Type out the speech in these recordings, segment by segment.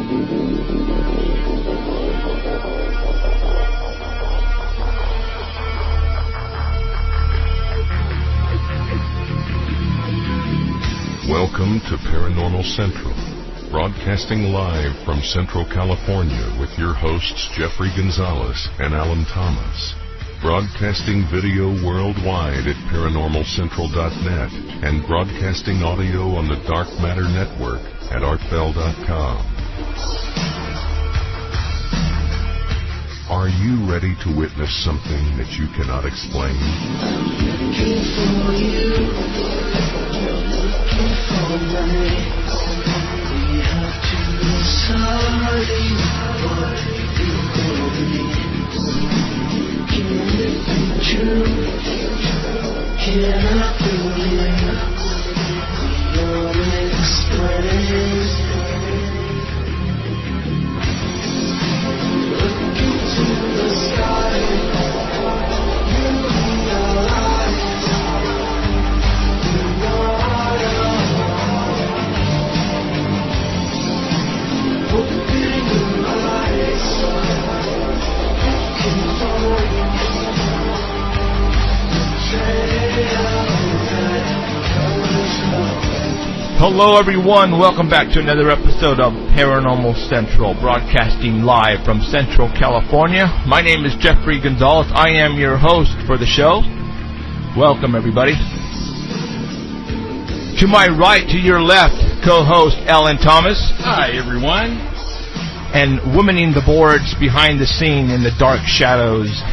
Welcome to Paranormal Central, broadcasting live from Central California with your hosts Jeffrey Gonzalez and Alan Thomas. Broadcasting video worldwide at ParanormalCentral.net and broadcasting audio on the Dark Matter Network at ArtBell.com. Are you ready to witness something that you cannot explain? Hello everyone, welcome back to another episode of Paranormal Central, broadcasting live from Central California. My name is Jeffrey Gonzalez. I am your host for the show. Welcome everybody. To my right, to your left, co-host Alan Thomas. Hi everyone. And womaning the boards behind the scene in the dark shadows,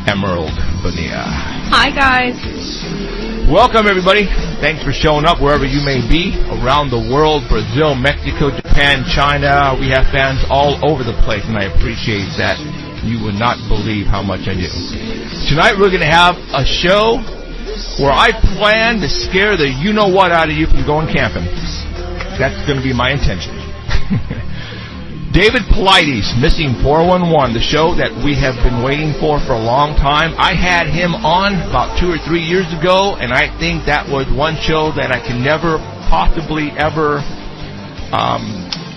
Emerald Bonilla. Hi guys. Welcome everybody. Thanks for showing up wherever you may be around the world, Brazil, Mexico, Japan, China. We have fans all over the place, and I appreciate that. You would not believe how much I do. Tonight we're going to have a show where I plan to scare the you-know-what out of you from going camping. That's going to be my intention. David Paulides, Missing 411, the show that we have been waiting for a long time. I had him on about 2 or 3 years ago, and I think that was one show that I can never possibly ever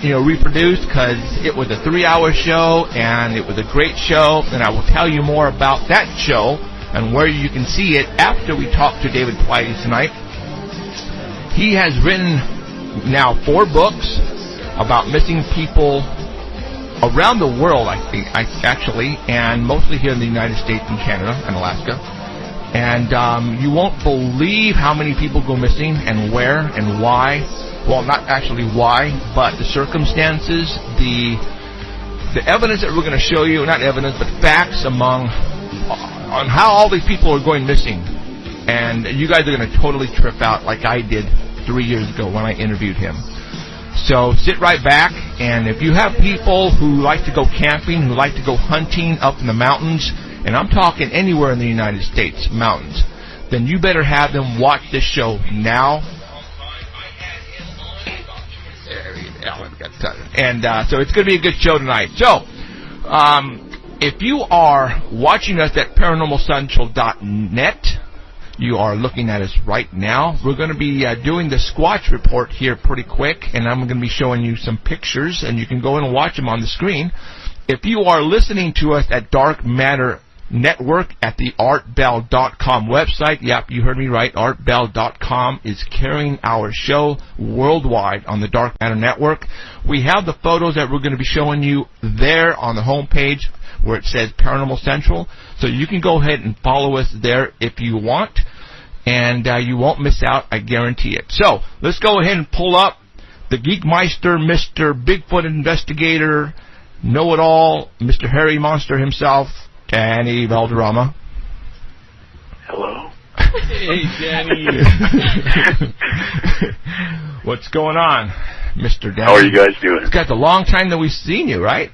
reproduce, because it was a 3-hour show, and it was a great show, and I will tell you more about that show and where you can see it after we talk to David Paulides tonight. He has written now 4 books about missing people around the world, I think, actually, and mostly here in the United States and Canada and Alaska. And you won't believe how many people go missing and where and why. Well, not actually why, but the circumstances, the evidence that we're going to show you, not evidence, but facts on how all these people are going missing. And you guys are going to totally trip out like I did 3 years ago when I interviewed him. So sit right back, and if you have people who like to go camping, who like to go hunting up in the mountains, and I'm talking anywhere in the United States, mountains, then you better have them watch this show now. And so it's going to be a good show tonight. So, if you are watching us at ParanormalCentral.net, you are looking at us right now. We're going to be doing the Squatch Report here pretty quick, and I'm going to be showing you some pictures, and you can go in and watch them on the screen. If you are listening to us at Dark Matter Network at the ArtBell.com website, yep, you heard me right, ArtBell.com is carrying our show worldwide on the Dark Matter Network. We have the photos that we're going to be showing you there on the home page where it says Paranormal Central, so you can go ahead and follow us there if you want, and you won't miss out, I guarantee it. So, let's go ahead and pull up the Geekmeister, Mr. Bigfoot Investigator, Know-It-All, Mr. Hairy Monster himself, Danny Valderrama. Hello. Hey, Danny. What's going on, Mr. Danny? How are you guys doing? It's got a long time that we've seen you, right?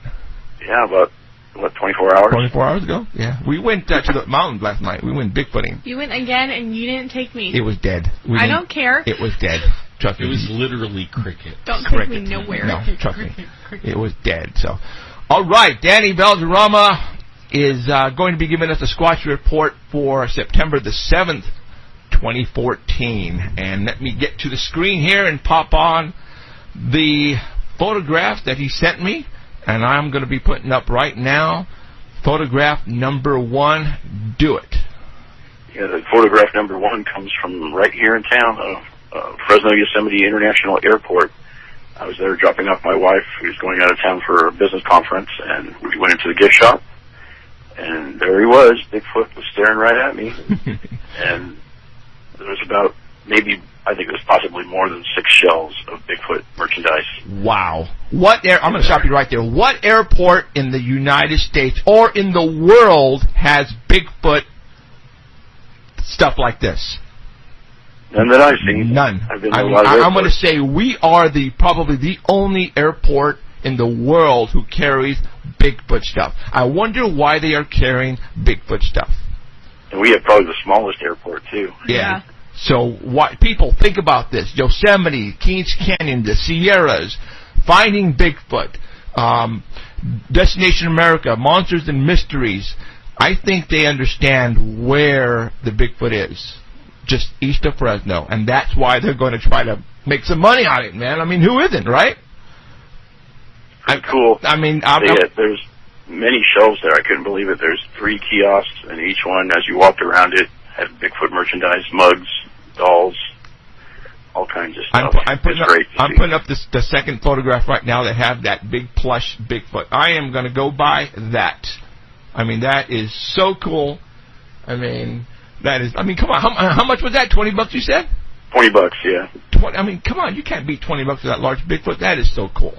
Yeah, about, 24 hours? 24 hours ago, yeah. We went to the mountains last night. We went bigfooting. You went again, and you didn't take me. It was dead. I don't care. It was dead. Trust me. It was literally cricket. Don't take me nowhere. No, trust me. It was dead. So, all right, Danny Valderrama is going to be giving us a Squatch Report for September the 7th, 2014. And let me get to the screen here and pop on the photograph that he sent me, and I'm going to be putting up right now. Photograph number 1. Do it. Yeah, the photograph number 1 comes from right here in town, Fresno Yosemite International Airport. I was there dropping off my wife, who was going out of town for a business conference, and we went into the gift shop, and there he was. Bigfoot was staring right at me, and there was about maybe, I think it was possibly more than 6 shelves of Bigfoot merchandise. Wow. I'm going to stop you right there. What airport in the United States or in the world has Bigfoot stuff like this? None that I've seen. None. I've been to a lot of I'm going to airports. say we are probably the only airport in the world who carries Bigfoot stuff. I wonder why they are carrying Bigfoot stuff. And we have probably the smallest airport, too. Yeah. So what people think about this? Yosemite, Kings Canyon, the Sierras, finding Bigfoot, Destination America, Monsters and Mysteries. I think they understand where the Bigfoot is, just east of Fresno, and that's why they're going to try to make some money on it, man. I mean, who isn't, right? Pretty cool. I mean, there's many shelves there. I couldn't believe it. There's 3 kiosks, and each one, as you walked around it, had Bigfoot merchandise, mugs, dolls, all kinds of stuff. I'm putting up the second photograph right now that have that big plush Bigfoot. I am going to go buy that. I mean, that is so cool. I mean, come on. How much was that? $20 you said? $20, yeah. Come on. You can't beat $20 for that large Bigfoot. That is so cool.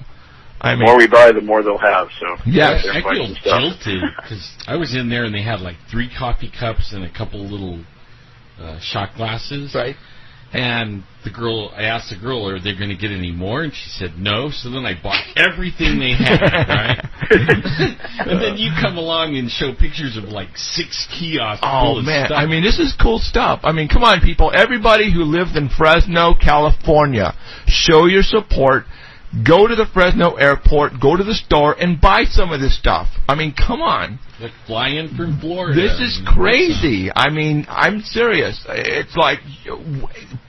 The more we buy, the more they'll have. So yes. I feel jilted because I was in there and they had like 3 coffee cups and a couple little shot glasses. Right. And I asked the girl, are they going to get any more? And she said no. So then I bought everything they had, right? And then you come along and show pictures of like 6 kiosks full of stuff. I mean, this is cool stuff. I mean, come on, people. Everybody who lives in Fresno, California, show your support. Go to the Fresno airport, go to the store, and buy some of this stuff. I mean, come on. Like fly in from Florida. This is crazy. I mean, I'm serious. It's like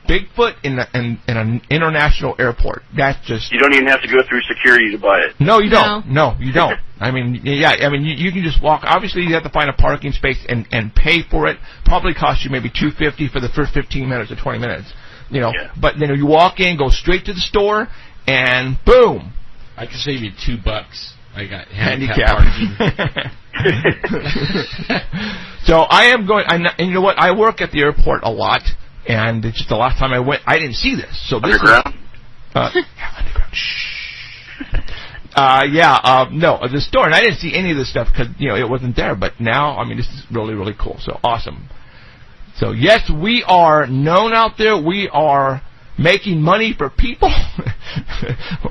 Bigfoot in an international airport. That's just... You don't even have to go through security to buy it. No, you don't. No, you don't. I mean, you can just walk. Obviously, you have to find a parking space and pay for it. Probably cost you maybe $2.50 for the first 15 minutes or 20 minutes. But then you walk in, go straight to the store, and boom. I can save you $2. I got handicap parking. So I am going, and you know what? I work at the airport a lot, and it's just the last time I went, I didn't see this. So this underground? Underground. No, the store, and I didn't see any of this stuff because it wasn't there. But now, I mean, this is really, really cool. So awesome. So yes, we are known out there. We are making money for people,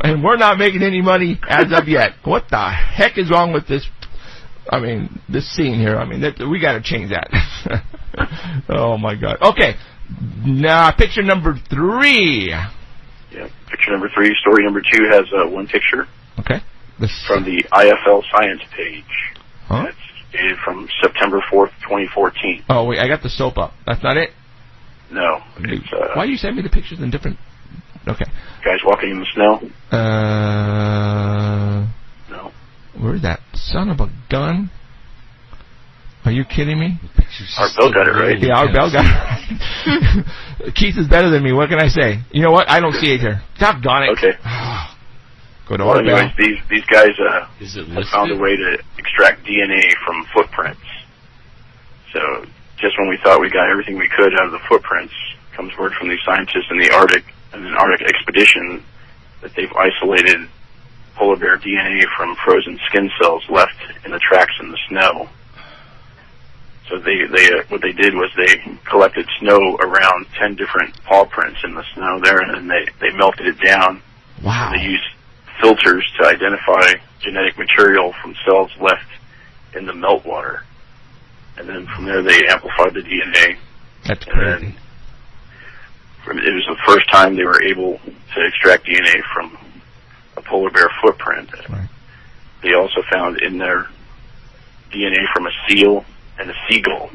and we're not making any money as of yet. What the heck is wrong with this? I mean, this scene here. I mean, we got to change that. Oh my God. Okay, now picture number 3. Yeah, picture number 3. Story number 2 has 1 picture. Okay. From the IFL Science page. Huh? That's dated from September 4th, 2014. Oh wait, I got the soap up. That's not it. No. It's, why do you send me the pictures in different... Okay. Guys walking in the snow? No. Where's that son of a gun? Are you kidding me? Our Bell got it right. Yeah, our Bell got it right. Keith is better than me. What can I say? You know what? I don't see it here. Doggone it. Okay. Go to our Bell. Anyways, these guys have found a way to extract DNA from footprints. So just when we thought we got everything we could out of the footprints, comes word from these scientists in the Arctic, and an Arctic expedition, that they've isolated polar bear DNA from frozen skin cells left in the tracks in the snow. So what they did was they collected snow around 10 different paw prints in the snow there, and then they melted it down. Wow. And they used filters to identify genetic material from cells left in the meltwater. And then from there they amplified the DNA. That's crazy. It was the first time they were able to extract DNA from a polar bear footprint. Right. They also found in their DNA from a seal and a seagull.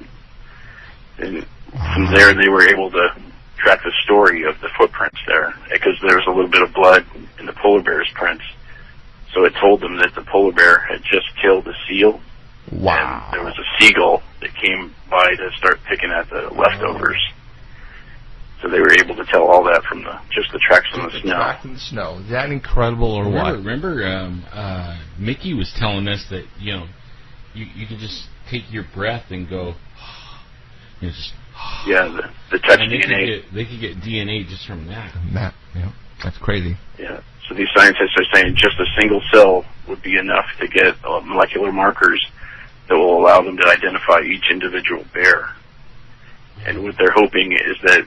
And from there they were able to track the story of the footprints there, because there was a little bit of blood in the polar bear's prints. So it told them that the polar bear had just killed a seal. Wow. And there was a seagull that came by to start picking at the leftovers. So they were able to tell all that from just the tracks in the snow. Tracks in the snow. Is that incredible or what? Remember, Mickey was telling us that, you could just take your breath and go, just... Yeah, the touch and DNA. They could get DNA just from that. That's crazy. Yeah. So these scientists are saying just a single cell would be enough to get molecular markers that will allow them to identify each individual bear. And what they're hoping is that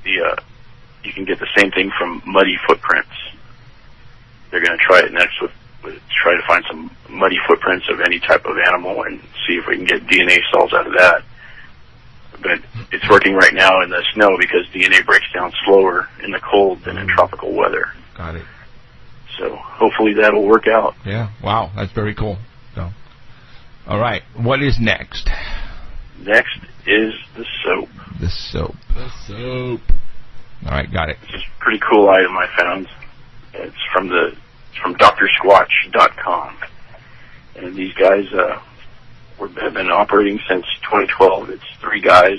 you can get the same thing from muddy footprints. They're going to try it next with try to find some muddy footprints of any type of animal and see if we can get DNA cells out of that. But it's working right now in the snow because DNA breaks down slower in the cold than in tropical weather. Got it. So hopefully that'll work out. Yeah. Wow. That's very cool. So, all right. What is next? Next is the soap. The soap. The soap. All right. Got it. It's a pretty cool item I found. It's from DrSquatch.com. And these guys have been operating since 2012. It's 3 guys,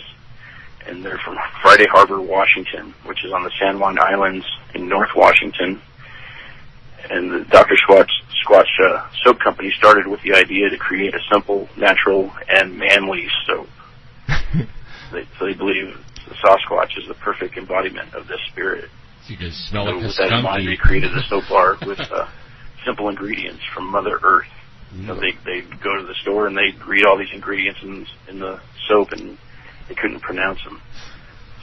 and they're from Friday Harbor, Washington, which is on the San Juan Islands in North Washington. And the Dr. Squatch soap company started with the idea to create a simple, natural, and manly soap. So they believe the Sasquatch is the perfect embodiment of this spirit. So you guys smell like a with that in mind, they created a soap bar with simple ingredients from Mother Earth. So they go to the store and they read all these ingredients in the soap, and they couldn't pronounce them.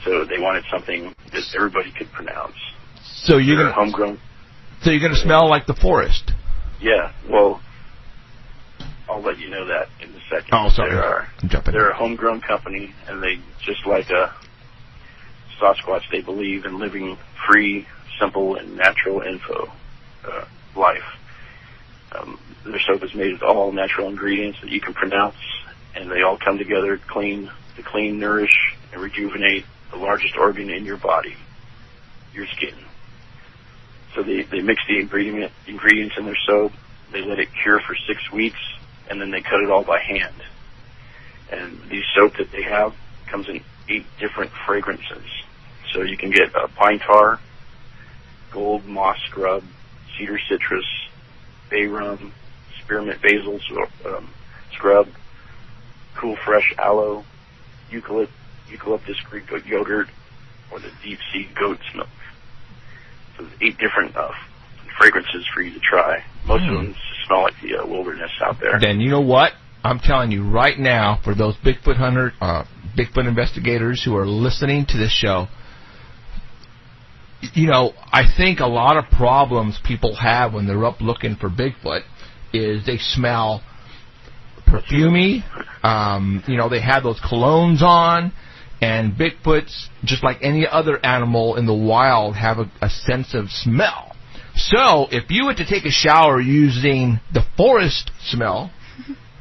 So they wanted something that everybody could pronounce. So you're They're gonna homegrown. So you're gonna smell like the forest. Yeah. Well, I'll let you know that in a second. Oh, sorry. I'm jumping. They're a homegrown company, and they just like a Sasquatch. They believe in living free, simple, and natural life. Their soap is made with all natural ingredients that you can pronounce, and they all come together to clean, nourish, and rejuvenate the largest organ in your body, your skin. So they mix the ingredients in their soap, they let it cure for 6 weeks, and then they cut it all by hand. And the soap that they have comes in 8 different fragrances. So you can get pine tar, gold moss scrub, cedar citrus, bay rum, spearmint basil scrub, cool fresh aloe, eucalyptus Greek yogurt, or the deep sea goat's milk. So there's 8 different fragrances for you to try. Most of them smell like the wilderness out there. Then you know what? I'm telling you right now, for those Bigfoot hunter, Bigfoot investigators who are listening to this show, I think a lot of problems people have when they're up looking for Bigfoot is they smell perfumey. They have those colognes on, and Bigfoots, just like any other animal in the wild, have a sense of smell. So if you were to take a shower using the forest smell,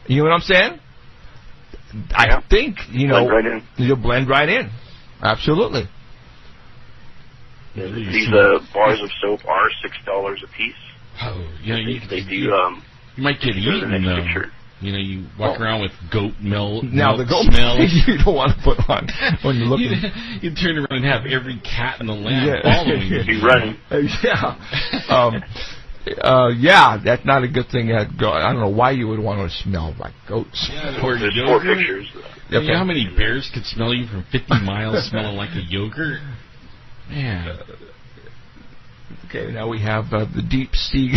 you know what I'm saying? I think, blend right in. You'll blend right in. Absolutely. These bars of soap are $6 a piece. Oh, you might get eaten, though. Picture. You walk around with goat milk. Now, the goat smell milk you don't want to put on when you're looking. You turn around and have every cat in the land following you. Be running. That's not a good thing. I don't know why you would want to smell like goats. Yeah, there's 4 pictures. You know how many bears could smell you from 50 miles smelling like a yogurt? Man. Okay, now we have the deep sea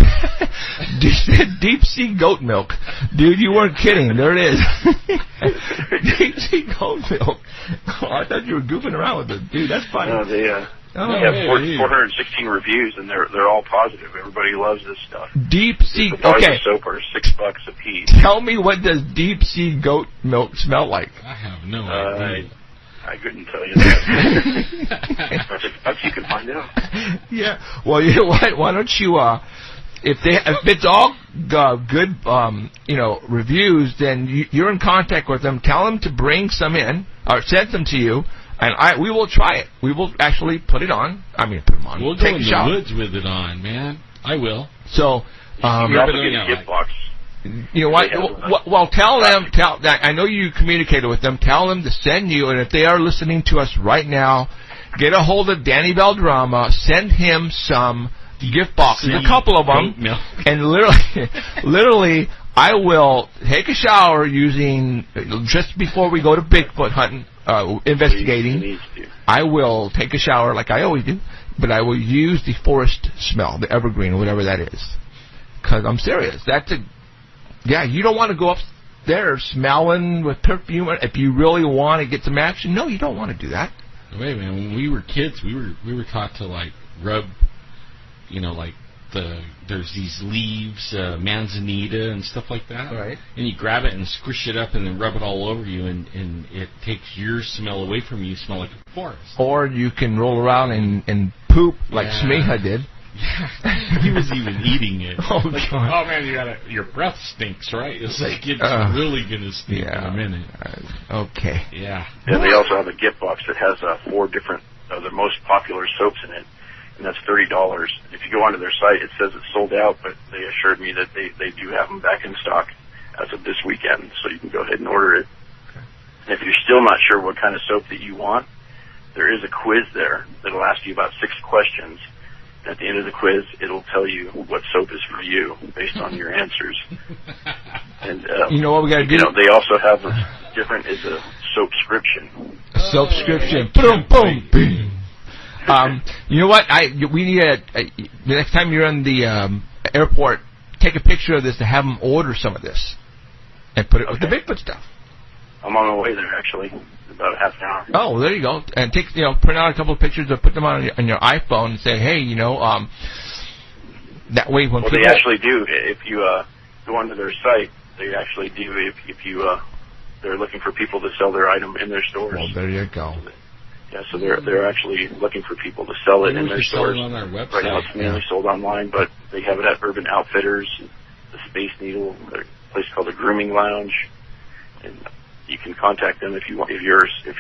goat milk. Dude, you weren't kidding. There it is. Deep sea goat milk. Oh, I thought you were goofing around with it. Dude, that's funny. No, they have 416 reviews, and they're all positive. Everybody loves this stuff. Deep sea. The bars Okay. of soap are $6 a piece. Tell me, what does deep sea goat milk smell like? I have no idea. I couldn't tell you that. But you can find out. Yeah. Well, you know what? Why don't you, if it's all good, reviews, then you're in contact with them. Tell them to bring some in, or send them to you, and we will try it. We will actually put it on. Put them on. We'll Take go in the woods with it on, man. I will. So, You can also get a gift box. You know what? Well, tell them. I know you communicated with them. Tell them to send you, and if they are listening to us right now, get a hold of Danny Beldrama. Send him some gift boxes, a couple of them, and literally, I will take a shower using just before we go to Bigfoot hunting, investigating. I will take a shower like I always do, but I will use the forest smell, the evergreen, or whatever that is. Because I'm serious. You don't want to go upstairs smelling with perfume if you really want to get some action. No, you don't want to do that. Wait, man. When we were kids, we were taught to like rub, like there's these leaves, manzanita and stuff like that. Right. And you grab it and squish it up and then rub it all over you, and it takes your smell away from you. You smell like a forest. Or you can roll around and poop like Smeha did. Yeah, he was even eating it. God. Oh man, your breath stinks, right? It's like it's really gonna stink in a minute. Okay. Yeah. Yeah, they also have a gift box that has 4 different the most popular soaps in it, and that's $30. If you go onto their site, it says it's sold out, but they assured me that they do have them back in stock as of this weekend, so you can go ahead and order it. Okay. And if you're still not sure what kind of soap that you want, there is a quiz there that'll ask you about 6 questions. At the end of the quiz, it'll tell you what soap is for you based on your answers. And you know what we got to do? They also have is a soapscription. A soapscription. Boom, boom, boom. You know what? We need the next time you're in the airport, take a picture of this and have them order some of this and put it with the Bigfoot stuff. I'm on my way there actually. About a half an hour. Oh, there you go. And print out a couple of pictures or put them on your iPhone and say, hey, that way when people... they actually do. If you go onto their site, they actually do. If you they're looking for people to sell their item in their stores. Well, there you go. Yeah, so they're actually looking for people to sell it in their stores. On their website. Right now, it's mainly sold online, but they have it at Urban Outfitters, the Space Needle, a place called the Grooming Lounge, and you can contact them if you want. If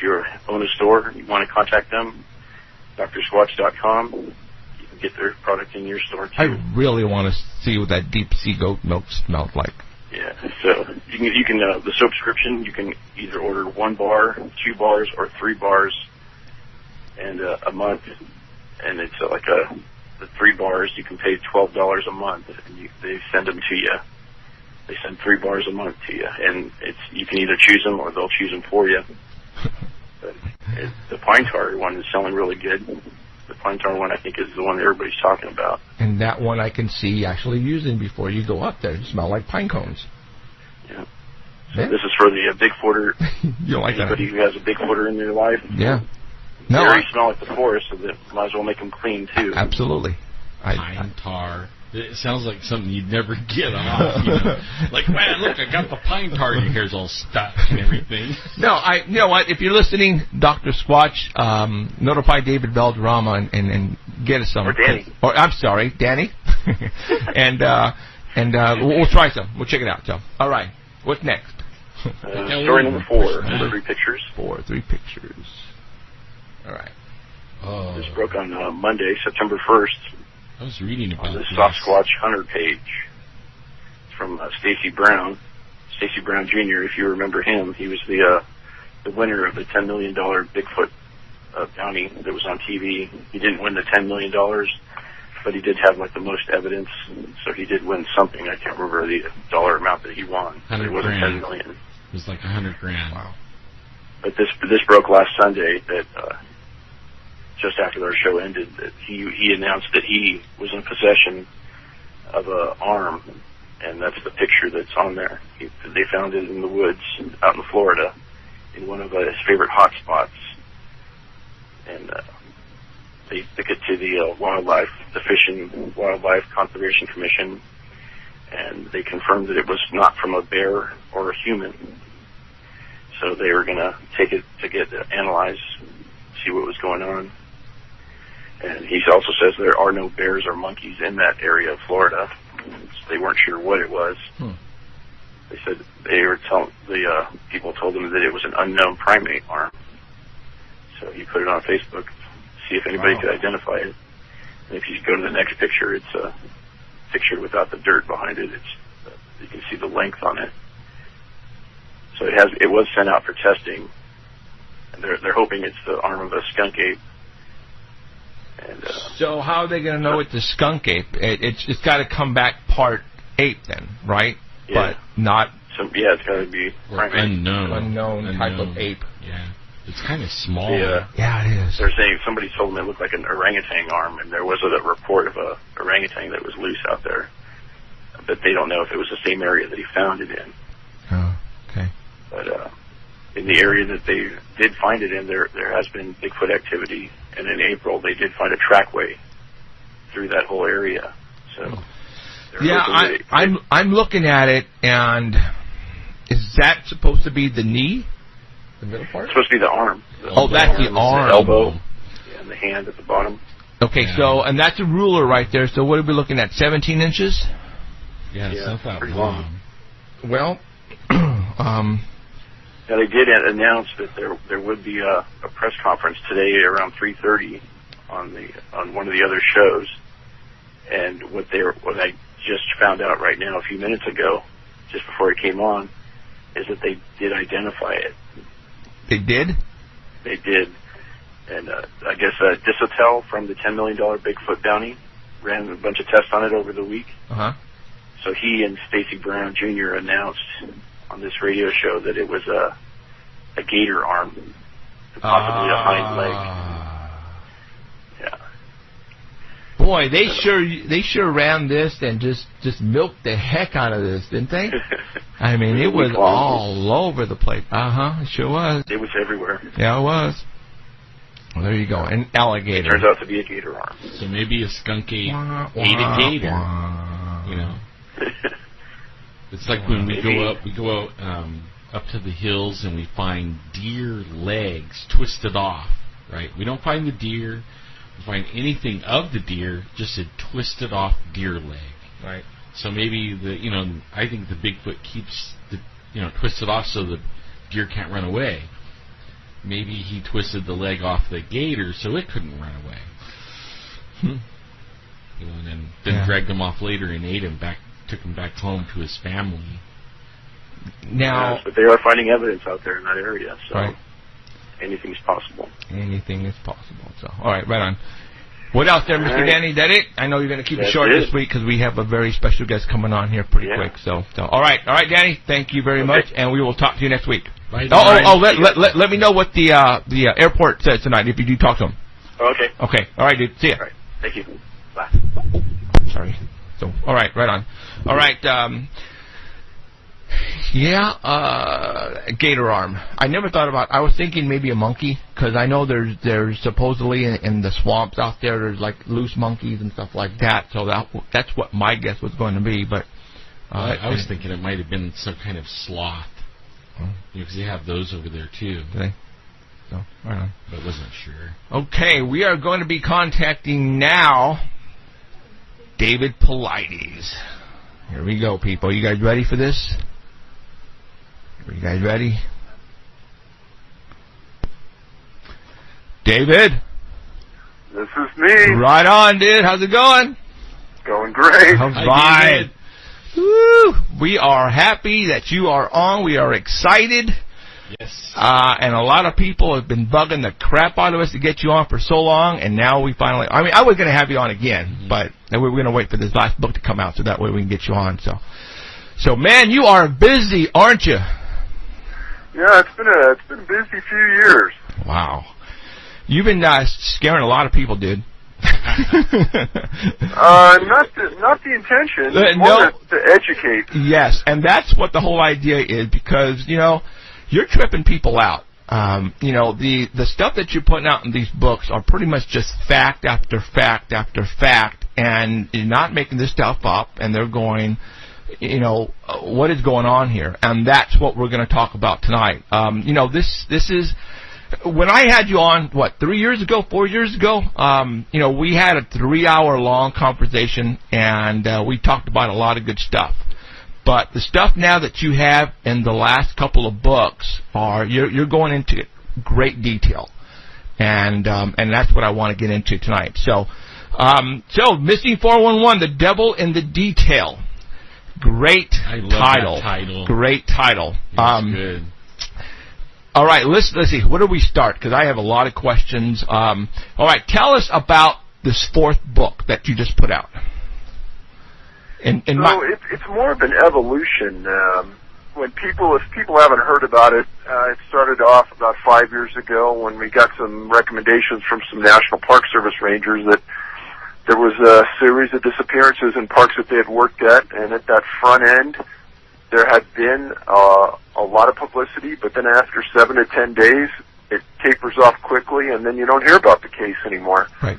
you own a store and you want to contact them, drsquatch.com. You can get their product in your store too. I really want to see what that deep sea goat milk smelled like. Yeah, so you can the subscription. You can either order 1 bar, 2 bars, or 3 bars, and a month. And it's the 3 bars you can pay $12 a month. And they send them to you. They send 3 bars a month to you, and you can either choose them or they'll choose them for you. But the pine tar one is selling really good. The pine tar one, I think, is the one that everybody's talking about. And that one I can see actually using before you go up there. It smells like pine cones. Yeah. So this is for the Bigfooter. You don't like anybody who has a Bigfooter in their life. Yeah. They already smell like the forest, so that might as well make them clean too. Absolutely. Pine tar. It sounds like something you'd never get off. Like, man, look, I got the pine tar. Your hair's all stuck and everything. No, you know what? If you're listening, Dr. Squatch, notify David Beldrama and get us some. Or Danny. Or I'm sorry, Danny. and we'll try some. We'll check it out. So, all right. What's next? Story number 4. 3 pictures. 3 pictures. All right. Oh. This broke on Monday, September 1st. I was reading about on the this. Sasquatch Hunter page from Stacy Brown. Stacy Brown Jr., if you remember him, he was the winner of the $10 million Bigfoot bounty that was on TV. He didn't win the $10 million, but he did have the most evidence, so he did win something. I can't remember the dollar amount that he won. It wasn't $10 million. It was like $100,000. Wow. But this broke last Sunday that just after our show ended, that he announced that he was in possession of an arm, and that's the picture that's on there. They found it in the woods out in Florida in one of his favorite hot spots, and they took it to the Fish and Wildlife Conservation Commission, and they confirmed that it was not from a bear or a human. So they were going to take it to get analyzed, see what was going on. And he also says there are no bears or monkeys in that area of Florida. So they weren't sure what it was. They said the people told them that it was an unknown primate arm. So he put it on Facebook, see if anybody could identify it. And if you go to the next picture, it's pictured without the dirt behind it. You can see the length on it. So it was sent out for testing, and they're hoping it's the arm of a skunk ape. And so how are they going to know it's the skunk ape? It's got to come back part ape then, right? Yeah. But not. It's got to be unknown type of ape. Yeah, it's kind of small. Yeah, it is. They're saying somebody told them it looked like an orangutan arm, and there was a report of a orangutan that was loose out there, but they don't know if it was the same area that he found it in. Oh, okay. But in the area that they did find it in, there has been Bigfoot activity, and in April they did find a trackway through that whole area. So yeah, I'm looking at it, and is that supposed to be the knee? The middle part? It's supposed to be the arm. That's the arm. The elbow. Yeah, and the hand at the bottom. Okay, so, and that's a ruler right there, so what are we looking at, 17 inches? Yeah, it's not that pretty long. Well, Now they did announce that there would be a press conference today around 3:30 on one of the other shows, and what I just found out right now a few minutes ago, just before it came on, is that they did identify it. They did? They did, and I guess Disotel from the $10 million Bigfoot bounty ran a bunch of tests on it over the week. So he and Stacy Brown Jr. announced on this radio show that it was a gator arm, possibly a hind leg. Yeah. Boy, they sure ran this and just milked the heck out of this, didn't they? I mean, it was all over the place. It sure was. It was everywhere. Yeah, it was. Well, there you go. An alligator. It turns out to be a gator arm. So maybe a skunk ape ate a gator. You know. It's like when we go up to the hills and we find deer legs twisted off, right? We don't find the deer, we find anything of the deer, just a twisted off deer leg. Right. So maybe I think the Bigfoot keeps the twisted off so the deer can't run away. Maybe he twisted the leg off the gator so it couldn't run away. And then dragged him off later and ate him back. Took him back home to his family. Now, yes, but they are finding evidence out there in that area, so anything's possible. Anything is possible. So, all right, right on. What else there, Mr. Danny? Is that it? I know you're going to keep it short this week because we have a very special guest coming on here pretty quick. So, all right, Danny. Thank you very much, and we will talk to you next week. Right. Let me know what the airport says tonight if you do talk to him. Okay. Okay. All right, dude. See ya. All right. Thank you. Bye. Sorry. So, all right, right on. All right, gator arm. I never thought about. I was thinking maybe a monkey because I know there's supposedly in the swamps out there there's like loose monkeys and stuff like that. So that's what my guess was going to be. But I was thinking it might have been some kind of sloth because they have those over there too. Do they? So right on. But wasn't sure. Okay, we are going to be contacting now David Paulides. Here we go, people. You guys ready for this? Are you guys ready? David? This is me. Right on, dude. How's it going? Going great. All right. Woo! We are happy that you are on. We are excited. Yes. And a lot of people have been bugging the crap out of us to get you on for so long, and now we finally... I mean, I was going to have you on again, but we were going to wait for this last book to come out so that way we can get you on. So man, you are busy, aren't you? Yeah, it's been a busy few years. Wow. You've been scaring a lot of people, dude. Not the intention. No. To educate. Yes, and that's what the whole idea is because, you're tripping people out. The stuff that you're putting out in these books are pretty much just fact after fact after fact, and you're not making this stuff up, and they're going, what is going on here? And that's what we're going to talk about tonight. This is... When I had you on, 4 years ago, we had a 3-hour-long conversation, and we talked about a lot of good stuff. But the stuff now that you have in the last couple of books you're going into great detail, and that's what I want to get into tonight. So So, Missing 411, The Devil in the Detail. Great I love title. that title. Great title. It's good. All right, let's see. Where do we start? Because I have a lot of questions. All right, tell us about this fourth book that you just put out. It's more of an evolution. If people haven't heard about it, it started off about 5 years ago when we got some recommendations from some National Park Service rangers that there was a series of disappearances in parks that they had worked at, and at that front end, there had been a lot of publicity, but then after 7 to 10 days, it tapers off quickly, and then you don't hear about the case anymore. Right.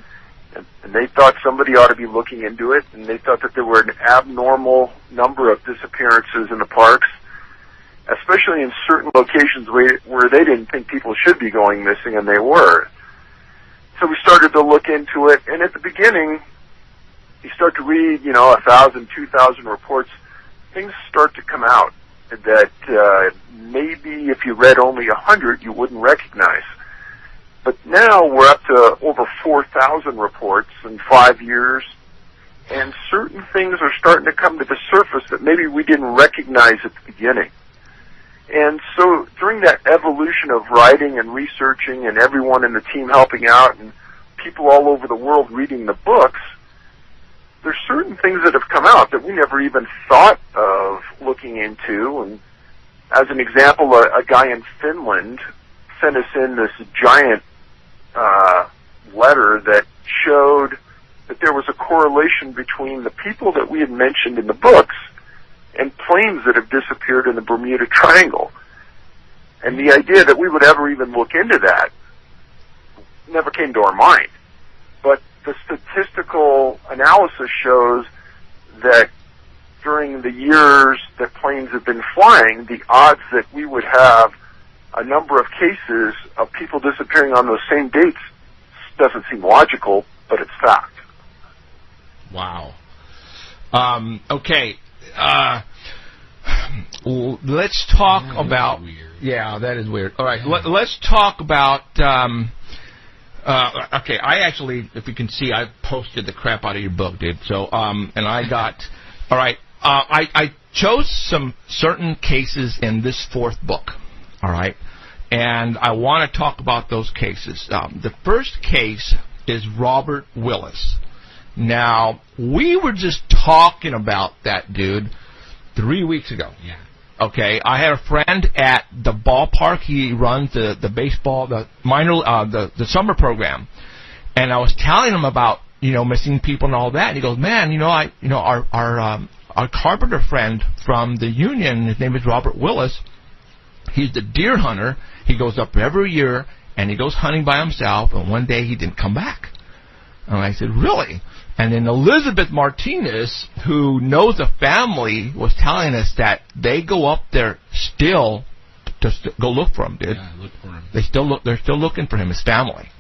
And they thought somebody ought to be looking into it, and they thought that there were an abnormal number of disappearances in the parks, especially in certain locations where they didn't think people should be going missing, and they were. So we started to look into it, and at the beginning, you start to read, 1,000, 2,000 reports, things start to come out that maybe if you read only 100, you wouldn't recognize. But now we're up to over 4,000 reports in 5 years, and certain things are starting to come to the surface that maybe we didn't recognize at the beginning. And so during that evolution of writing and researching and everyone in the team helping out and people all over the world reading the books, there's certain things that have come out that we never even thought of looking into. And as an example, a guy in Finland sent us in this giant letter that showed that there was a correlation between the people that we had mentioned in the books and planes that have disappeared in the Bermuda Triangle. And the idea that we would ever even look into that never came to our mind. But the statistical analysis shows that during the years that planes have been flying, the odds that we would have a number of cases of people disappearing on those same dates doesn't seem logical, but it's fact. Wow. Okay. Let's talk about. Weird. Yeah, that is weird. All right, let's talk about. Okay, I actually, if you can see, I posted the crap out of your book, dude. So, and I got. All right, I chose some certain cases in this fourth book. All right, and I want to talk about those cases. The first case is Robert Willis. Now, we were just talking about that dude 3 weeks ago. Yeah. Okay, I had a friend at the ballpark. He runs the baseball, the minor, the summer program, and I was telling him about missing people and all that. And he goes, "Man, our carpenter friend from the union, his name is Robert Willis. He's the deer hunter. He goes up every year and he goes hunting by himself. And one day he didn't come back." And I said, "Really?" And then Elizabeth Martinez, who knows the family, was telling us that they go up there still to go look for him, dude. Yeah, look for him. They're still looking for him, his family.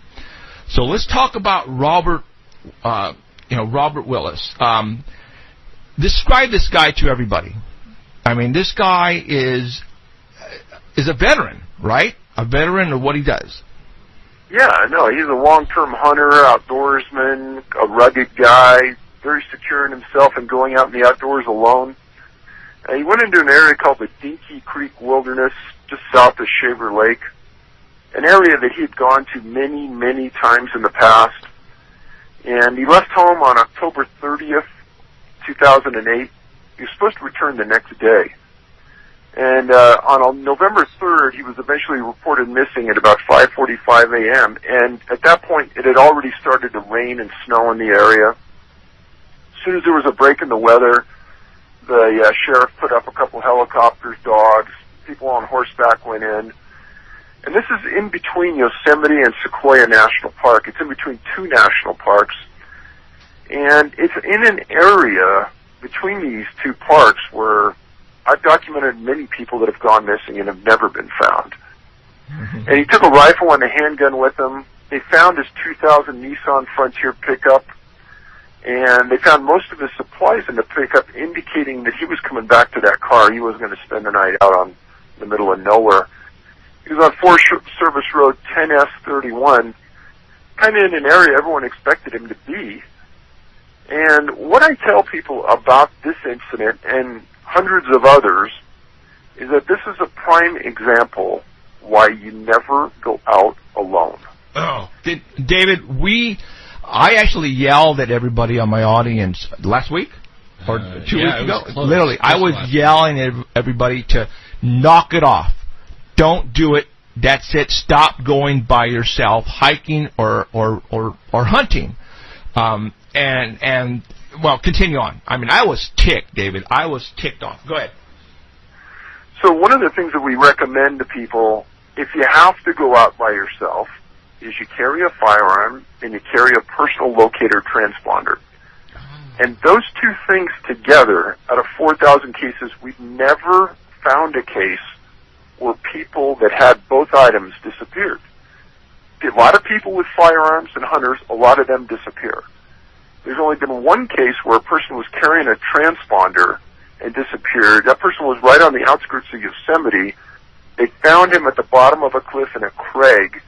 So let's talk about Robert Willis. Describe this guy to everybody. I mean, this guy is a veteran, right? A veteran of what he does. Yeah, no, he's a long-term hunter, outdoorsman, a rugged guy, very secure in himself and going out in the outdoors alone. He went into an area called the Dinky Creek Wilderness, just south of Shaver Lake, an area that he'd gone to many, many times in the past. And he left home on October 30th, 2008. He was supposed to return the next day. And on November 3rd, he was eventually reported missing at about 5:45 a.m. And at that point, it had already started to rain and snow in the area. As soon as there was a break in the weather, the sheriff put up a couple helicopters, dogs, people on horseback went in. And this is in between Yosemite and Sequoia National Park. It's in between two national parks. And it's in an area between these two parks where I've documented many people that have gone missing and have never been found. Mm-hmm. And he took a rifle and a handgun with him. They found his 2000 Nissan Frontier pickup, and they found most of his supplies in the pickup, indicating that he was coming back to that car. He wasn't going to spend the night out on the middle of nowhere. He was on Forest Service Road 10S31, kind of in an area everyone expected him to be. And what I tell people about this incident and hundreds of others is that this is a prime example why you never go out alone. Oh, David, I actually yelled at everybody on my audience last week or 2 weeks ago. Literally, I was yelling at everybody to knock it off. Don't do it. That's it. Stop going by yourself, hiking or hunting. And well, continue on. I mean, I was ticked, David. I was ticked off. Go ahead. So one of the things that we recommend to people, if you have to go out by yourself, is you carry a firearm and you carry a personal locator transponder. And those two things together, out of 4,000 cases, we've never found a case where people that had both items disappeared. A lot of people with firearms and hunters, a lot of them disappear. There's only been one case where a person was carrying a transponder and disappeared. That person was right on the outskirts of Yosemite. They found him at the bottom of a cliff in a crag,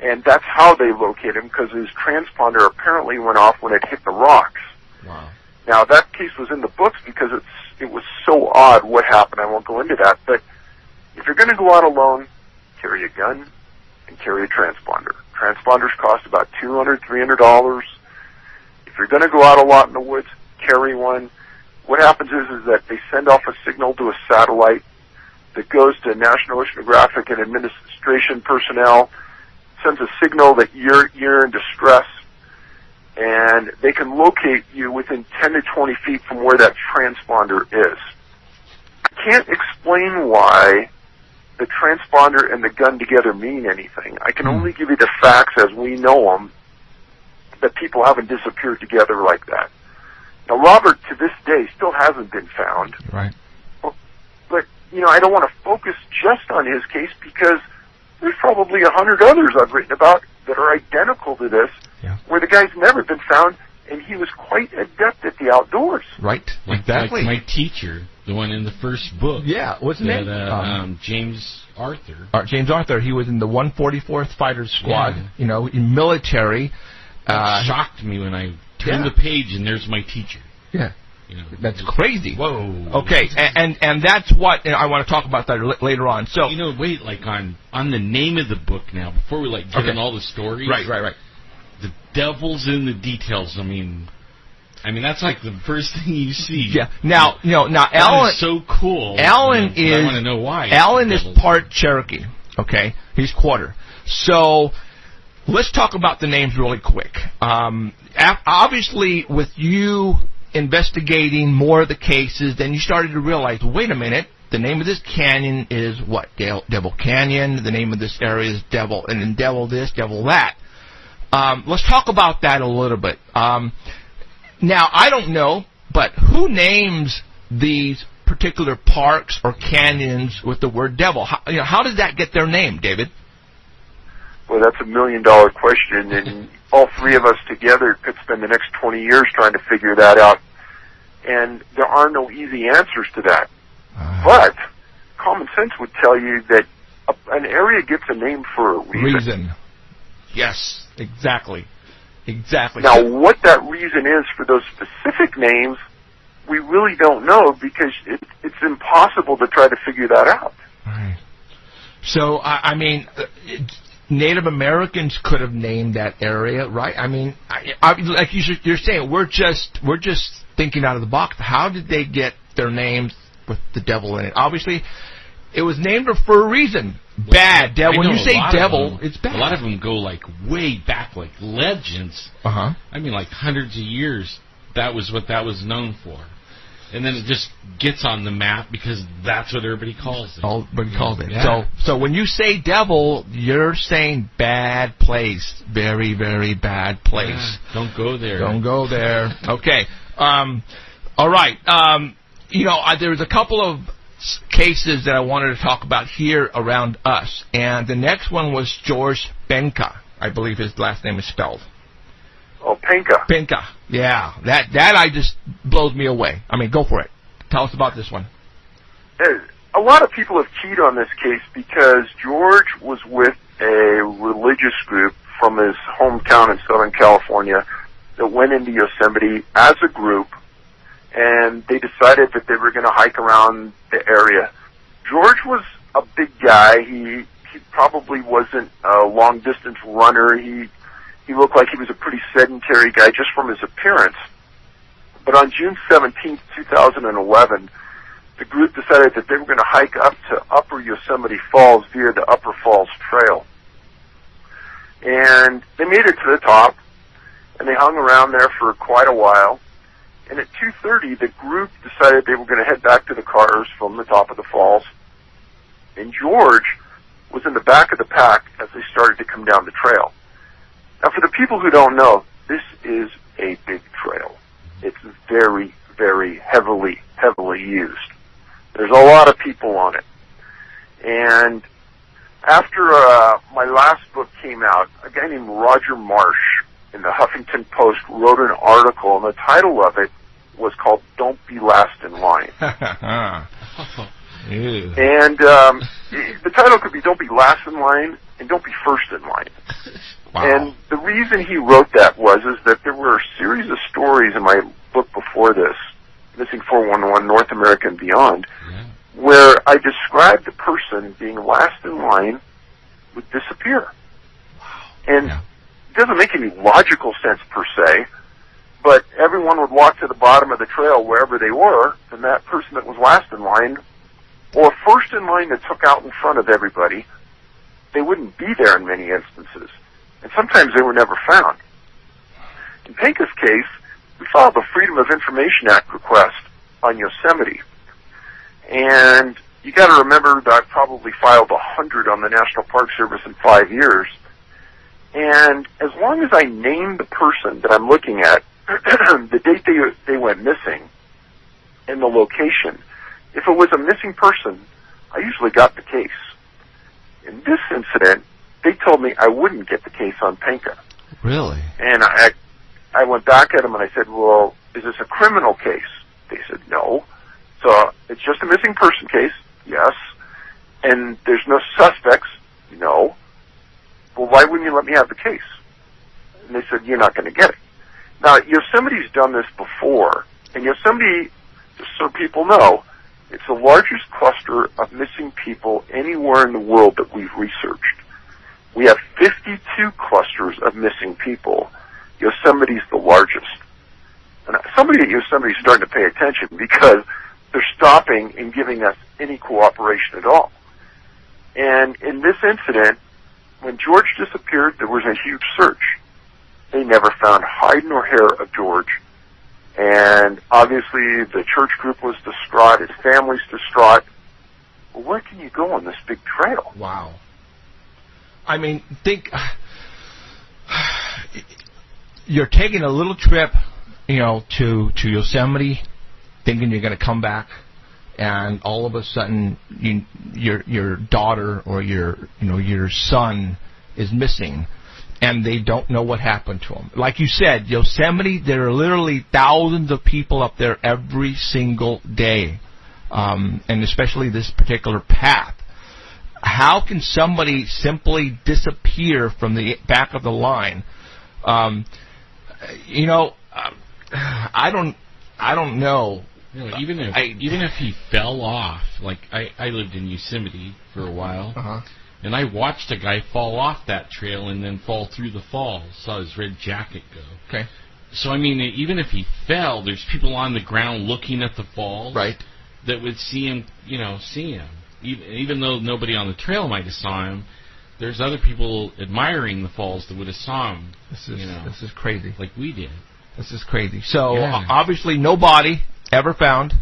and that's how they located him, because his transponder apparently went off when it hit the rocks. Wow. Now, that case was in the books because it was so odd what happened. I won't go into that, but if you're going to go out alone, carry a gun and carry a transponder. Transponders cost about $200, $300. If you're going to go out a lot in the woods, carry one. What happens is that they send off a signal to a satellite that goes to National Oceanographic and Administration personnel, sends a signal that you're in distress, and they can locate you within 10 to 20 feet from where that transponder is. I can't explain why the transponder and the gun together mean anything. I can only give you the facts as we know them, that people haven't disappeared together like that. Now, Robert, to this day, still hasn't been found. Right. But, I don't want to focus just on his case, because there's probably 100 others I've written about that are identical to this, where the guy's never been found, and he was quite adept at the outdoors. Right, exactly. Like my teacher, the one in the first book. Yeah, what's his name? James Arthur. James Arthur. He was in the 144th Fighters Squad, in military. It shocked me when I turned the page and there's my teacher. Yeah. That's crazy. Whoa. Okay, and that's what I want to talk about that later on. So wait, on the name of the book now, before we get in all the stories. Right. The devil's in the details. I mean that's like the first thing you see. Yeah. Now Alan is so cool. Alan is. I want to know why. Alan is part Cherokee. Okay, he's quarter. So let's talk about the names really quick. Obviously, with you investigating more of the cases, then you started to realize, wait a minute, the name of this canyon is what? Devil Canyon. The name of this area is Devil, and then Devil this, Devil that. Let's talk about that a little bit. Now, I don't know, but who names these particular parks or canyons with the word devil? How does that get their name, David? Well, that's $1 million question, and all three of us together could spend the next 20 years trying to figure that out. And there are no easy answers to that. But common sense would tell you that an area gets a name for a reason. Yes, exactly. Now, what that reason is for those specific names, we really don't know, because it's impossible to try to figure that out. Right. So, Native Americans could have named that area, right? Like you're saying, we're just thinking out of the box. How did they get their names with the devil in it? Obviously, it was named for a reason. Bad devil. When you say devil, it's bad. A lot of them go way back, like legends. Hundreds of years. That was what that was known for. And then it just gets on the map because that's what everybody calls it. Everybody called it. Yeah. So when you say devil, you're saying bad place. Very, very bad place. Yeah, don't go there. Don't go there. Okay. All right. There's a couple of cases that I wanted to talk about here around us. And the next one was George Benka. I believe his last name is spelled. Oh, Penka. Penka. Yeah. That I just blows me away. Go for it. Tell us about this one. A lot of people have keyed on this case because George was with a religious group from his hometown in Southern California that went into Yosemite as a group, and they decided that they were going to hike around the area. George was a big guy. He probably wasn't a long-distance runner. He looked like he was a pretty sedentary guy just from his appearance. But on June 17th, 2011, the group decided that they were going to hike up to Upper Yosemite Falls via the Upper Falls Trail. And they made it to the top, and they hung around there for quite a while. And at 2:30, the group decided they were going to head back to the cars from the top of the falls. And George was in the back of the pack as they started to come down the trail. Now, for the people who don't know, this is a big trail. It's very, very heavily used. There's a lot of people on it. And after my last book came out, a guy named Roger Marsh in the Huffington Post wrote an article, and the title of it was called "Don't Be Last in Line." And the title could be "Don't Be Last in Line" and "Don't Be First in Line." Wow. And the reason he wrote that is that there were a series of stories in my book before this, Missing 411, North America and Beyond, where I described the person being last in line would disappear. Wow. And it doesn't make any logical sense per se, but everyone would walk to the bottom of the trail wherever they were, and that person that was last in line, or first in line that took out in front of everybody, they wouldn't be there in many instances. And sometimes they were never found. In Penka's case, we filed the Freedom of Information Act request on Yosemite. And you got to remember that I've probably filed 100 on the National Park Service in 5 years. And as long as I name the person that I'm looking at, the date they went missing, and the location, if it was a missing person, I usually got the case. In this incident, they told me I wouldn't get the case on Penka. Really? And I went back at them and I said, well, is this a criminal case? They said, no. So it's just a missing person case? Yes. And there's no suspects? No. Well, why wouldn't you let me have the case? And they said, you're not going to get it. Now, Yosemite's done this before, and Yosemite, just so people know, it's the largest cluster of missing people anywhere in the world that we've researched. We have 52 clusters of missing people. Yosemite's the largest. And somebody at Yosemite is starting to pay attention because they're stopping and giving us any cooperation at all. And in this incident, when George disappeared, there was a huge search. They never found hide nor hair of George. And obviously the church group was distraught, his family's distraught. Well, where can you go on this big trail? Wow. I mean, think you're taking a little trip, to Yosemite, thinking you're going to come back, and all of a sudden your daughter or your son is missing, and they don't know what happened to him. Like you said, Yosemite, there are literally thousands of people up there every single day, and especially this particular path. How can somebody simply disappear from the back of the line? I don't know. Even if he fell off, like I lived in Yosemite for a while, and I watched a guy fall off that trail and then fall through the falls. Saw his red jacket go. Okay. So I mean, even if he fell, there's people on the ground looking at the falls, right, that would see him. Even though nobody on the trail might have saw him, there's other people admiring the falls that would have saw him. This is crazy. Like we did. This is crazy. So obviously, no body ever found.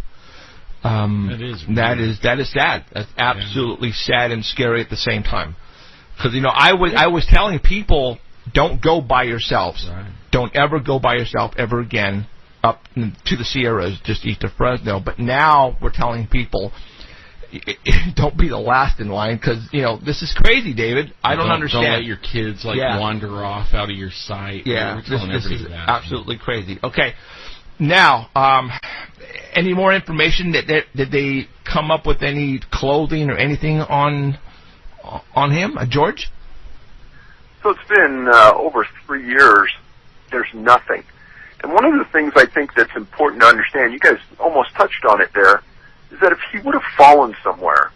That is sad. That's absolutely sad and scary at the same time. Because I was telling people, don't go by yourselves. Right. Don't ever go by yourself ever again up to the Sierras, just east of Fresno. But now we're telling people, don't be the last in line, because this is crazy, David. I don't understand. Don't let your kids wander off out of your sight. Yeah, this is absolutely crazy. Okay, now any more information? Did they come up with any clothing or anything on him, George? So it's been over 3 years. There's nothing. And one of the things I think that's important to understand, you guys almost touched on it there, is that if he would have fallen somewhere,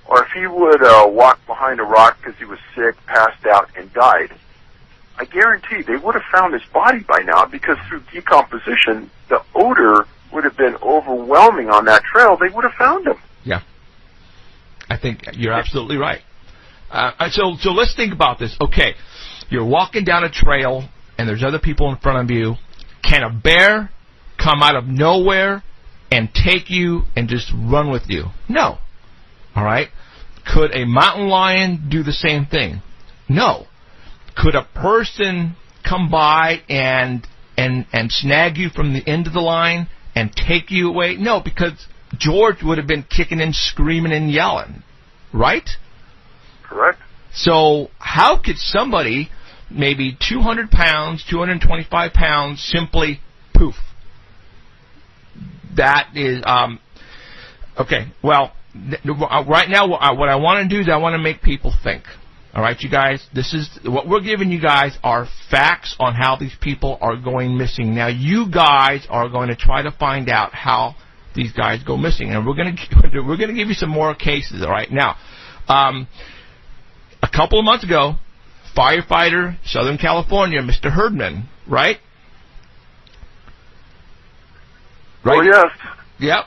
or if he would walk behind a rock because he was sick, passed out, and died, I guarantee they would have found his body by now, because through decomposition, the odor would have been overwhelming on that trail. They would have found him. Yeah. I think you're absolutely right. So let's think about this. Okay, you're walking down a trail, and there's other people in front of you. Can a bear come out of nowhere and take you and just run with you? No. All right? Could a mountain lion do the same thing? No. Could a person come by and snag you from the end of the line and take you away? No, because George would have been kicking and screaming and yelling. Right? Correct. So how could somebody, maybe 200 pounds, 225 pounds, simply poof? That is, okay, well, right now what I want to do is I want to make people think. All right, you guys, this is what we're giving you guys are facts on how these people are going missing. Now, you guys are going to try to find out how these guys go missing, and we're going to give you some more cases. All right, now, a couple of months ago, firefighter, Southern California, Mr. Herdman, right? Right. Oh, yes. Yep.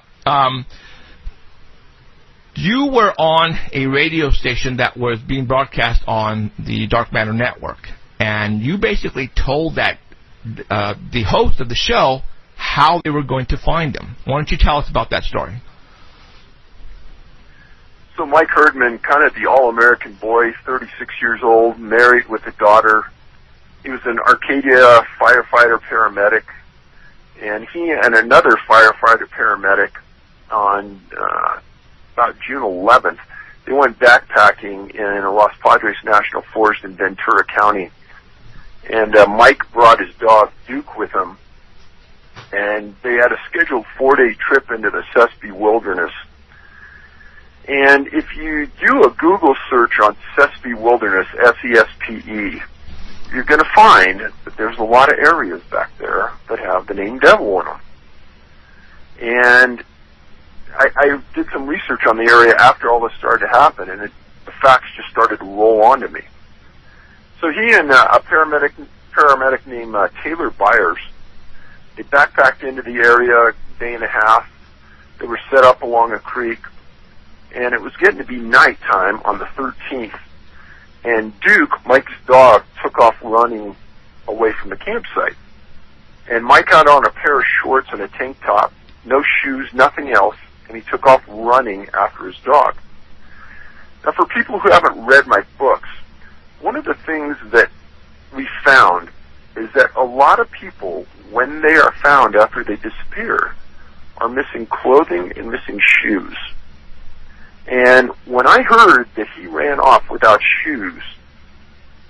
You were on a radio station that was being broadcast on the Dark Matter Network, and you basically told that the host of the show how they were going to find him. Why don't you tell us about that story? So Mike Herdman, kind of the all-American boy, 36 years old, married with a daughter. He was an Arcadia firefighter paramedic, and he and another firefighter paramedic on about June 11th, they went backpacking in a Los Padres National Forest in Ventura County. And Mike brought his dog, Duke, with him, and they had a scheduled 4-day trip into the Sespe Wilderness. And if you do a Google search on Sespe Wilderness, S-E-S-P-E, you're going to find that there's a lot of areas back there that have the name Devil in them. And I did some research on the area after all this started to happen, and the facts just started to roll onto me. So he and a paramedic named Taylor Byers, they backpacked into the area a day and a half. They were set up along a creek, and it was getting to be nighttime on the 13th. And Duke, Mike's dog, took off running away from the campsite. And Mike had on a pair of shorts and a tank top, no shoes, nothing else, and he took off running after his dog. Now, for people who haven't read my books, one of the things that we found is that a lot of people, when they are found after they disappear, are missing clothing and missing shoes. And when I heard that he ran off without shoes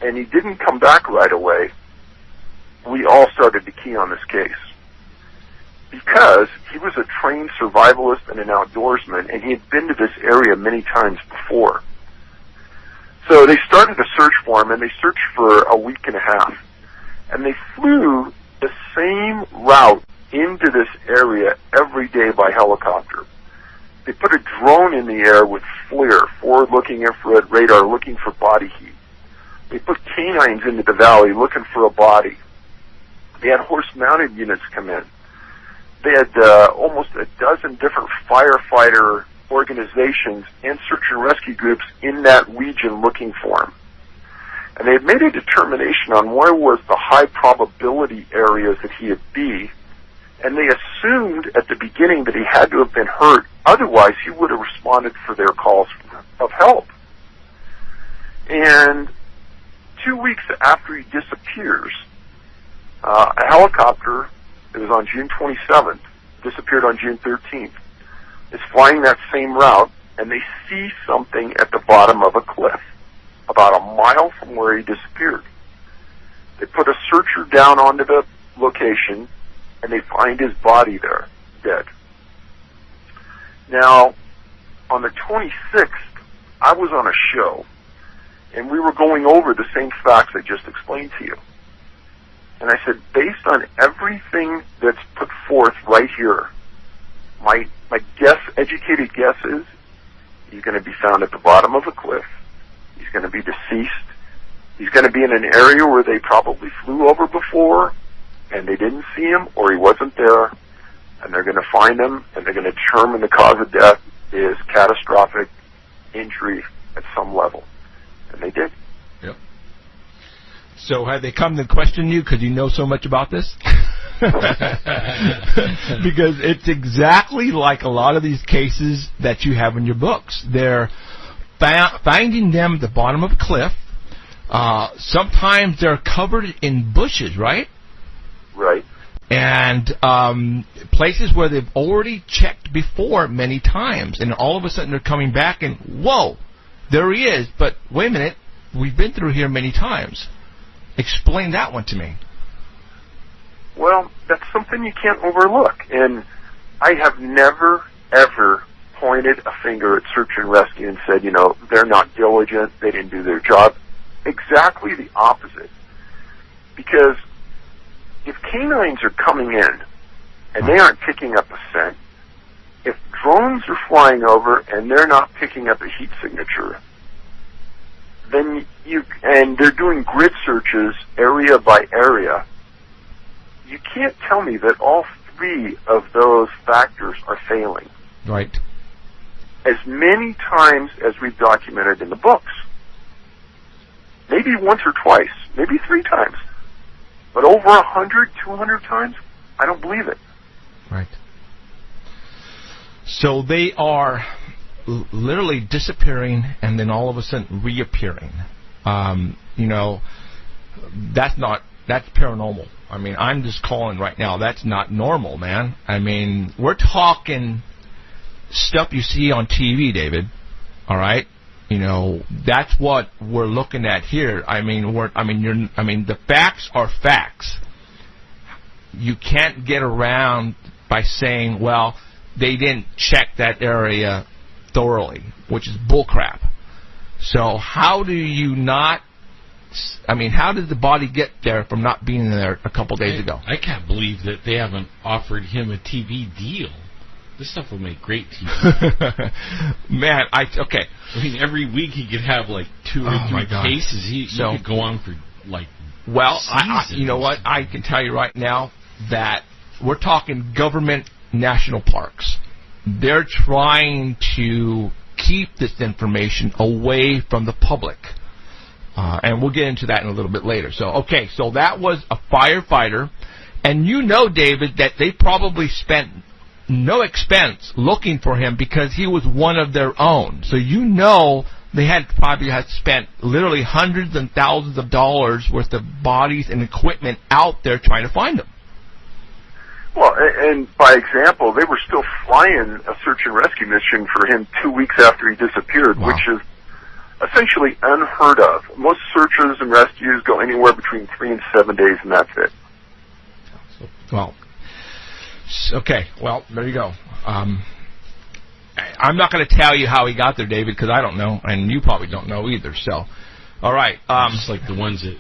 and he didn't come back right away, we all started to key on this case. Because he was a trained survivalist and an outdoorsman, and he had been to this area many times before. So they started a search for him, and they searched for a week and a half. And they flew the same route into this area every day by helicopter. They put a drone in the air with FLIR, forward-looking infrared radar, looking for body heat. They put canines into the valley looking for a body. They had horse-mounted units come in. They had almost a dozen different firefighter organizations and search and rescue groups in that region looking for him. And they had made a determination on where was the high probability areas that he would be, and they assumed at the beginning that he had to have been hurt, otherwise he would have responded for their calls of help. And 2 weeks after he disappears, a helicopter, it was on June 27th, disappeared on June 13th, is flying that same route, and they see something at the bottom of a cliff, about a mile from where he disappeared. They put a searcher down onto the location, and they find his body there, dead. Now, on the 26th, I was on a show, and we were going over the same facts I just explained to you. And I said, based on everything that's put forth right here, my educated guess is he's going to be found at the bottom of a cliff. He's going to be deceased. He's going to be in an area where they probably flew over before, and they didn't see him, or he wasn't there, and they're going to find him, and they're going to determine the cause of death is catastrophic injury at some level. And they did. Yep. So have they come to question you because you know so much about this? Because it's exactly like a lot of these cases that you have in your books. They're finding them at the bottom of a cliff. Sometimes they're covered in bushes, right? Right. And places where they've already checked before many times, and all of a sudden they're coming back and, whoa, there he is. But wait a minute, we've been through here many times. Explain that one to me. Well, that's something you can't overlook. And I have never, ever pointed a finger at search and rescue and said, they're not diligent, they didn't do their job. Exactly the opposite. Because if canines are coming in and they aren't picking up a scent, if drones are flying over and they're not picking up a heat signature, then and they're doing grid searches area by area, you can't tell me that all three of those factors are failing. Right. As many times as we've documented in the books. Maybe once or twice, maybe 3 times. But over 100, 200 times, I don't believe it. Right. So they are literally disappearing and then all of a sudden reappearing. That's paranormal. I mean, I'm just calling right now, that's not normal, man. I mean, we're talking stuff you see on TV, David. All right? That's what we're looking at here. The facts are facts. You can't get around by saying, well, they didn't check that area thoroughly, which is bullcrap. So how do you not? How did the body get there from not being there a couple days ago? I can't believe that they haven't offered him a TV deal. This stuff will make great TV. Man, okay. I mean, every week he could have like 2 or 3 cases. He could go on for seasons. You know what? I can tell you right now that we're talking government national parks. They're trying to keep this information away from the public. And we'll get into that in a little bit later. So that was a firefighter. And David, that they probably spent no expense looking for him because he was one of their own. So they probably had spent literally hundreds and thousands of dollars worth of bodies and equipment out there trying to find him. Well, and by example, they were still flying a search and rescue mission for him 2 weeks after he disappeared, wow. Which is essentially unheard of. Most searches and rescues go anywhere between 3 and 7 days, and that's it. Well, okay. Well, there you go. I'm not going to tell you how he got there, David, because I don't know, and you probably don't know either. So, all right. Just like the ones that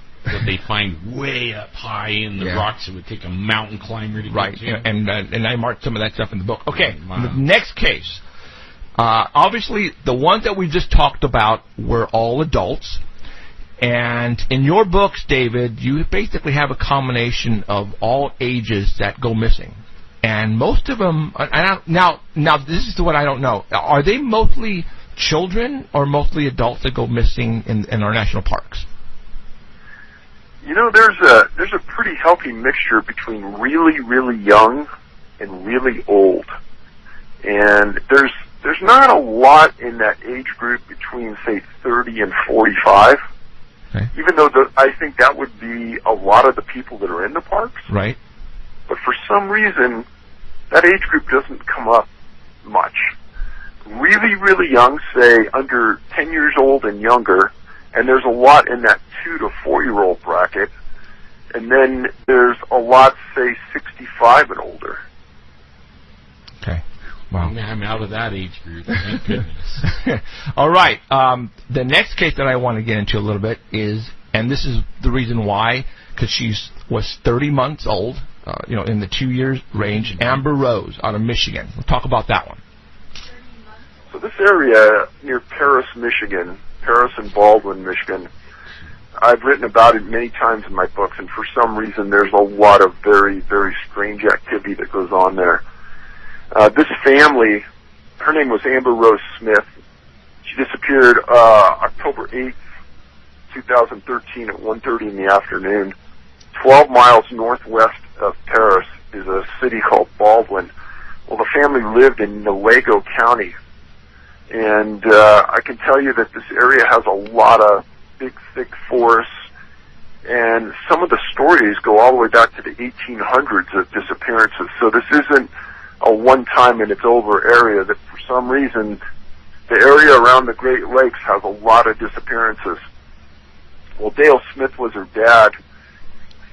they find way up high in the rocks, it would take a mountain climber to get to. And I marked some of that stuff in the book. Okay, the next case. Obviously, the ones that we just talked about were all adults. And in your books, David, you basically have a combination of all ages that go missing. And most of them, now this is what I don't know. Are they mostly children or mostly adults that go missing in our national parks? There's a pretty healthy mixture between really, really young and really old. And there's not a lot in that age group between, say, 30 and 45. Okay. Even though I think that would be a lot of the people that are in the parks. Right. But for some reason, that age group doesn't come up much. Really, really young, say under 10 years old and younger, and there's a lot in that 2 to 4-year-old bracket, and then there's a lot, say, 65 and older. Okay. Wow. I'm out of that age group, thank goodness. All right. The next case that I want to get into a little bit is, and this is the reason why, because she was 30 months old, in the 2 years range. Amber Rose out of Michigan. We'll talk about that one. So this area near Paris, Michigan, Paris and Baldwin, Michigan, I've written about it many times in my books, and for some reason there's a lot of very, very strange activity that goes on there. This family, her name was Amber Rose Smith. She disappeared October 8th, 2013 at 1:30 in the afternoon. 12 miles northwest of Paris is a city called Baldwin. Well, the family lived in Newaygo County, and I can tell you that this area has a lot of big, thick forests, and some of the stories go all the way back to the 1800s of disappearances. So this isn't a one-time and it's over area. That for some reason, the area around the Great Lakes has a lot of disappearances. Well, Dale Smith was her dad,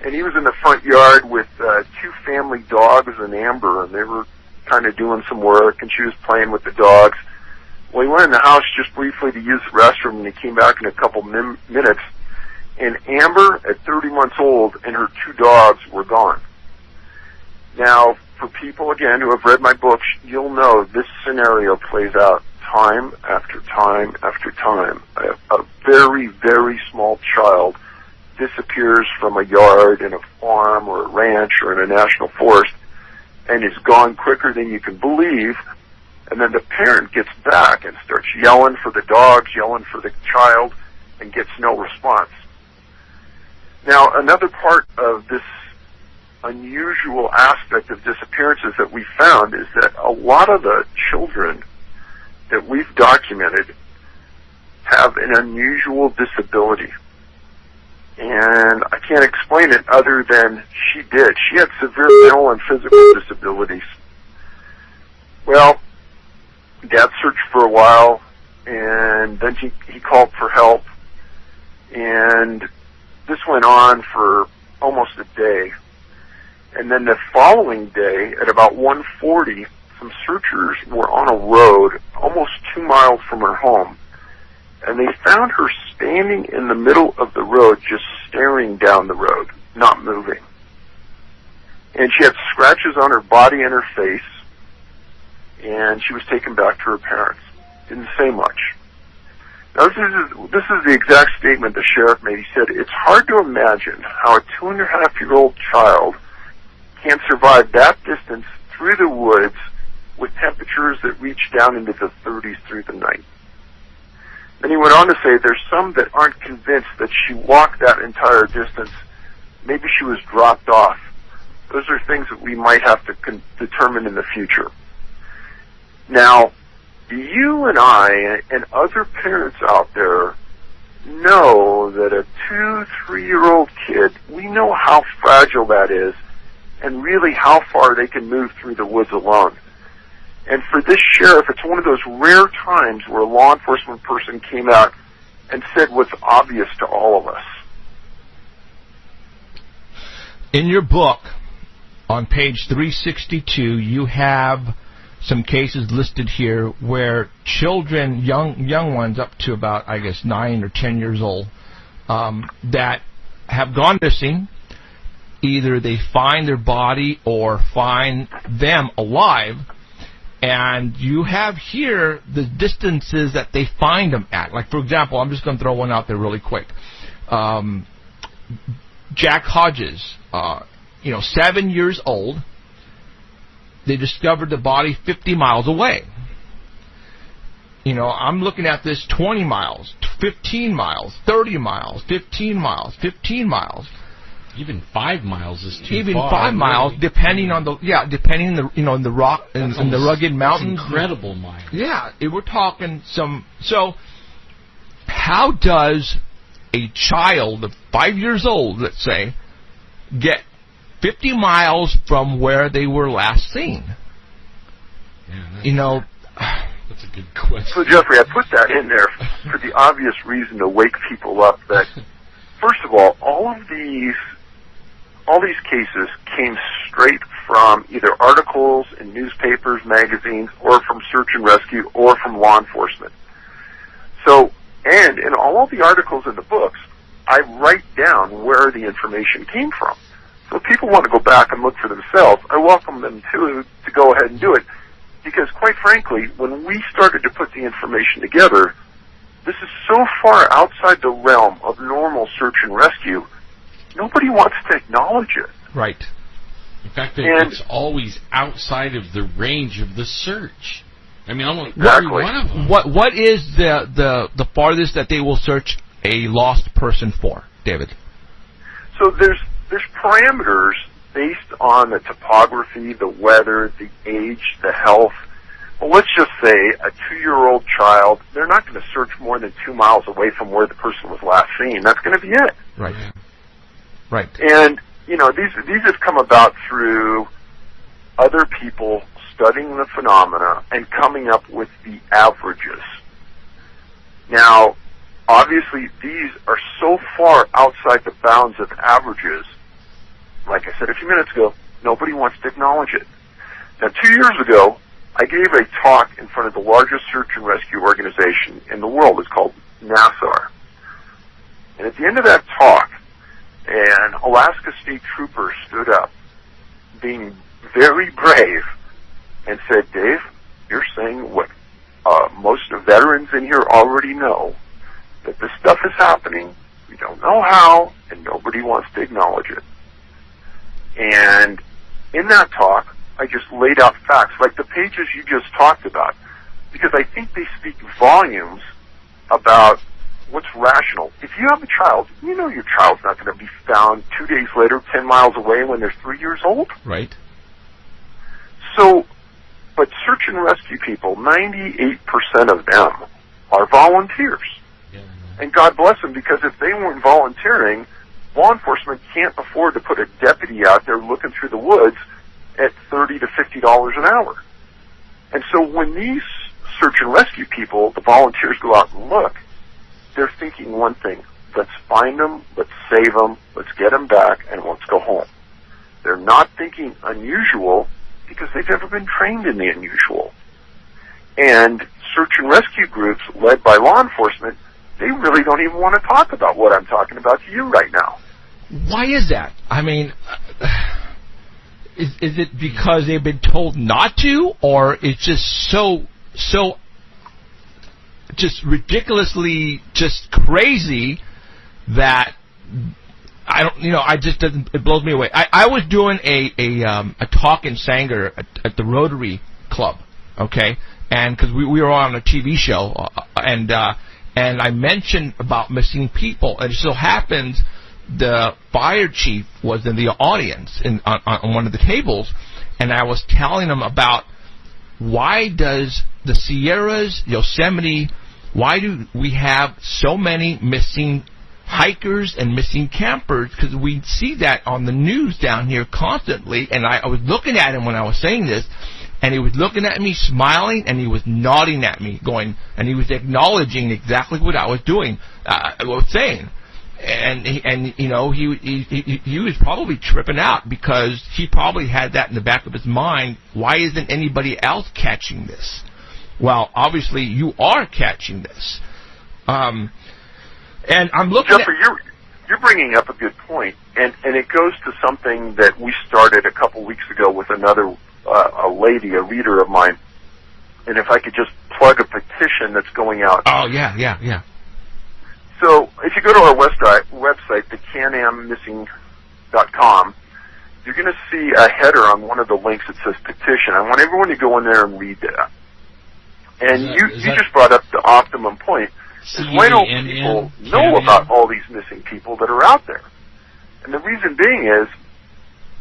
and he was in the front yard with 2 family dogs and Amber, and they were kind of doing some work, and she was playing with the dogs. Well, he went in the house just briefly to use the restroom, and he came back in a couple minutes, and Amber, at 30 months old, and her 2 dogs were gone. Now, for people, again, who have read my books, you'll know this scenario plays out time after time after time. A very, very small child disappears from a yard in a farm or a ranch or in a national forest and is gone quicker than you can believe, and then the parent gets back and starts yelling for the dogs, yelling for the child, and gets no response. Now, another part of this unusual aspect of disappearances that we found is that a lot of the children that we've documented have an unusual disability. And I can't explain it other than she did. She had severe mental and physical disabilities. Well, Dad searched for a while, and then he called for help, and this went on for almost a day. And then the following day, at about 1:40, some searchers were on a road almost 2 miles from her home, and they found her standing in the middle of the road, just staring down the road, not moving. And she had scratches on her body and her face, and she was taken back to her parents. Didn't say much. Now, this is the exact statement the sheriff made. He said, "It's hard to imagine how a 2.5-year-old child can survive that distance through the woods with temperatures that reach down into the 30s through the night." Then he went on to say there's some that aren't convinced that she walked that entire distance. Maybe she was dropped off. Those are things that we might have to determine in the future. Now, you and I and other parents out there know that a 2-3-year-old kid, we know how fragile that is and really how far they can move through the woods alone. And for this sheriff, it's one of those rare times where a law enforcement person came out and said what's obvious to all of us. In your book, on page 362, you have some cases listed here where children, young ones up to about, 9 or 10 years old, that have gone missing. Either they find their body or find them alive, and you have here the distances that they find them at. Like, for example, I'm just going to throw one out there really quick. Jack Hodges, 7 years old, they discovered the body 50 miles away. I'm looking at this 20 miles, 15 miles, 30 miles, 15 miles, 15 miles. Even 5 miles is too even far. 5 miles, depending on the in the rock and the rugged mountains. Incredible miles. Yeah, we're talking some. So, how does a child of 5 years old, let's say, get 50 miles from where they were last seen? Yeah, that's a good question. So, Jeffrey, I put that in there for the obvious reason to wake people up that, first of all these cases came straight from either articles in newspapers, magazines, or from search and rescue, or from law enforcement. So, and in all of the articles in the books, I write down where the information came from. So if people want to go back and look for themselves, I welcome them to go ahead and do it. Because quite frankly, when we started to put the information together, this is so far outside the realm of normal search and rescue, nobody wants to acknowledge it. Right. In fact, it's always outside of the range of the search. I mean, almost every one of them. What is the farthest that they will search a lost person for, David? So there's parameters based on the topography, the weather, the age, the health. Well, let's just say a 2-year-old child, they're not going to search more than 2 miles away from where the person was last seen. That's going to be it. Right. Right. And, you know, these have come about through other people studying the phenomena and coming up with the averages. Now, obviously, these are so far outside the bounds of averages. Like I said a few minutes ago, nobody wants to acknowledge it. Now, 2 years ago, I gave a talk in front of the largest search and rescue organization in the world. It's called NASAR. And at the end of that talk, an Alaska State Trooper stood up, being very brave, and said, Dave, you're saying what most of veterans in here already know, that this stuff is happening, we don't know how, and nobody wants to acknowledge it. And in that talk, I just laid out facts, like the pages you just talked about, because I think they speak volumes about what's rational. If you have a child, you know your child's not going to be found 2 days later 10 miles away when they're 3 years old. Right. So, but search and rescue people, 98% of them are volunteers. Yeah. And God bless them, because if they weren't volunteering, law enforcement can't afford to put a deputy out there looking through the woods at $30 to $50 an hour. And so when these search and rescue people, the volunteers, go out and look, they're thinking one thing: let's find them, let's save them, let's get them back, and let's go home. They're not thinking unusual, because they've never been trained in the unusual. And search and rescue groups led by law enforcement, they really don't even want to talk about what I'm talking about to you right now. Why is that? I mean, is it because they've been told not to, or it's just so just ridiculously just crazy that I don't, it blows me away. I was doing a talk in Sanger at the Rotary Club, okay, and because we were on a TV show, and I mentioned about missing people, and it so happens the fire chief was in the audience on one of the tables, and I was telling him about why does the Sierras, Yosemite, why do we have so many missing hikers and missing campers? Because we see that on the news down here constantly. And I was looking at him when I was saying this, and he was looking at me, smiling, and he was nodding at me, going, and he was acknowledging exactly what I was doing, I was saying. And he was probably tripping out, because he probably had that in the back of his mind. Why isn't anybody else catching this? Well, obviously you are catching this. And I'm looking Jeffrey, you're bringing up a good point, and it goes to something that we started a couple weeks ago with another a lady, a reader of mine. And if I could just plug a petition that's going out. Oh, yeah. So if you go to our website, theCanAmMissing.com, you're going to see a header on one of the links that says petition. I want everyone to go in there and read that. And you just brought up the optimum point. Why don't people know about all these missing people that are out there? And the reason being is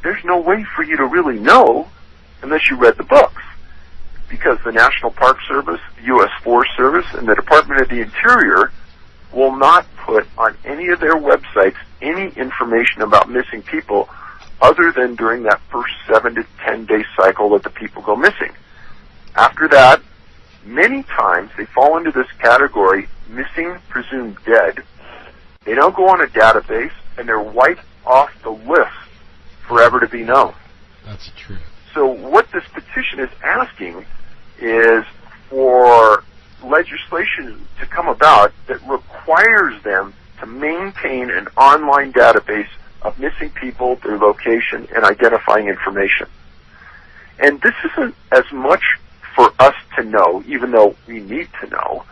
there's no way for you to really know unless you read the books. Because the National Park Service, the U.S. Forest Service, and the Department of the Interior will not put on any of their websites any information about missing people other than during that first 7 to 10 day cycle that the people go missing. After that, many times they fall into this category, missing, presumed dead. They don't go on a database, and they're wiped off the list forever to be known. That's true. So what this petition is asking is for legislation to come about that requires them to to maintain an online database of missing people, their location, and identifying information. And this isn't as much for us to know, even though we need to know.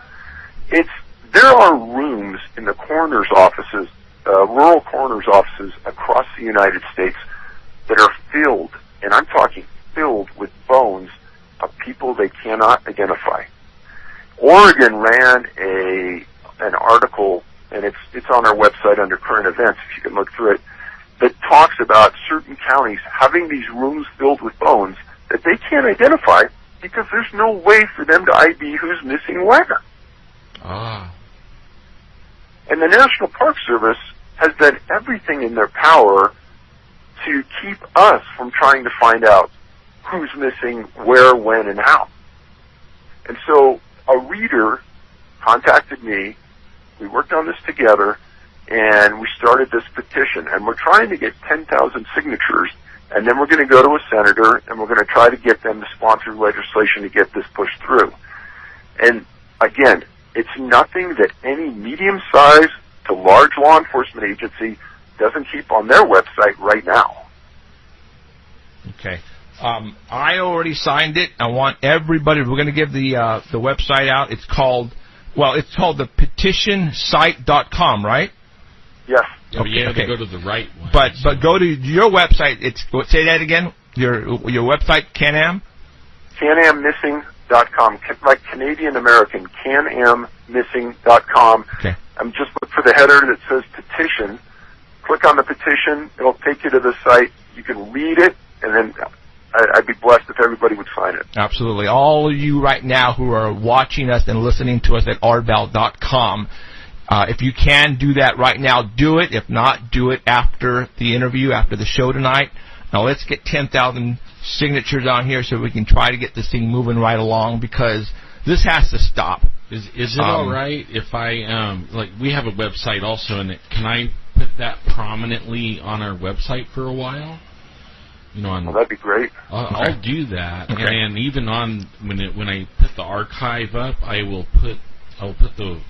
There are rooms in the coroner's offices, rural coroner's offices across the United States that are filled, and I'm talking filled, with bones of people they cannot identify. Oregon ran an article, and it's on our website under current events, if you can look through it, that talks about certain counties having these rooms filled with bones that they can't identify because there's no way for them to ID who's missing where. Ah. And the National Park Service has done everything in their power to keep us from trying to find out who's missing, where, when, and how. And so a reader contacted me, we worked on this together, and we started this petition. And we're trying to get 10,000 signatures, and then we're going to go to a senator, and we're going to try to get them to sponsor legislation to get this pushed through. And again, it's nothing that any medium-sized to large law enforcement agency doesn't keep on their website right now. Okay. I already signed it. I want everybody. We're going to give the website out. It's called the petitionsite.com, right? Yes. Oh, you have to go to the right one. But go to your website. Say that again. Your website, Can-Am? CanAmMissing.com, like Canadian American, CanAmMissing.com. Okay. Just look for the header that says petition. Click on the petition. It'll take you to the site. You can read it, and then I'd be blessed if everybody would sign it. Absolutely. All of you right now who are watching us and listening to us at ardbell.com, if you can do that right now, do it. If not, do it after the interview, after the show tonight. Now let's get 10,000 signatures on here so we can try to get this thing moving right along, because this has to stop. Is it all right if I we have a website also, and can I put that prominently on our website for a while? Well, that'd be great. I'll do that, okay. And even on when I put the archive up, I'll put the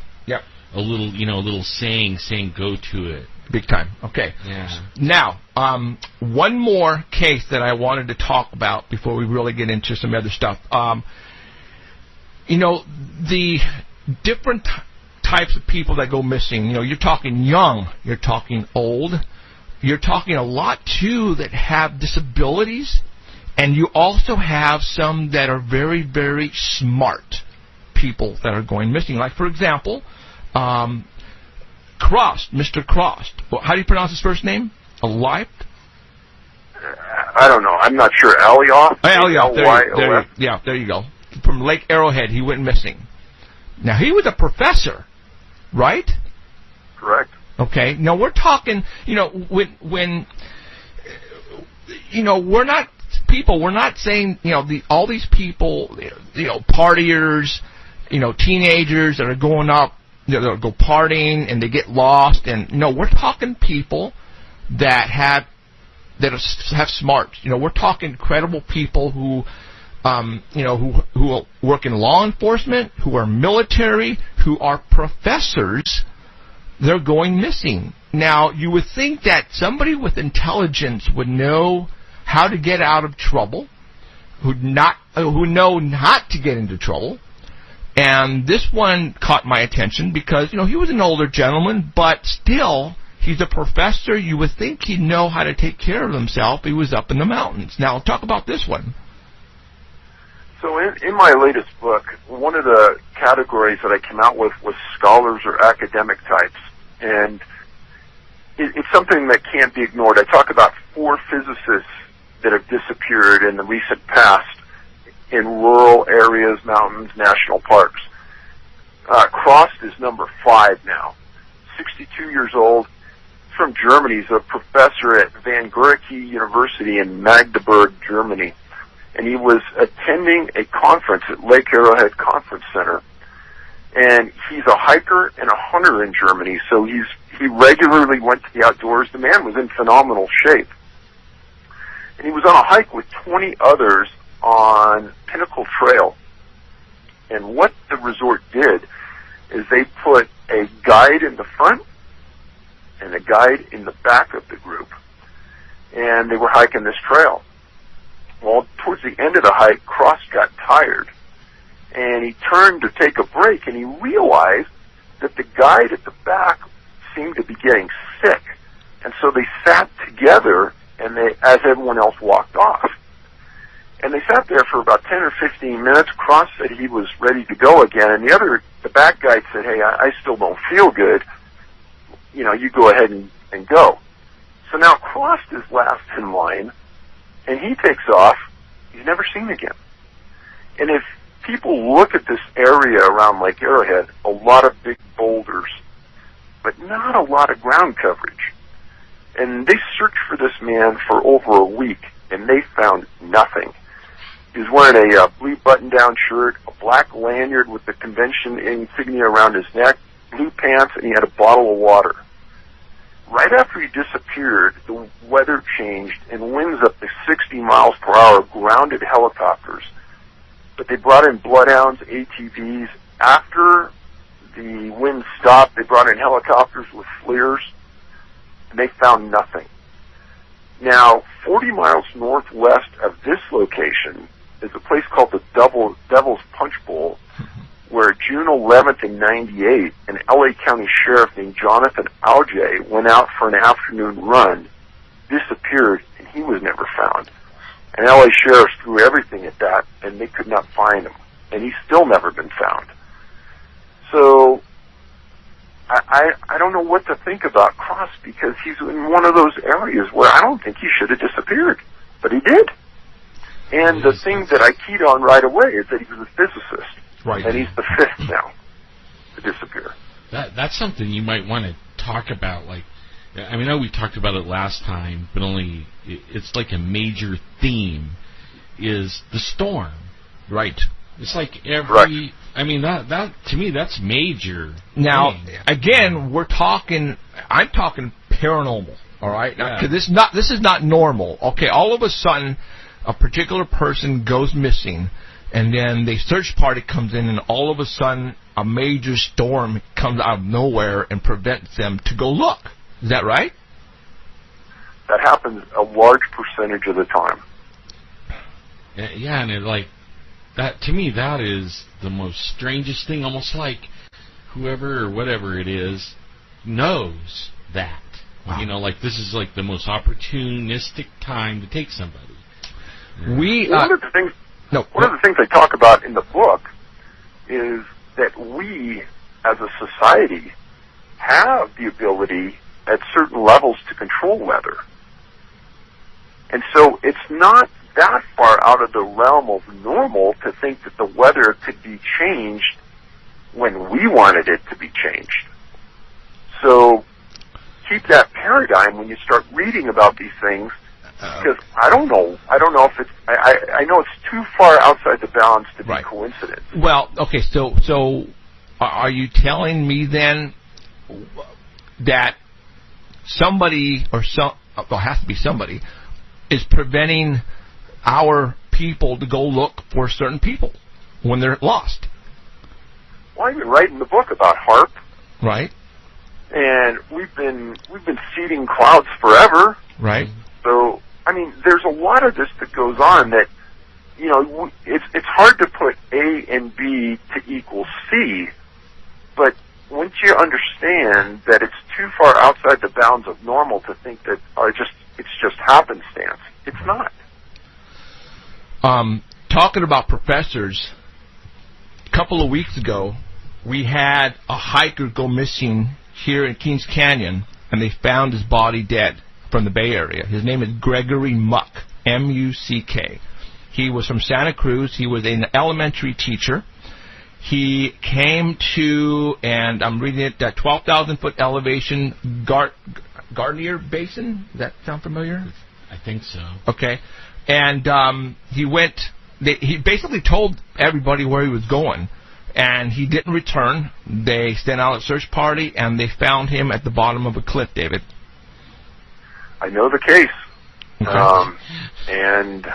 a little saying go to it. Big time. Okay. Yeah. Now, one more case that I wanted to talk about before we really get into some other stuff. The different types of people that go missing. You're talking young. You're talking old. You're talking a lot, too, that have disabilities. And you also have some that are very, very smart people that are going missing. Like, for example, Cross, Mr. Cross. How do you pronounce his first name? Alioth? I don't know. I'm not sure. Alioth? Alioth. There you go. From Lake Arrowhead, he went missing. Now, he was a professor, right? Correct. Okay. Now, we're talking, when we're not people, we're not saying, all these people, partiers, teenagers that are going up, they'll go partying and they get lost, and we're talking people that have smarts. We're talking credible people who work in law enforcement, who are military, who are professors. They're going missing. Now, you would think that somebody with intelligence would know how to get out of trouble, who know not to get into trouble. And this one caught my attention because, he was an older gentleman, but still, he's a professor. You would think he'd know how to take care of himself. He was up in the mountains. Now, talk about this one. So in my latest book, one of the categories that I came out with was scholars or academic types. And it's something that can't be ignored. I talk about 4 physicists that have disappeared in the recent past in rural areas, mountains, national parks. Cross is number 5 now. 62 years old. He's from Germany. He's a professor at Van Gurke University in Magdeburg, Germany. And he was attending a conference at Lake Arrowhead Conference Center. And he's a hiker and a hunter in Germany, so he regularly went to the outdoors. The man was in phenomenal shape. And he was on a hike with 20 others on Pinnacle Trail. And what the resort did is they put a guide in the front and a guide in the back of the group, and they were hiking this trail. Well, towards the end of the hike, Cross got tired, and he turned to take a break, and he realized that the guide at the back seemed to be getting sick, and so they sat together, and as everyone else walked off. And they sat there for about 10 or 15 minutes. Cross said he was ready to go again, and the back guide said, hey, I still don't feel good. You know, you go ahead and go. So now Cross is last in line, and he takes off. He's never seen again. And if people look at this area around Lake Arrowhead, a lot of big boulders, but not a lot of ground coverage. And they searched for this man for over a week, and they found nothing. He was wearing a blue button-down shirt, a black lanyard with the convention insignia around his neck, blue pants, and he had a bottle of water. Right after he disappeared, the weather changed, and winds up to 60 miles per hour grounded helicopters. But they brought in bloodhounds, ATVs. After the wind stopped, they brought in helicopters with FLIRs, and they found nothing. Now, 40 miles northwest of this location is a place called the Devil's Punch Bowl, where June 11th in 98, an LA County sheriff named Jonathan Auger went out for an afternoon run, disappeared, and he was never found. And LA sheriffs threw everything at that, and they could not find him. And he's still never been found. So, I don't know what to think about Cross, because he's in one of those areas where I don't think he should have disappeared. But he did. And the thing that I keyed on right away is that he was a physicist. Right. And he's the fifth now to disappear. That's something you might want to talk about. Like, I mean, I know we talked about it last time, but only it's like a major theme is the storm. Right. It's like every. Right. I mean, that to me that's major. Now, thing. again, I'm talking paranormal. All right. Now, 'cause this is not normal. Okay. All of a sudden, a particular person goes missing, and then the search party comes in, and all of a sudden, a major storm comes out of nowhere and prevents them to go look. Is that right? That happens a large percentage of the time. Yeah, and it like that to me. That is the most strangest thing. Almost like whoever or whatever it is knows that. Wow. You know, like this is like the most opportunistic time to take somebody. One of the things I talk about in the book is that we, as a society, have the ability at certain levels to control weather. And so it's not that far out of the realm of normal to think that the weather could be changed when we wanted it to be changed. So keep that paradigm when you start reading about these things, because I don't know if it's, I know it's too far outside the bounds to be coincidence. Well, okay, so are you telling me then that somebody, or there has to be somebody, is preventing our people to go look for certain people when they're lost? Well, I've been writing the book about HAARP. Right. And we've been seeding clouds forever. Right. So, I mean, there's a lot of this that goes on that, you know, it's hard to put A and B to equal C, but once you understand that it's too far outside the bounds of normal to think that it's just happenstance, it's not. Talking about professors, a couple of weeks ago, we had a hiker go missing here in Kings Canyon, and they found his body dead from the Bay Area. His name is Gregory Muck, M-U-C-K. He was from Santa Cruz. He was an elementary teacher. He came to, and I'm reading it, that 12,000-foot elevation Gardner Basin. Does that sound familiar? I think so. Okay. And he went, he basically told everybody where he was going, and he didn't return. They sent out a search party, and they found him at the bottom of a cliff, David. I know the case. Okay. And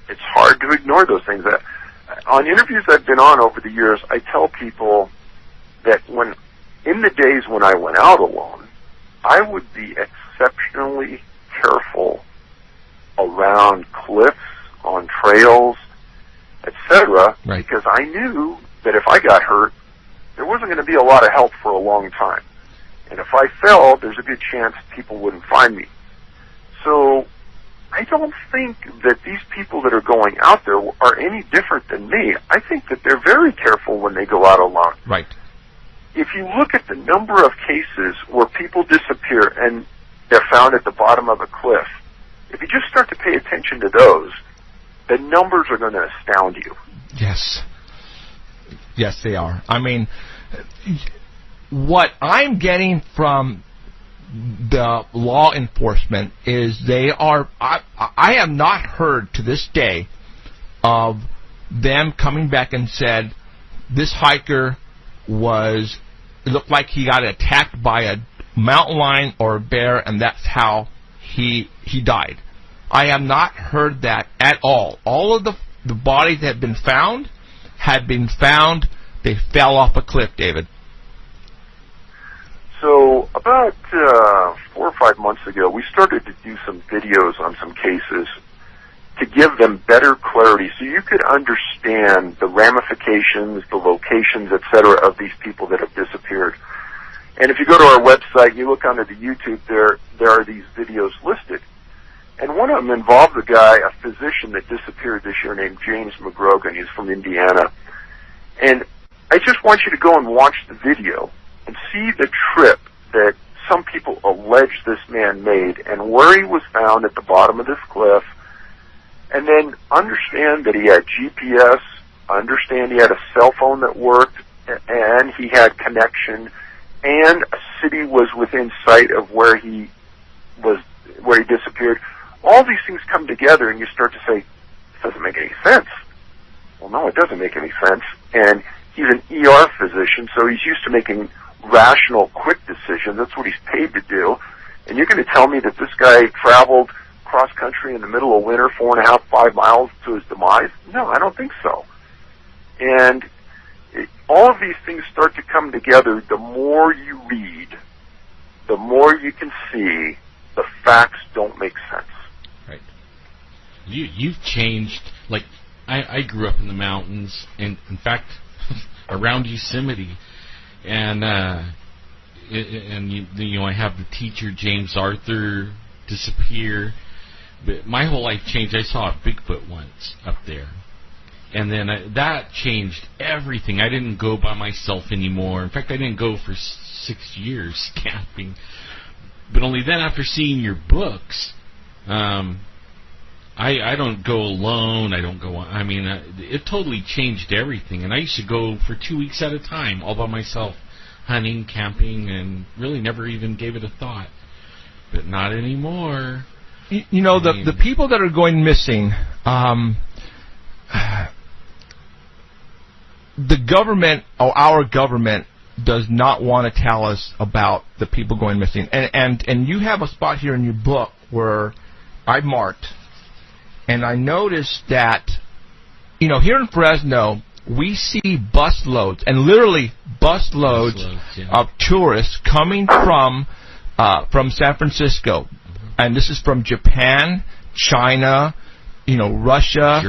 it's hard to ignore those things. On interviews I've been on over the years, I tell people that in the days when I went out alone, I would be exceptionally careful around cliffs, on trails, etc., Right. because I knew that if I got hurt, there wasn't going to be a lot of help for a long time. And if I fell, there's a good chance people wouldn't find me. So I don't think that these people that are going out there are any different than me. I think that they're very careful when they go out alone. Right. If you look at the number of cases where people disappear and they're found at the bottom of a cliff, if you just start to pay attention to those, the numbers are going to astound you. Yes. Yes, they are. I mean, what I'm getting from the law enforcement is they are, I have not heard to this day of them coming back and said, this hiker it looked like he got attacked by a mountain lion or a bear, and that's how he died. I have not heard that at all. All of the bodies that have been found, they fell off a cliff, David. So about 4 or 5 months ago, we started to do some videos on some cases to give them better clarity so you could understand the ramifications, the locations, etc. of these people that have disappeared. And if you go to our website and you look under the YouTube, there are these videos listed. And one of them involved a physician that disappeared this year named James McGrogan. He's from Indiana. And I just want you to go and watch the video and see the trip that some people allege this man made and where he was found at the bottom of this cliff. And then understand that he had GPS, understand he had a cell phone that worked, and he had connection, and a city was within sight of where he disappeared. All these things come together and you start to say, this doesn't make any sense. Well, no, it doesn't make any sense. And he's an ER physician, so he's used to making rational, quick decisions. That's what he's paid to do. And you're going to tell me that this guy traveled cross-country in the middle of winter, 4.5, 5 miles to his demise? No, I don't think so. And all of these things start to come together. The more you read, the more you can see the facts don't make sense. Right. You've changed. Like, I grew up in the mountains, and in fact, around Yosemite, and I have the teacher James Arthur disappear. But my whole life changed. I saw a Bigfoot once up there, and then that changed everything. I didn't go by myself anymore. In fact, I didn't go for 6 years camping. But only then, after seeing your books, I don't go alone. I don't go. I mean, it totally changed everything. And I used to go for 2 weeks at a time, all by myself, hunting, camping, and really never even gave it a thought. But not anymore. You know, the people that are going missing, the government, or our government, does not want to tell us about the people going missing. And you have a spot here in your book where I marked, and I noticed that, here in Fresno, we see busloads, and literally busloads of tourists coming from San Francisco. And this is from Japan, China, Russia,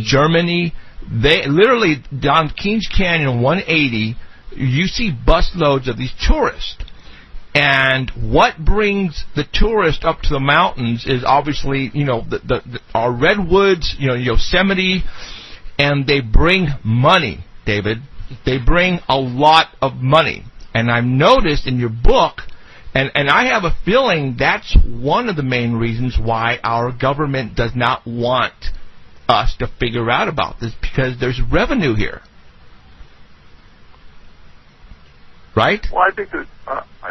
Germany. They literally, down Kings Canyon 180, you see busloads of these tourists. And what brings the tourists up to the mountains is obviously, our redwoods, Yosemite, and they bring money, David. They bring a lot of money. And I've noticed in your book, and I have a feeling that's one of the main reasons why our government does not want us to figure out about this, because there's revenue here. Right? Well, I think that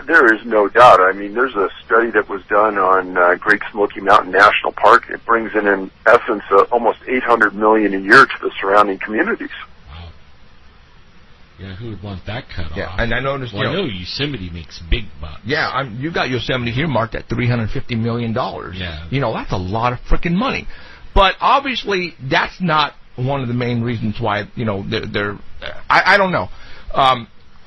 there is no doubt. I mean, there's a study that was done on Great Smoky Mountain National Park. It brings in essence, almost $800 million a year to the surrounding communities. Yeah, who would want that cut off? And I noticed. Well, I know Yosemite makes big bucks. Yeah, you got Yosemite here marked at $350 million. Yeah. That's a lot of freaking money. But obviously, that's not one of the main reasons why. I don't know.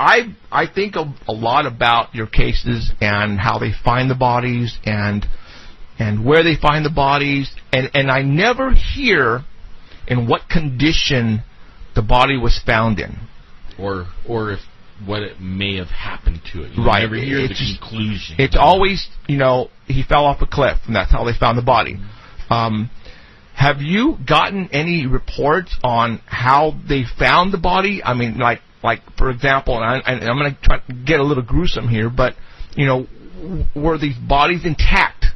I think a lot about your cases and how they find the bodies and where they find the bodies, and I never hear in what condition the body was found in, or if what it may have happened to it. You right. never hear the conclusion. It's always, he fell off a cliff, and that's how they found the body. Have you gotten any reports on how they found the body? I mean, like for example, and I'm going to try to get a little gruesome here, but were these bodies intact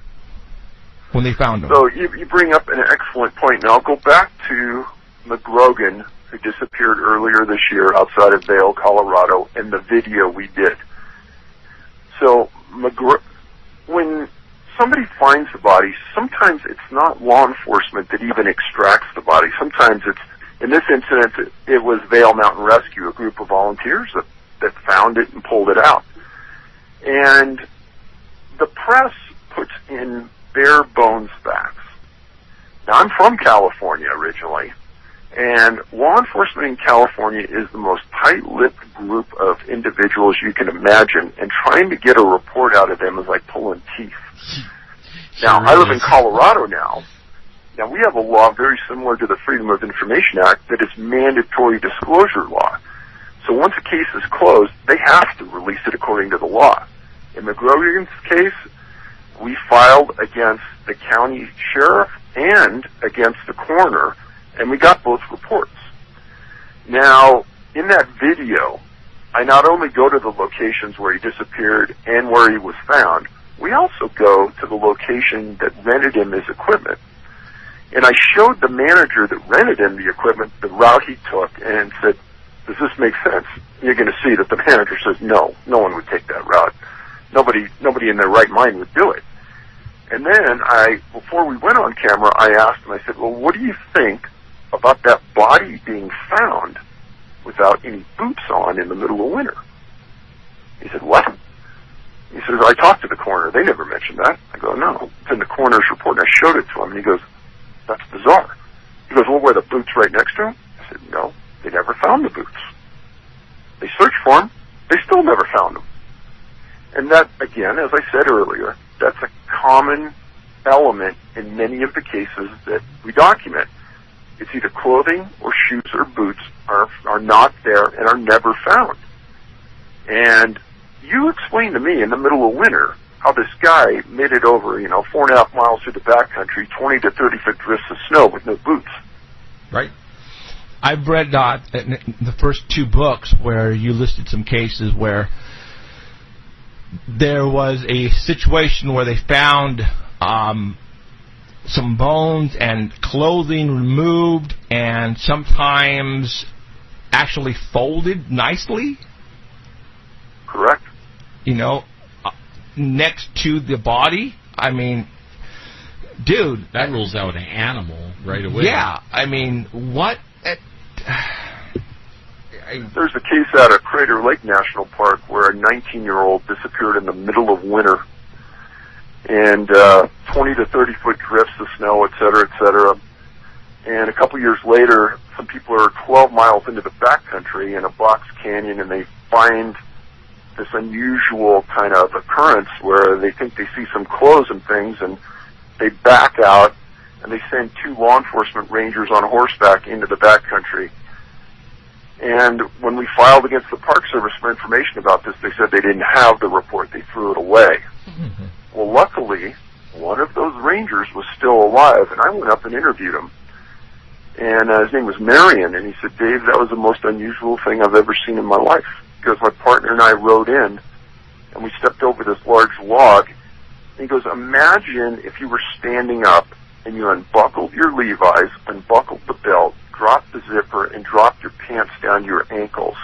when they found them? So you bring up an excellent point. Now I'll go back to McGrogan, who disappeared earlier this year outside of Vail, Colorado, and the video we did. So when somebody finds the body, sometimes it's not law enforcement that even extracts the body. Sometimes it's, in this incident, it was Vail Mountain Rescue, a group of volunteers that found it and pulled it out. And the press puts in bare bones facts. Now, I'm from California originally, and law enforcement in California is the most tight-lipped group of individuals you can imagine, and trying to get a report out of them is like pulling teeth. Now, I live in Colorado now. Now, we have a law very similar to the Freedom of Information Act that is mandatory disclosure law. So once a case is closed, they have to release it according to the law. In McGrogan's case, we filed against the county sheriff and against the coroner, and we got both reports. Now, in that video, I not only go to the locations where he disappeared and where he was found, we also go to the location that rented him his equipment. And I showed the manager that rented him the equipment the route he took and said, does this make sense? You're going to see that the manager says, no one would take that route. Nobody in their right mind would do it. And then before we went on camera, I asked him, I said, well, what do you think about that body being found without any boots on in the middle of winter? He said, what? He says, I talked to the coroner. They never mentioned that. I go, no, it's in the coroner's report. And I showed it to him, and he goes, that's bizarre. He goes, well, were the boots right next to him? I said, no, they never found the boots. They searched for them. They still never found them. And that, again, as I said earlier, that's a common element in many of the cases that we document. It's either clothing or shoes or boots are not there and are never found. And you explained to me in the middle of winter how this guy made it over, 4.5 miles through the backcountry, 20 to 30 foot drifts of snow with no boots. Right. I've read the first 2 books where you listed some cases where there was a situation where they found some bones and clothing removed and sometimes actually folded nicely. Correct. Next to the body. I mean, dude. That rules out an animal right away. Yeah. I mean, what? There's a case out of Crater Lake National Park where a 19-year-old disappeared in the middle of winter. And 20 to 30 foot drifts of snow, et cetera, et cetera. And a couple years later, some people are 12 miles into the backcountry in a box canyon, and they find this unusual kind of occurrence where they think they see some clothes and things, and they back out, and they send 2 law enforcement rangers on horseback into the backcountry. And when we filed against the Park Service for information about this, they said they didn't have the report. They threw it away. Mm-hmm. Well, luckily, one of those rangers was still alive, and I went up and interviewed him. And his name was Marion, and he said, Dave, that was the most unusual thing I've ever seen in my life. Because my partner and I rode in, and we stepped over this large log, and he goes, imagine if you were standing up, and you unbuckled your Levi's, unbuckled the belt, dropped the zipper, and dropped your pants down to your ankles.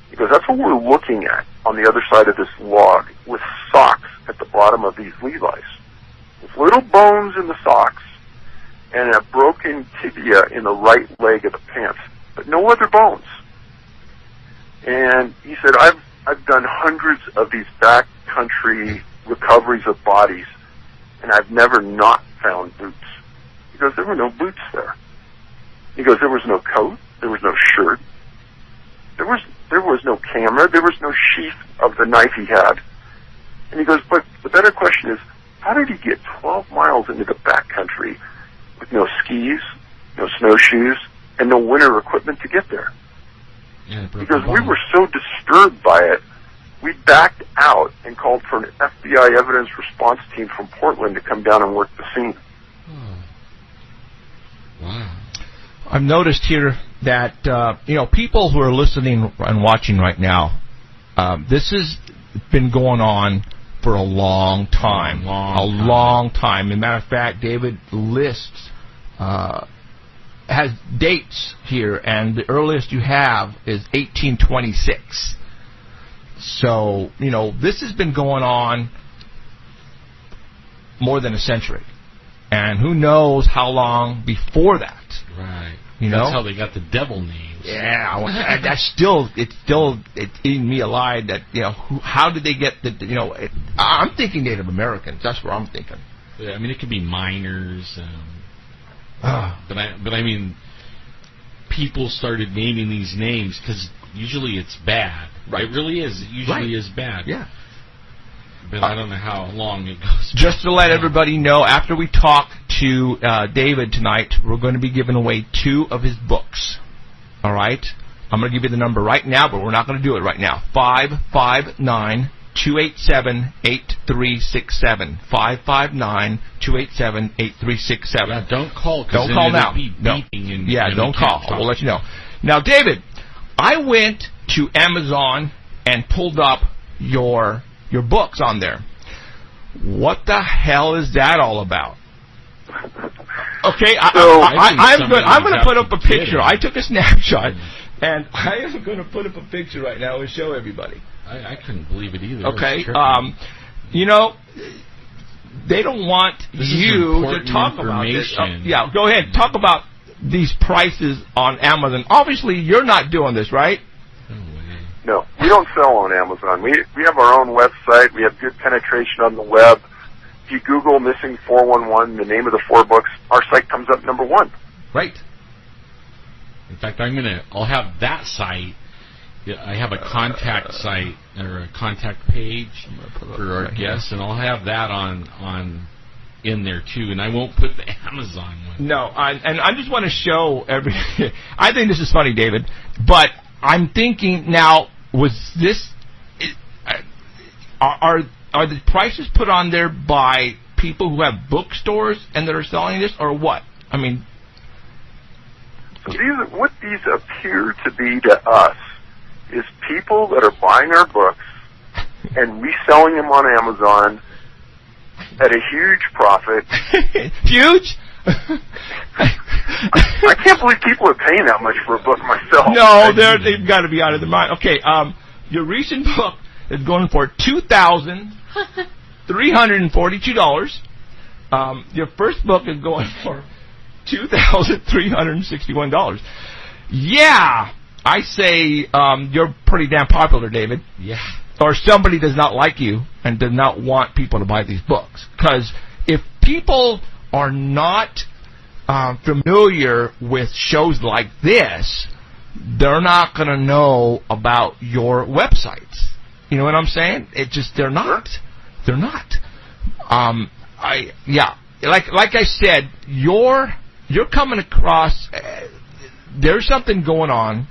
He goes, that's what we're looking at on the other side of this log, with socks at the bottom of these Levi's. With little bones in the socks, and a broken tibia in the right leg of the pants, but no other bones. And he said, I've done hundreds of these backcountry recoveries of bodies, and I've never not found boots. He goes, there were no boots there. He goes, there was no coat, there was no shirt, there was There was no camera. There was no sheath of the knife he had. And he goes, but the better question is, how did he get 12 miles into the backcountry with no skis, no snowshoes, and no winter equipment to get there? Yeah, Because we were so disturbed by it, we backed out and called for an FBI evidence response team from Portland to come down and work the scene. Oh. Wow. I've noticed here that people who are listening and watching right now, this has been going on for a long time. Long time. As a matter of fact, David lists has dates here, and the earliest you have is 1826. So, this has been going on more than a century. And who knows how long before that. Right. You That's know? how they got the devil names. Yeah, that's it's eating me alive. That how did they get the I'm thinking Native Americans. That's what I'm thinking. Yeah, I mean, it could be miners. But I mean, people started naming these names because usually it's bad. Right. It really is. It usually is bad. Yeah. But I don't know how long it goes. Just to let everybody know, after we talk to David tonight, we're going to be giving away 2 of his books. All right? I'm going to give you the number right now, but we're not going to do it right now. 559-287-8367. 559-287-8367. Yeah, don't call. Don't call now. Don't call. We'll let you know. Now, David, I went to Amazon and pulled up your books on there. What the hell is that all about? Okay, I'm going to put up a picture. I took a snapshot, and I am going to put up a picture right now and show everybody. I couldn't believe it either. Okay, they don't want you to talk about this. Go ahead. Talk about these prices on Amazon. Obviously, you're not doing this, right? No, we don't sell on Amazon. We have our own website. We have good penetration on the web. If you Google Missing 411, the name of the 4 books, our site comes up number 1. Right. In fact, I'll have that site. I have a contact site or a contact page for our guests, and I'll have that on in there too. And I won't put the Amazon one. No, and I just want to show everything. I think this is funny, David, but I'm thinking now, was this are the prices put on there by people who have bookstores and that are selling this, or what? I mean, so what these appear to be to us is people that are buying our books and reselling them on Amazon at a huge profit. Huge? I can't believe people are paying that much for a book myself. No, they've got to be out of their mind. Okay, your recent book is going for $2,342. Your first book is going for $2,361. Yeah, I say you're pretty damn popular, David. Yeah. Or somebody does not like you and does not want people to buy these books. Because if people are not familiar with shows like this, they're not going to know about your websites. You know what I'm saying? They're not. They're not. Like I said, you're coming across. There's something going on.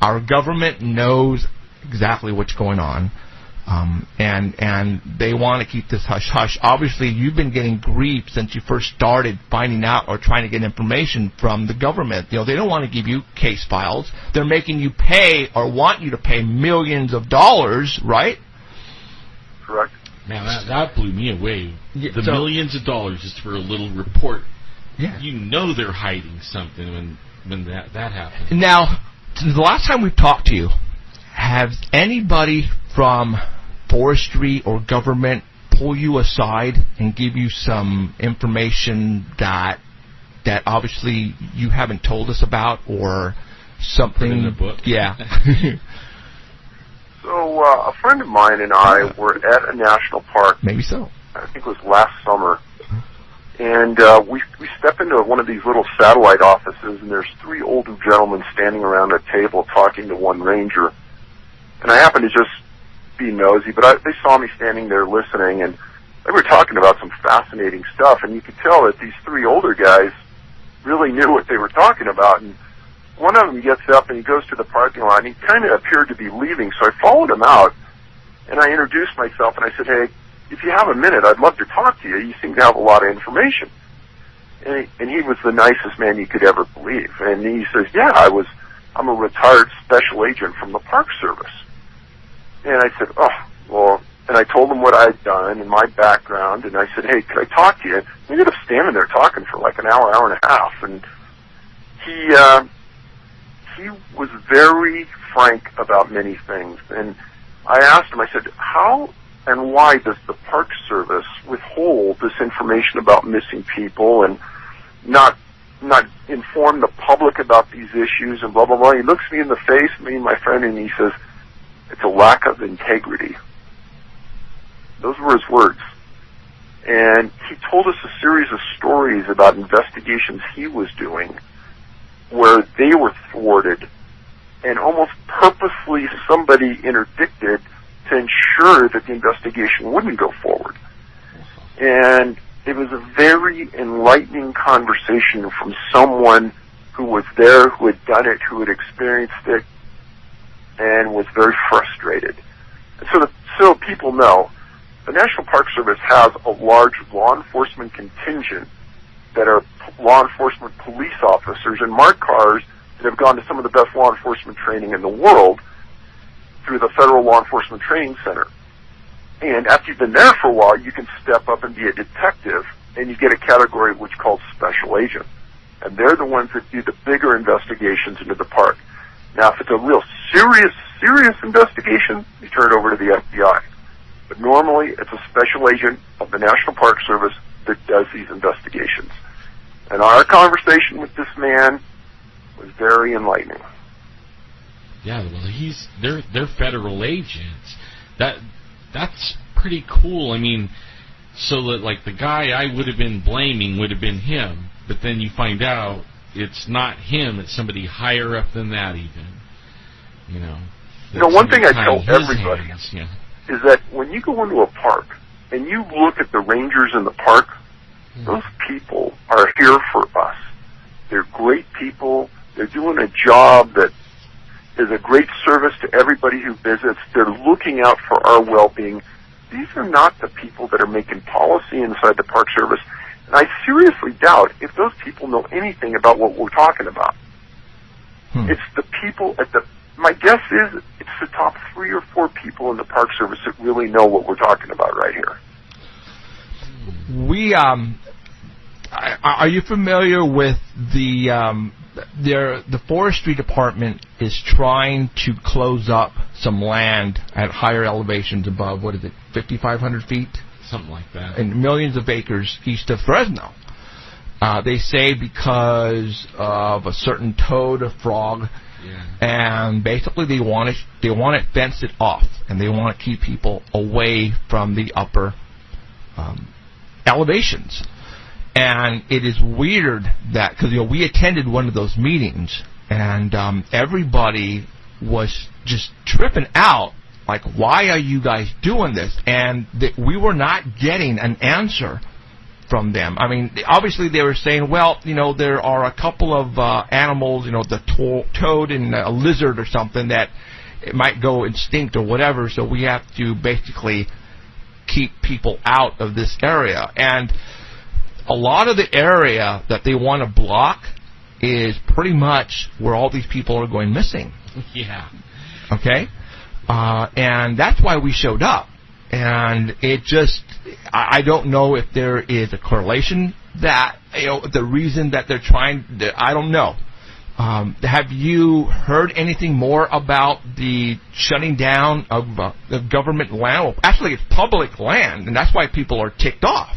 Our government knows exactly what's going on. And they want to keep this hush-hush. Obviously, you've been getting grief since you first started finding out or trying to get information from the government. They don't want to give you case files. They're making you pay or want you to pay millions of dollars, right? Correct. Man, that blew me away. The millions of dollars just for a little report. Yeah. You know they're hiding something when that happens. Now, since the last time we've talked to you, has anybody from forestry or government pull you aside and give you some information that obviously you haven't told us about, or something? Put in the book. Yeah. So a friend of mine and I were at a national park. Maybe so. I think it was last summer. And we step into one of these little satellite offices, and there's 3 older gentlemen standing around a table talking to one ranger. and I happened to just be nosy, but they saw me standing there listening, and they were talking about some fascinating stuff, and you could tell that these three older guys really knew what they were talking about. And one of them gets up and he goes to the parking lot, and he kind of appeared to be leaving, so I followed him out, and I introduced myself, and I said, "Hey, if you have a minute, I'd love to talk to you. You seem to have a lot of information." And he was the nicest man you could ever believe. And he says, "Yeah, I'm a retired special agent from the Park Service." And I said, "Oh, well," and I told him what I had done and my background, and I said, "Hey, could I talk to you?" And we ended up standing there talking for like an hour, hour and a half, and he was very frank about many things. And I asked him, I said, "How and why does the Park Service withhold this information about missing people and not inform the public about these issues and blah, blah, blah?" He looks me in the face, me and my friend, and he says, "It's a lack of integrity." Those were his words. And he told us a series of stories about investigations he was doing where they were thwarted, and almost purposely somebody interdicted to ensure that the investigation wouldn't go forward. And it was a very enlightening conversation from someone who was there, who had done it, who had experienced it, and was very frustrated. And so people know, the National Park Service has a large law enforcement contingent that are law enforcement police officers and marked cars that have gone to some of the best law enforcement training in the world through the Federal Law Enforcement Training Center. And after you've been there for a while, you can step up and be a detective, and you get a category which is called special agent. And they're the ones that do the bigger investigations into the park. Now, if it's a real serious investigation, you turn it over to the FBI. But normally, it's a special agent of the National Park Service that does these investigations. And our conversation with this man was very enlightening. Yeah, well, they're federal agents. That's pretty cool. I mean, so that like the guy I would have been blaming would have been him, but then you find out it's not him; it's somebody higher up than that, even. You know, one thing I tell everybody yeah. is that when you go into a park and you look at the rangers in the park, those people are here for us. They're great people. They're doing a job that is a great service to everybody who visits. They're looking out for our well-being. These are not the people that are making policy inside the Park Service. And I seriously doubt if those people know anything about what we're talking about. It's the people my guess is it's the top 3 or 4 people in the Park Service that really know what we're talking about right here. Are you familiar with the forestry department is trying to close up some land at higher elevations above, 5,500 feet? Something like that. And millions of acres east of Fresno. They say because of a certain toad, a frog, and basically they want it fenced it off, and they want to keep people away from the upper elevations. And it is weird that, because we attended one of those meetings, and everybody was just tripping out, like, why are you guys doing this? And we were not getting an answer from them. I mean, obviously they were saying, well, there are a couple of animals, the toad and a lizard or something that it might go extinct or whatever, so we have to basically keep people out of this area. And a lot of the area that they want to block is pretty much where all these people are going missing. Yeah. Okay? And that's why we showed up. And it just, I don't know if there is a correlation that, the reason that they're trying, I don't know. Have you heard anything more about the shutting down of government land? Well, actually, it's public land, and that's why people are ticked off.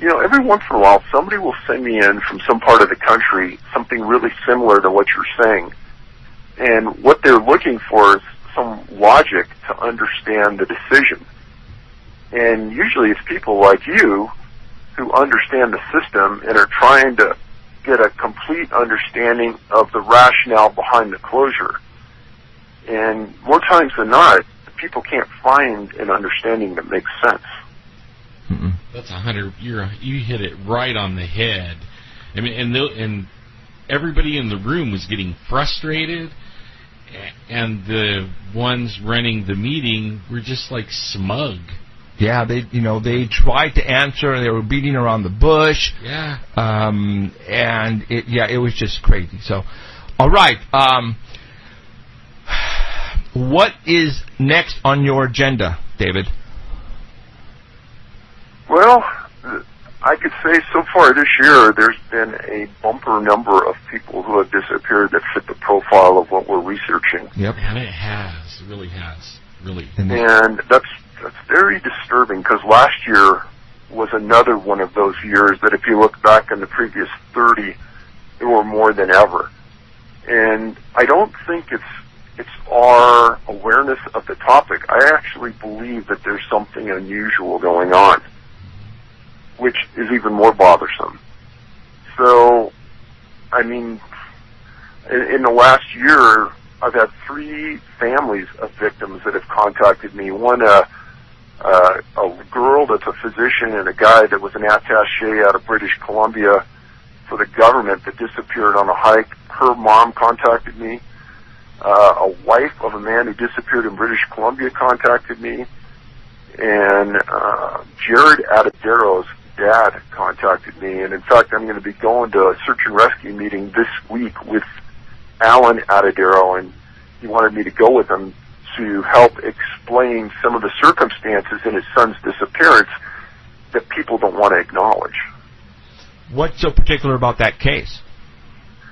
Every once in a while, somebody will send me in from some part of the country something really similar to what you're saying. And what they're looking for is some logic to understand the decision. And usually it's people like you who understand the system and are trying to get a complete understanding of the rationale behind the closure. And more times than not, people can't find an understanding that makes sense. Mm-mm. That's 100. You hit it right on the head. I mean, and everybody in the room was getting frustrated, and the ones running the meeting were just like smug. Yeah, they tried to answer, and they were beating around the bush. Yeah. And it was just crazy. So, all right. What is next on your agenda, David? Well, I could say so far this year there's been a bumper number of people who have disappeared that fit the profile of what we're researching. Yep. And it has. It really has. Really. And that's very disturbing, because last year was another one of those years that if you look back in the previous 30, there were more than ever. And I don't think it's our awareness of the topic. I actually believe that there's something unusual going on, which is even more bothersome. So, I mean, in the last year, I've had 3 families of victims that have contacted me. One, a girl that's a physician, and a guy that was an attaché out of British Columbia for the government that disappeared on a hike. Her mom contacted me. A wife of a man who disappeared in British Columbia contacted me. And Jared Adadero's dad contacted me. And in fact, I'm going to be going to a search and rescue meeting this week with Alan Adadero, and he wanted me to go with him to help explain some of the circumstances in his son's disappearance that people don't want to acknowledge. What's so particular about that case?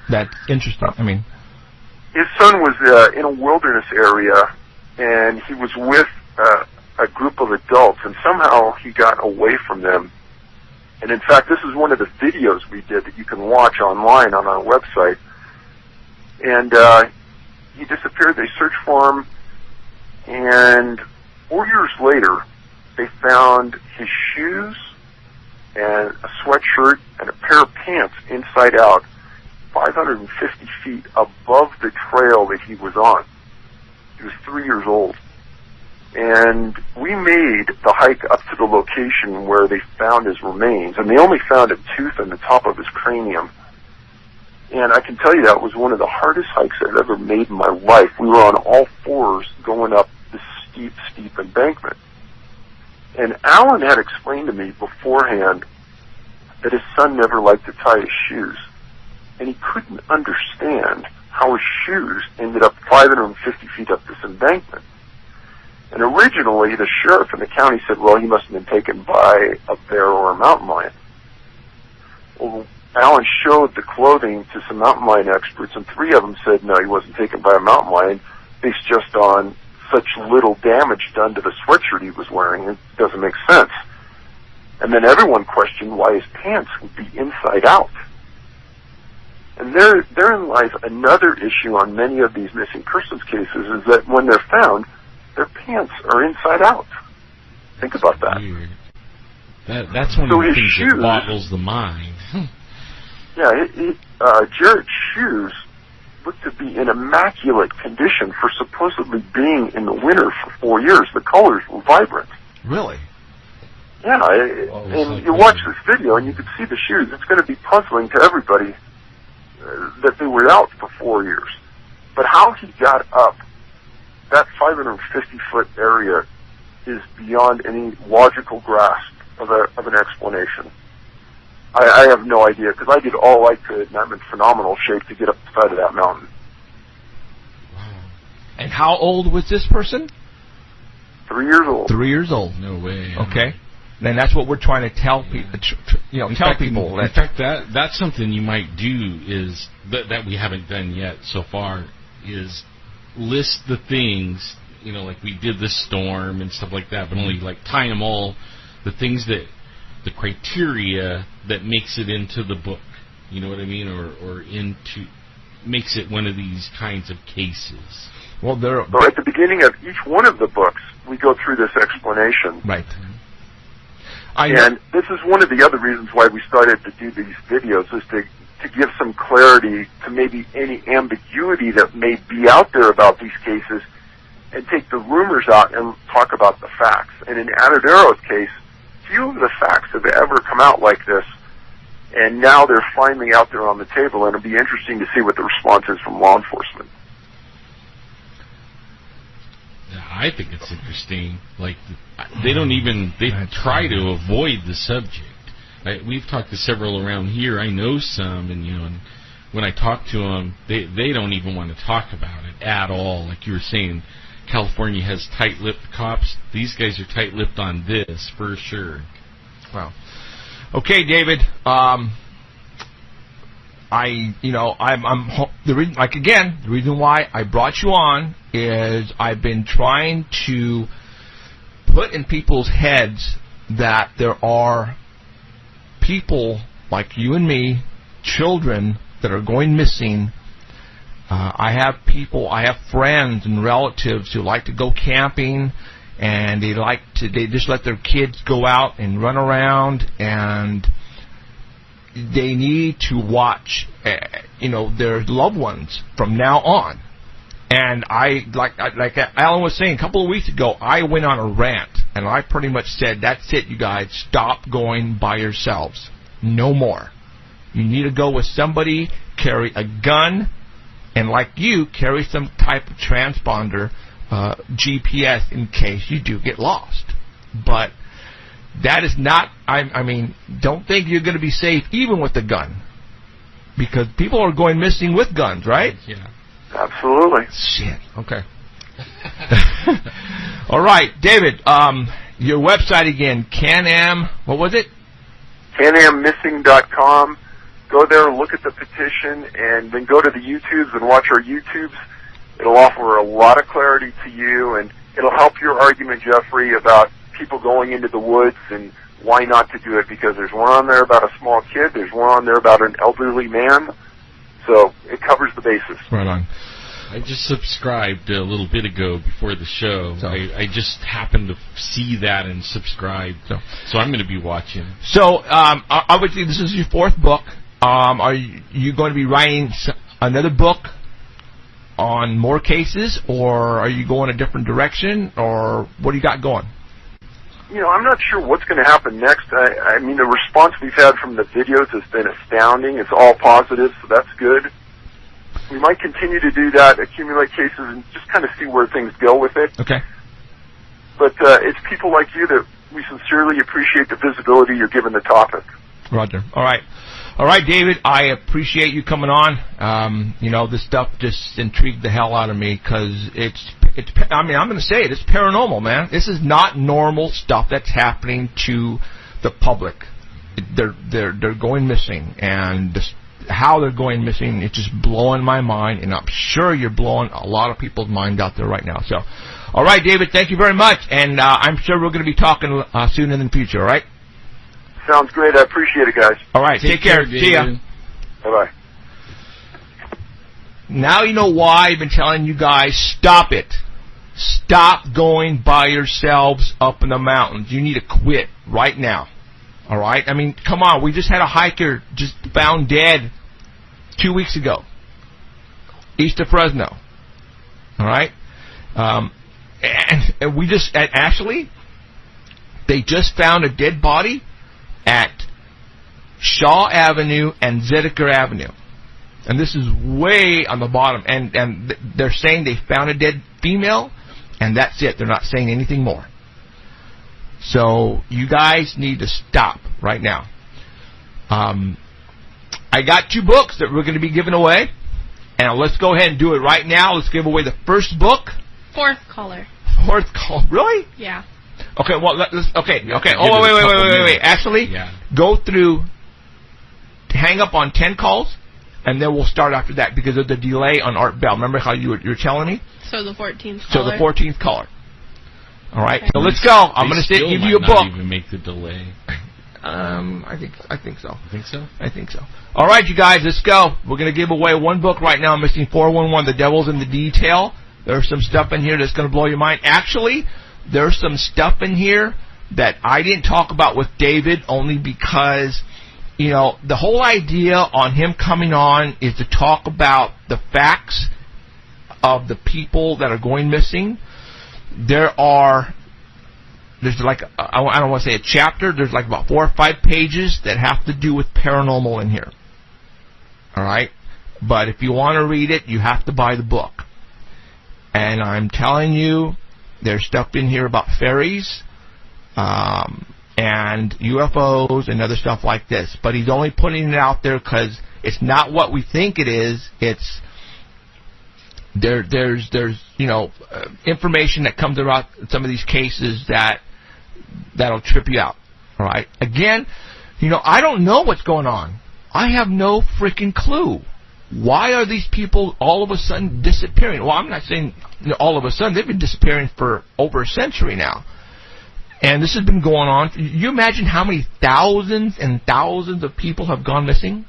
That's interesting. I mean, his son was in a wilderness area, and he was with a group of adults, and somehow he got away from them. And in fact, this is one of the videos we did that you can watch online on our website. And he disappeared. They searched for him, and 4 years later, they found his shoes and a sweatshirt and a pair of pants inside out, 550 feet above the trail that he was on. He was 3 years old. And we made the hike up to the location where they found his remains, and they only found a tooth in the top of his cranium. And I can tell you that was one of the hardest hikes I've ever made in my life. We were on all fours going up this steep, steep embankment. And Alan had explained to me beforehand that his son never liked to tie his shoes. And he couldn't understand how his shoes ended up 550 feet up this embankment. And originally, the sheriff in the county said, well, he must have been taken by a bear or a mountain lion. Well, Alan showed the clothing to some mountain lion experts, and 3 of them said, no, he wasn't taken by a mountain lion, based just on such little damage done to the sweatshirt he was wearing. It doesn't make sense. And then everyone questioned why his pants would be inside out. And therein lies another issue on many of these missing persons cases, is that when they're found, their pants are inside out. Think about that. Weird. That's one of the things that boggles the mind. Yeah, Jared's shoes look to be in immaculate condition for supposedly being in the winter for 4 years. The colors were vibrant. really? Yeah, and you watch this video and you can see the shoes. It's going to be puzzling to everybody that they were out for 4 years. But how he got up that 550-foot area is beyond any logical grasp of an explanation. I have no idea, because I did all I could, and I'm in phenomenal shape to get up the side of that mountain. Wow. And how old was this person? 3 years old. 3 years old. No way. Okay. And that's what we're trying to tell people. In fact, that's something you might do is that we haven't done yet so far is list the things, like we did the storm and stuff like that, but only like tying them all, the things that, the criteria that makes it into the book, you know what I mean, or into makes it one of these kinds of cases. Well, so at the beginning of each one of the books, we go through this explanation. Right. And this is one of the other reasons why we started to do these videos, is to to give some clarity to maybe any ambiguity that may be out there about these cases, and take the rumors out and talk about the facts. And in Anadero's case, few of the facts have ever come out like this, and now they're finally out there on the table, and it'll be interesting to see what the response is from law enforcement. I think it's interesting. Like, they try to avoid the subject. We've talked to several around here. I know some, and when I talk to them, they don't even want to talk about it at all. Like you were saying, California has tight-lipped cops. These guys are tight-lipped on this for sure. Wow. Okay, David. I'm the reason why I brought you on is I've been trying to put in people's heads that there are people like you and me, children that are going missing. I have friends and relatives who like to go camping, and they just let their kids go out and run around, and they need to watch, their loved ones from now on. And like Alan was saying a couple of weeks ago, I went on a rant, and I pretty much said, that's it, you guys, stop going by yourselves. No more. You need to go with somebody, carry a gun, and like you, carry some type of transponder, GPS, in case you do get lost. But that is not, don't think you're going to be safe even with a gun. Because people are going missing with guns, right? Yeah. Absolutely. Shit. Okay. All right, David. Your website again, Can-Am. What was it? CanAmMissing.com. Go there, look at the petition, and then go to the YouTubes and watch our YouTubes. It'll offer a lot of clarity to you, and it'll help your argument, Jeffrey, about people going into the woods and why not to do it. Because there's one on there about a small kid. There's one on there about an elderly man. So it covers the bases. Right on. I just subscribed a little bit ago before the show. So, I just happened to see that and subscribed. So I'm going to be watching. So obviously this is your fourth book. Are you going to be writing another book on more cases, or are you going a different direction, or what do you got going? I'm not sure what's going to happen next. I mean, the response we've had from the videos has been astounding. It's all positive, so that's good. We might continue to do that, accumulate cases, and just kind of see where things go with it. Okay. But it's people like you that we sincerely appreciate the visibility you're giving the topic. Roger. All right, David, I appreciate you coming on. This stuff just intrigued the hell out of me because I'm going to say it, it's paranormal, man. This is not normal stuff that's happening to the public. They're going missing, and how they're going missing, it's just blowing my mind, and I'm sure you're blowing a lot of people's mind out there right now. So, all right, David, thank you very much, and I'm sure we're going to be talking soon in the future, all right? Sounds great. I appreciate it, guys. All right, take care. See ya. Bye-bye. Now you know why I've been telling you guys, stop it. Stop going by yourselves up in the mountains. You need to quit right now. All right? I mean, come on. We just had a hiker just found dead 2 weeks ago, east of Fresno. All right? And we just, actually, they just found a dead body at Shaw Avenue and Zedeker Avenue. And this is way on the bottom. And they're saying they found a dead female, and that's it. They're not saying anything more. So you guys need to stop right now. I got 2 books that we're going to be giving away. And let's go ahead and do it right now. Let's give away the first book. Fourth caller. Fourth call. Really? Yeah. Okay, well, okay. Oh, wait. Actually, go through, hang up on 10 calls, and then we'll start after that because of the delay on Art Bell. Remember how you were telling me? So the 14th caller. So the 14th caller. All right, so let's go. I'm going to give you a book. Not even make the delay. I think so. You think so? I think so. All right, you guys, let's go. We're going to give away one book right now. Missing 411, The Devil's in the Detail. There's some stuff in here that's going to blow your mind. Actually, there's some stuff in here that I didn't talk about with David only because, the whole idea on him coming on is to talk about the facts of the people that are going missing. There's like, I don't want to say a chapter, there's like about 4 or 5 pages that have to do with paranormal in here. All right? But if you want to read it, you have to buy the book. And I'm telling you, there's stuff in here about fairies, and UFOs and other stuff like this. But he's only putting it out there because it's not what we think it is. It's there's information that comes about some of these cases that'll trip you out. All right. Again, I don't know what's going on. I have no freaking clue. Why are these people all of a sudden disappearing? Well, I'm not saying all of a sudden. They've been disappearing for over a century now. And this has been going on. You imagine how many thousands and thousands of people have gone missing?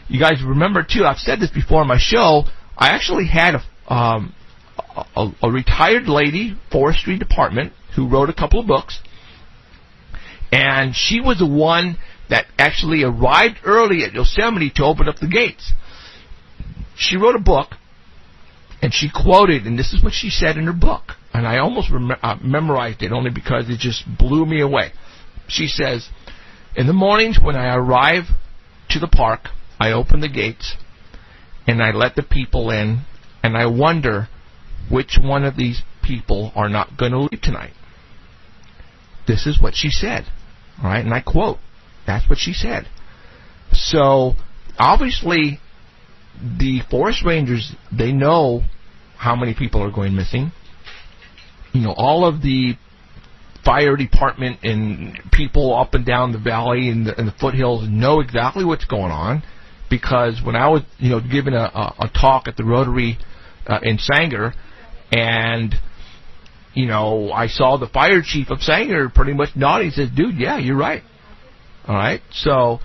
You guys remember, too, I've said this before on my show, I actually had a retired lady, forestry department, who wrote a couple of books. And she was the one that actually arrived early at Yosemite to open up the gates. She wrote a book, and she quoted, and this is what she said in her book, and I almost memorized it only because it just blew me away. She says, in the mornings when I arrive to the park, I open the gates, and I let the people in, and I wonder which one of these people are not going to leave tonight. This is what she said, all right, and I quote, that's what she said. So, obviously, the forest rangers, they know how many people are going missing. All of the fire department and people up and down the valley and the foothills know exactly what's going on, because when I was, giving a talk at the Rotary in Sanger, and I saw the fire chief of Sanger pretty much nodding. He says, "Dude, yeah, you're right." All right, so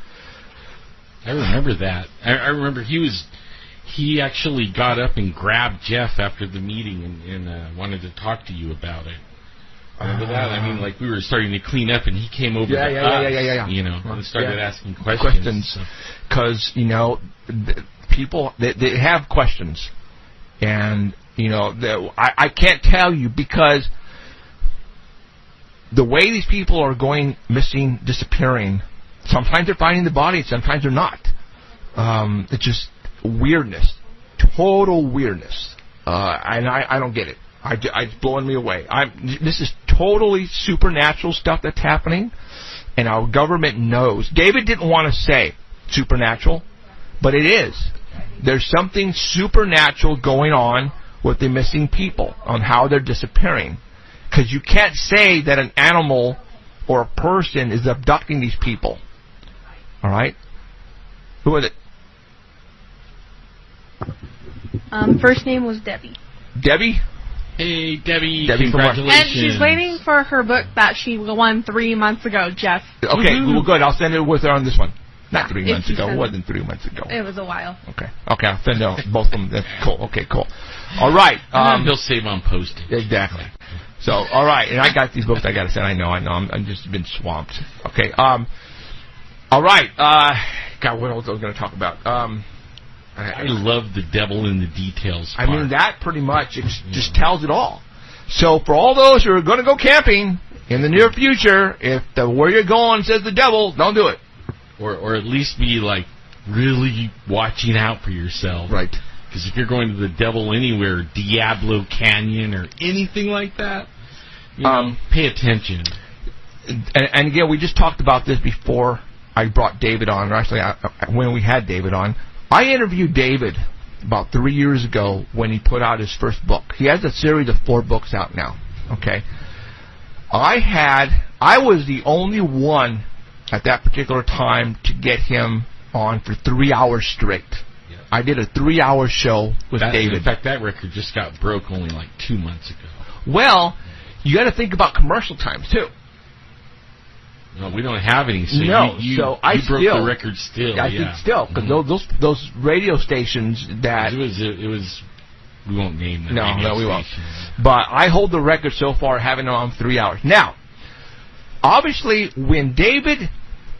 I remember that. I remember he actually got up and grabbed Jeff after the meeting and wanted to talk to you about it. Remember that? I mean, like, we were starting to clean up, and he came over to us, and started asking questions. Because, people, they have questions. And, I can't tell you, because the way these people are going missing, disappearing, sometimes they're finding the body, sometimes they're not. It's just weirdness, total weirdness, and I don't get it. It's blowing me away. This is totally supernatural stuff that's happening, and our government knows. David didn't want to say supernatural, but it is. There's something supernatural going on with the missing people, on how they're disappearing, because you can't say that an animal or a person is abducting these people. All right, who is it? First name was Debbie. Debbie? Hey, Debbie, congratulations. And she's waiting for her book that she won 3 months ago, Jeff. Okay, well, good. I'll send it with her on this one. Not 3 months ago. It wasn't 3 months ago. It was a while. Okay, I'll send out both of them. That's cool. Okay, cool. All right. He'll save on postage. Exactly. So, all right. And I got these books I got to send. I know. I'm just been swamped. Okay. All right. God, what else I was going to talk about? I love the devil in the details part. I mean, that pretty much just tells it all. So for all those who are going to go camping in the near future, if where you're going says the devil, don't do it. Or at least be, like, really watching out for yourself. Right. Because if you're going to the Devil Anywhere, Diablo Canyon, or anything like that, pay attention. And again, we just talked about this before I brought David on, or actually when we had David on. I interviewed David about 3 years ago when he put out his first book. He has a series of 4 books out now. Okay. I was the only one at that particular time to get him on for 3 hours straight. Yeah. I did a 3-hour show with David. In fact, that record just got broke only like 2 months ago. Well, you got to think about commercial times too. No, we don't have any. So no, you broke the record still. I think still, because those radio stations that it was. We won't name them. No, we won't. But I hold the record so far, having it on 3 hours. Now, obviously, when David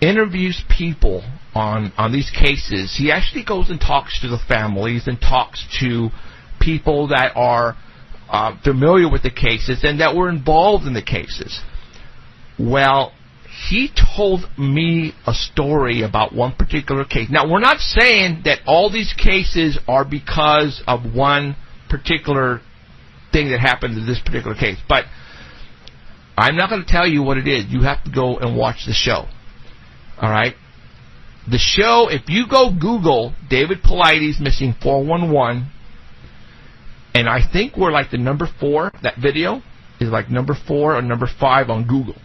interviews people on these cases, he actually goes and talks to the families and talks to people that are familiar with the cases and that were involved in the cases. Well, he told me a story about one particular case. Now, we're not saying that all these cases are because of one particular thing that happened in this particular case, but I'm not going to tell you what it is. You have to go and watch the show. All right? The show, if you go Google David Paulides Missing 411, and I think we're like the number 4, that video is like number 4 or number 5 on Google.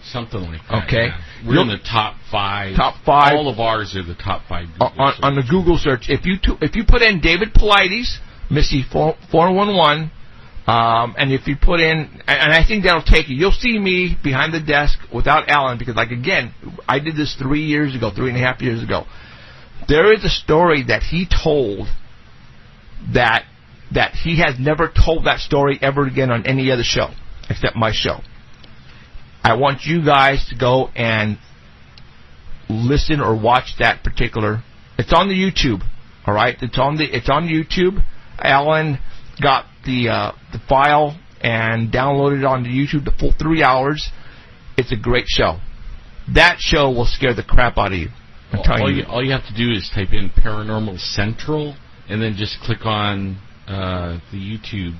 Something like that. Okay. Yeah. We're in the top 5. Top 5. All of ours are the top 5 Google on the Google search. If you put in David Paulides Missing 411, and if you put in, and I think that'll take you, you'll see me behind the desk without Alan, because, like, again, I did this 3.5 years ago. There is a story that he told that he has never told that story ever again on any other show except my show. I want you guys to go and listen or watch that particular. It's on the YouTube, all right? It's on YouTube. Alan got the file and downloaded it onto YouTube, the full 3 hours. It's a great show. That show will scare the crap out of you. All you have to do is type in Paranormal Central and then just click on the YouTube,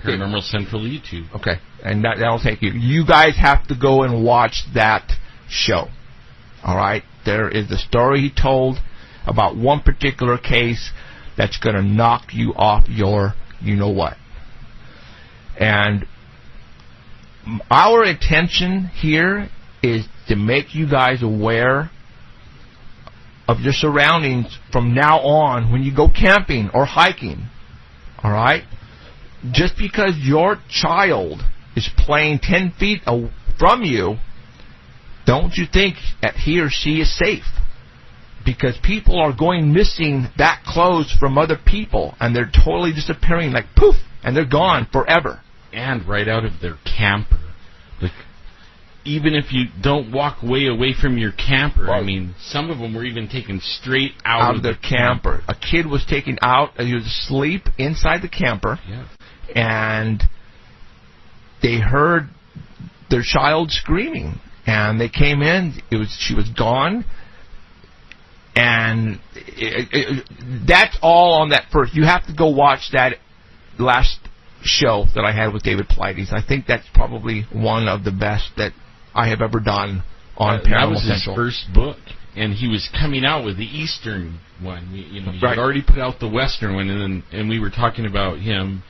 Paranormal Central YouTube. Okay, and that'll take you. You guys have to go and watch that show. All right? There is a story he told about one particular case that's going to knock you off your you-know-what. And our intention here is to make you guys aware of your surroundings from now on when you go camping or hiking. All right? Just because your child is playing 10 feet from you, don't you think that he or she is safe? Because people are going missing that close from other people, and they're totally disappearing like poof, and they're gone forever. And right out of their camper. Like, even if you don't walk way away from your camper, right. I mean, some of them were even taken straight out of their camper. A kid was taken out, he was asleep inside the camper, and they heard their child screaming, and they came in, she was gone. And that's all on that first. You have to go watch that last show that I had with David Paulides. I think that's probably one of the best that I have ever done on Paranormal That was Central. his first book, and he was coming out with the Eastern one. He had already put out the Western one, and we were talking about him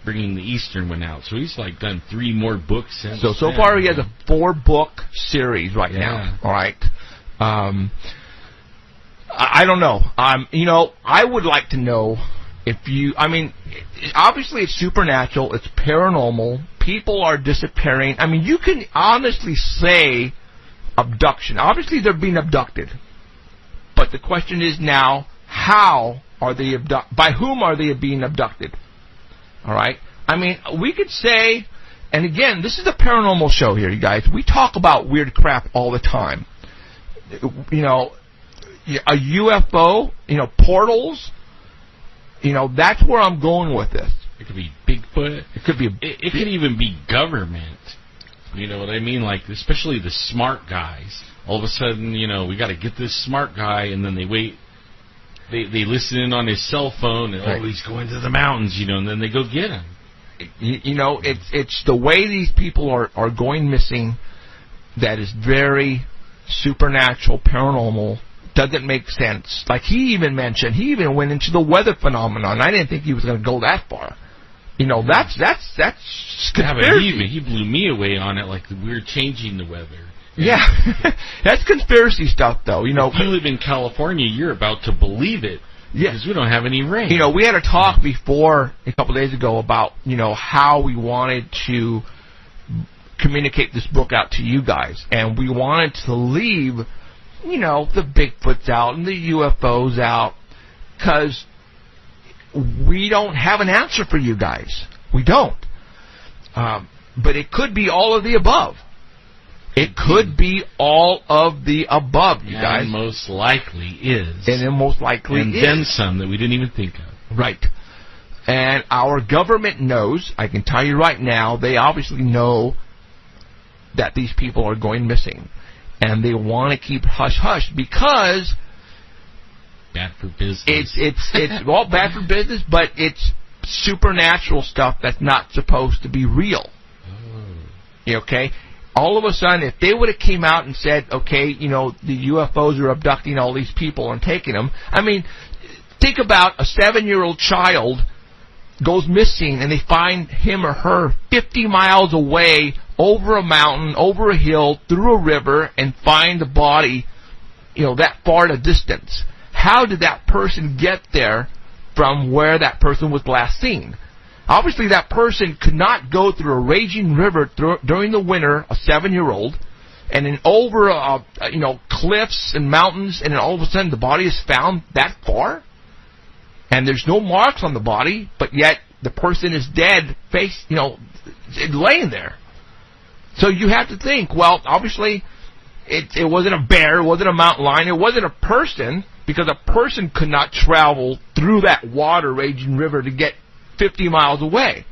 bringing the Eastern one out. So he's like done 3 more books since. So far he has a 4-book series right now. All right. I don't know. I would like to know if you... I mean, obviously it's supernatural. It's paranormal. People are disappearing. I mean, you can honestly say abduction. Obviously they're being abducted. But the question is now, how are they abducted? By whom are they being abducted? All right? I mean, we could say... And again, this is a paranormal show here, you guys. We talk about weird crap all the time. A UFO, portals, that's where I'm going with this. It could be Bigfoot. It could be. It could even be government. You know what I mean? Like, especially the smart guys. All of a sudden, we got to get this smart guy, and then they wait. They listen in on his cell phone, and he's going to the mountains, and then they go get him. It's the way these people are going missing that is very supernatural, paranormal. Doesn't make sense. Like he even went into the weather phenomenon. I didn't think he was going to go that far. That's conspiracy. He blew me away on it, like we're changing the weather. Yeah, that's conspiracy stuff, though. If you live in California, you're about to believe it. Yeah. Because we don't have any rain. We had a talk before a couple of days ago about how we wanted to communicate this book out to you guys, and we wanted to leave. The Bigfoots out and the UFOs out, because we don't have an answer for you guys. We don't. But it could be all of the above. It could be all of the above, you guys. And most likely is. And it most likely and is. then some that we didn't even think of. Right. And our government knows, I can tell you right now, they obviously know that these people are going missing. And they want to keep hush-hush because... Bad for business. It's well, bad for business, but it's supernatural stuff that's not supposed to be real. Oh. Okay? All of a sudden, if they would have came out and said, okay, you know, the UFOs are abducting all these people and taking them. I mean, think about a 7-year-old child goes missing and they find him or her 50 miles away over a mountain, over a hill, through a river, and find the body, you know, that far in a distance. How did that person get there from where that person was last seen? Obviously, that person could not go through a raging river during the winter, a 7-year-old, and then over, cliffs and mountains, and then all of a sudden the body is found that far? And there's no marks on the body, but yet the person is dead, laying there. So you have to think, well, obviously, it wasn't a bear, it wasn't a mountain lion, it wasn't a person, because a person could not travel through that water raging river to get 50 miles away.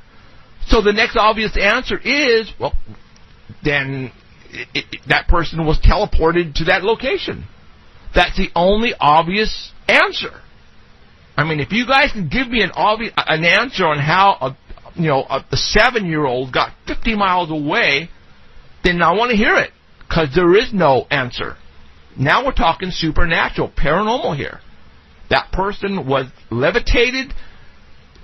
So the next obvious answer is, well, then that person was teleported to that location. That's the only obvious answer. I mean, if you guys can give me an answer on how a 7-year-old got 50 miles away, then I want to hear it, because there is no answer. Now we're talking supernatural, paranormal here. That person was levitated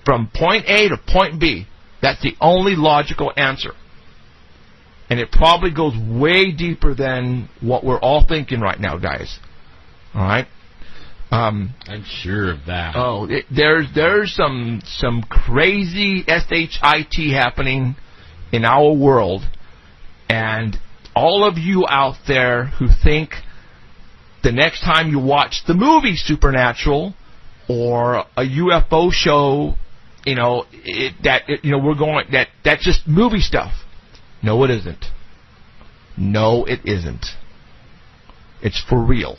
from point A to point B. That's the only logical answer. And it probably goes way deeper than what we're all thinking right now, guys. All right? I'm sure of that. Oh, there's some crazy SHIT happening in our world. And all of you out there who think the next time you watch the movie Supernatural or a UFO show, that's just movie stuff. No, it isn't. No, it isn't. It's for real.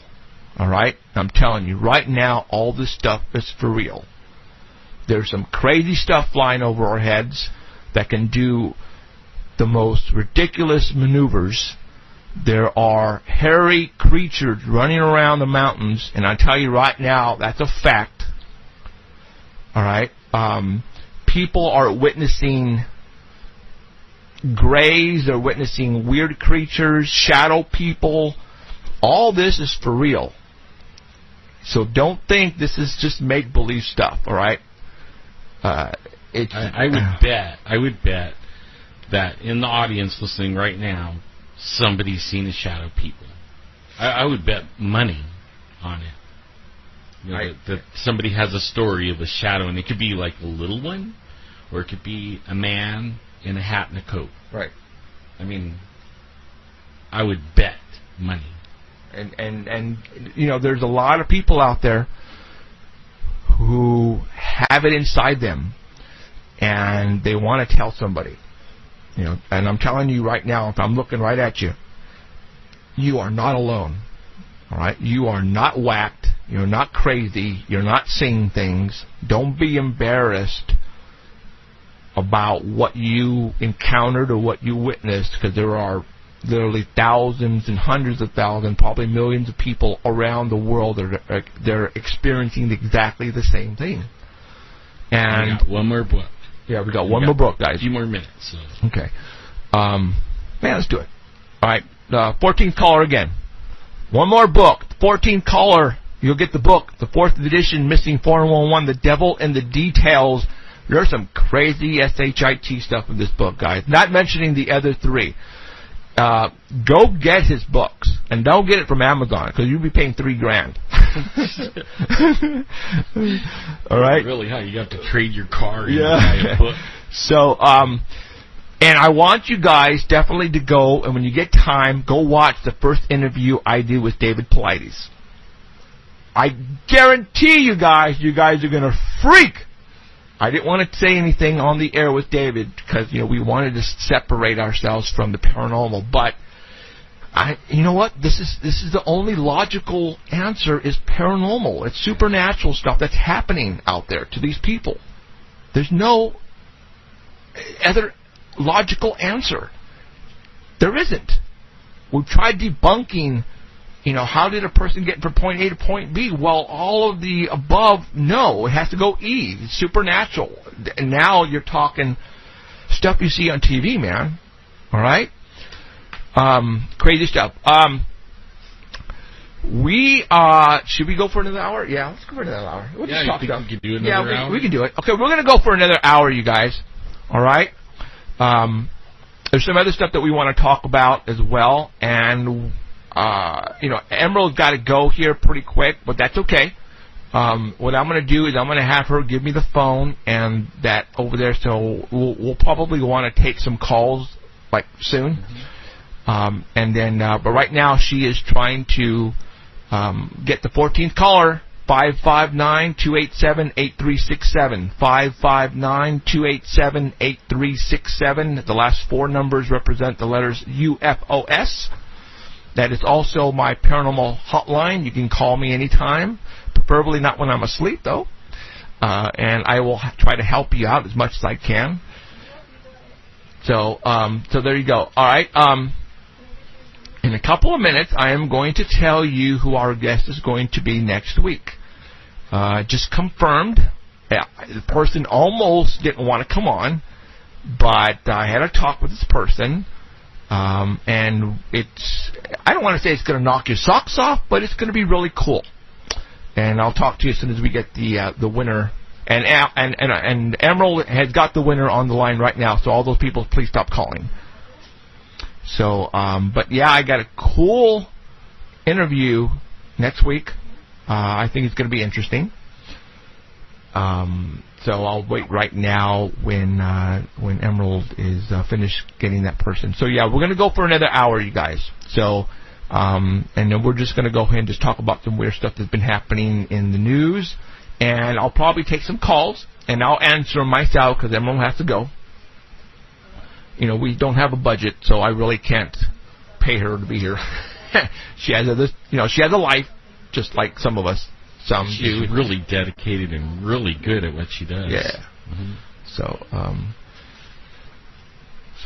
All right? I'm telling you, right now, all this stuff is for real. There's some crazy stuff flying over our heads that can do the most ridiculous maneuvers. There are hairy creatures running around the mountains, and I tell you right now, that's a fact. All right? People are witnessing grays, they're witnessing weird creatures, shadow people. All this is for real. So don't think this is just make-believe stuff, all right? I would bet that in the audience listening right now, somebody's seen a shadow people. I would bet money on it. That somebody has a story of a shadow, and it could be like a little one, or it could be a man in a hat and a coat. Right. I mean, I would bet money. And there's a lot of people out there who have it inside them, and they want to tell somebody. And I'm telling you right now, if I'm looking right at you, you are not alone. All right? You are not whacked. You're not crazy. You're not seeing things. Don't be embarrassed about what you encountered or what you witnessed, because there are literally thousands and hundreds of thousands, probably millions of people around the world that they're experiencing exactly the same thing. And we got one more book. Yeah, we got one more book, guys. A few more minutes. So. Okay. Let's do it. All right. 14th caller again. One more book. 14th caller, you'll get the book, the 4th edition, Missing 411, The Devil in the Details. There's some crazy SHIT stuff in this book, guys. Not mentioning the other 3. Go get his books, and don't get it from Amazon, because you'll be paying $3,000. All right. Really? Huh? You have to trade your car and buy a book. So, and I want you guys definitely to go, and when you get time, go watch the first interview I did with David Paulides. I guarantee you guys are going to freak. I didn't want to say anything on the air with David because, we wanted to separate ourselves from the paranormal. But You know what? This is the only logical answer is paranormal. It's supernatural stuff that's happening out there to these people. There's no other logical answer. There isn't. We've tried debunking, how did a person get from point A to point B? Well, all of the above, no. It has to go E. It's supernatural. And now you're talking stuff you see on TV, man. All right? Crazy stuff. Should we go for another hour? Yeah, let's go for another hour. We'll just talk stuff. We can do another hour? We can do it. Okay, we're going to go for another hour, you guys. All right? There's some other stuff that we want to talk about as well. And, Emerald's got to go here pretty quick, but that's okay. What I'm going to do is I'm going to have her give me the phone and that over there. So we'll probably want to take some calls, like, soon. And then, but right now she is trying to get the 14th caller, 559-287-8367. 559-287-8367. The last four numbers represent the letters UFOS. That is also my paranormal hotline. You can call me anytime, preferably not when I'm asleep, though. And I will try to help you out as much as I can. So there you go. All right. In a couple of minutes, I am going to tell you who our guest is going to be next week. Just confirmed. The person almost didn't want to come on, but I had a talk with this person, and I don't want to say it's going to knock your socks off, but it's going to be really cool. And I'll talk to you as soon as we get the winner. And Emerald has got the winner on the line right now, so all those people, please stop calling. So, but yeah, I got a cool interview next week. I think it's going to be interesting. So I'll wait right now when Emerald is finished getting that person. So yeah, we're going to go for another hour, you guys. So, and then we're just going to go ahead and just talk about some weird stuff that's been happening in the news. And I'll probably take some calls, and I'll answer them myself because Emerald has to go. We don't have a budget, so I really can't pay her to be here. She has a life, just like some of us. She's really dedicated and really good at what she does. Yeah. Mm-hmm. So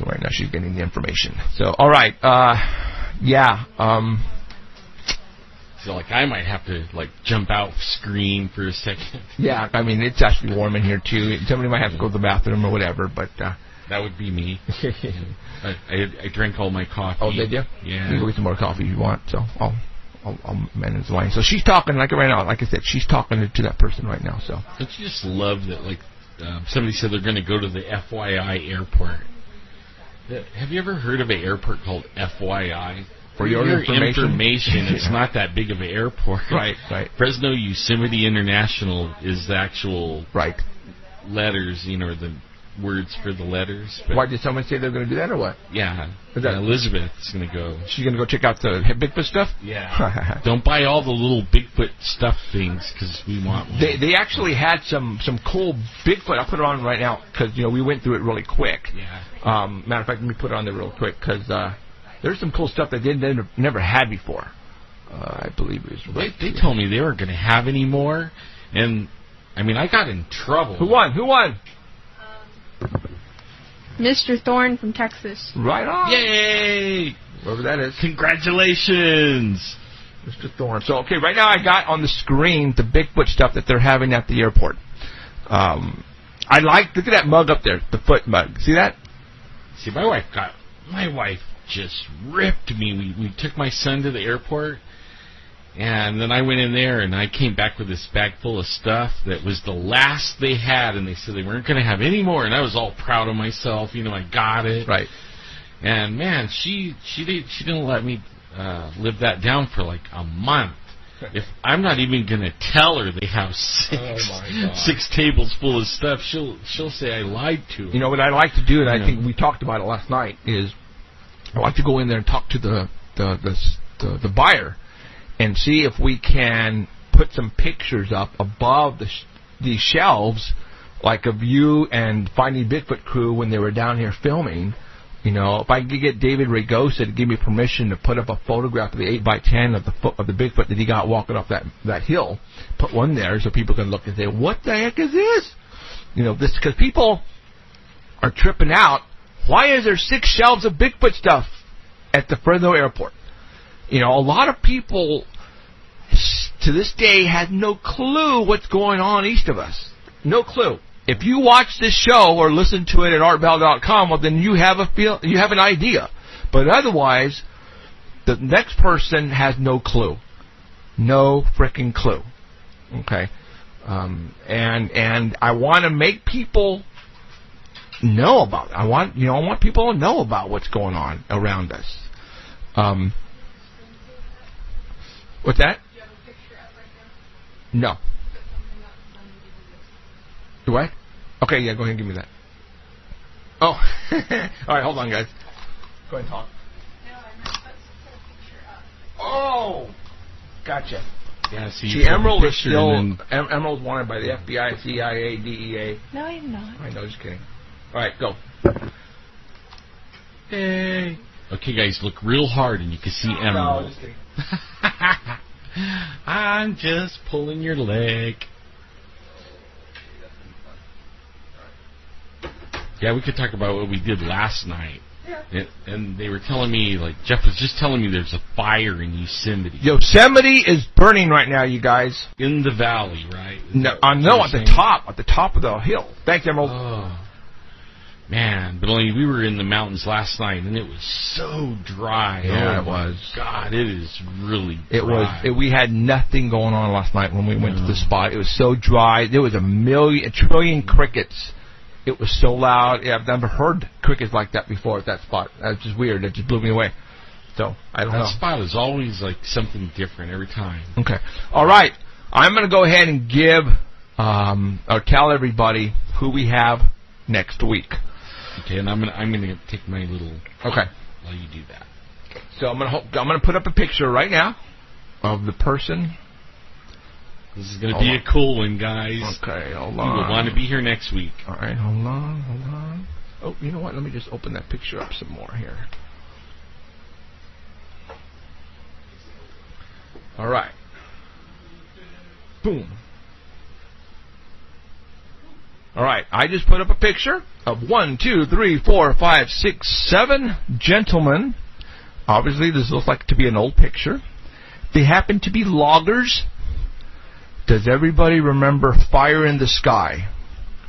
right now she's getting the information. So, all right. Yeah. So, I might have to, jump out, scream for a second. Yeah, it's actually warm in here, too. Somebody might have to go to the bathroom or whatever, but... that would be me. I drank all my coffee. Oh, did you? Yeah. You can go get some more coffee if you want, so I'll manage the line. So she's talking, right now, like I said, she's talking to that person right now, so... Don't you just love that, somebody said they're going to go to the FYI airport. Have you ever heard of an airport called FYI? For your information, it's not that big of an airport. Right. Fresno Yosemite International is the actual letters, the words for the letters. Why did someone say they're going to do that or what? Yeah. Elizabeth's going to go. She's going to go check out the Bigfoot stuff? Yeah. Don't buy all the little Bigfoot stuff things because we want one. They actually had some cool Bigfoot. I'll put it on right now because, we went through it really quick. Yeah. Matter of fact, let me put it on there real quick because there's some cool stuff that they never had before. I believe it was right. They told me they weren't going to have any more. And, I got in trouble. Who won? Mr. Thorne from Texas. Right on. Yay! Whoever that is. Congratulations. Mr. Thorne. So, okay, right now I got on the screen the Bigfoot stuff that they're having at the airport. Look at that mug up there, the foot mug. See that? See, my wife just ripped me. We took my son to the airport, and then I went in there, and I came back with this bag full of stuff that was the last they had, and they said they weren't going to have any more, and I was all proud of myself. I got it. Right. And, man, she didn't let me live that down for, a month. If I'm not even going to tell her they have six tables full of stuff, she'll say I lied to her. What I like to do, and I think we talked about it last night, is I like to go in there and talk to the buyer and see if we can put some pictures up above the shelves, like of you and Finding Bigfoot crew when they were down here filming, You know, if I could get David Ragosa to give me permission to put up a photograph of the 8x10 of the Bigfoot that he got walking off that hill, put one there so people can look and say, what the heck is this? You know, this because people are tripping out. Why is there 6 shelves of Bigfoot stuff at the Fresno airport? You know, a lot of people to this day had no clue what's going on east of us. No clue. If you watch this show or listen to it at artbell.com, well, then you have an idea. But otherwise, the next person has no clue. No frickin' clue. Okay? And I want to make people know about it. I want people to know about what's going on around us. What's that? Do you have a picture up right now? No. Do I? Okay, yeah, go ahead and give me that. Oh, all right, hold on, guys. Go ahead and talk. No, I meant let's put a picture up. Oh, gotcha. Yeah, See, Emerald is still Emerald's wanted by the FBI, CIA, DEA. No, I'm not. I know, just kidding. All right, go. Hey. Okay, guys, look real hard and you can see Emerald. No, just kidding. I'm just pulling your leg. Yeah, we could talk about what we did last night. Yeah. And they were telling me, like, Jeff was just telling me there's a fire in Yosemite. Yosemite is burning right now, you guys. In the valley, right? No, at the top of the hill. Thanks, Emerald. Oh, man, but only we were in the mountains last night, and it was so dry. Yeah, oh, it was. God, it is really dry. We had nothing going on last night when we went to the spot. It was so dry. There was a trillion crickets. It was so loud. Yeah, I've never heard crickets like that before at that spot. That's just weird. It just blew me away. So, I don't know. That spot is always like something different every time. Okay. All right. I'm going to go ahead and give or tell everybody who we have next week. Okay, and I'm gonna take my little. Okay. While you do that. So I'm gonna put up a picture right now of the person. This is gonna be a cool one, guys. Okay, hold You on. will want to be here next week. All right, hold on. Oh, you know what? Let me just open that picture up some more here. All right. Boom. All right, I just put up a picture of 1, 2, 3, 4, 5, 6, 7 gentlemen. Obviously, this looks like to be an old picture. They happen to be loggers. Does everybody remember Fire in the Sky?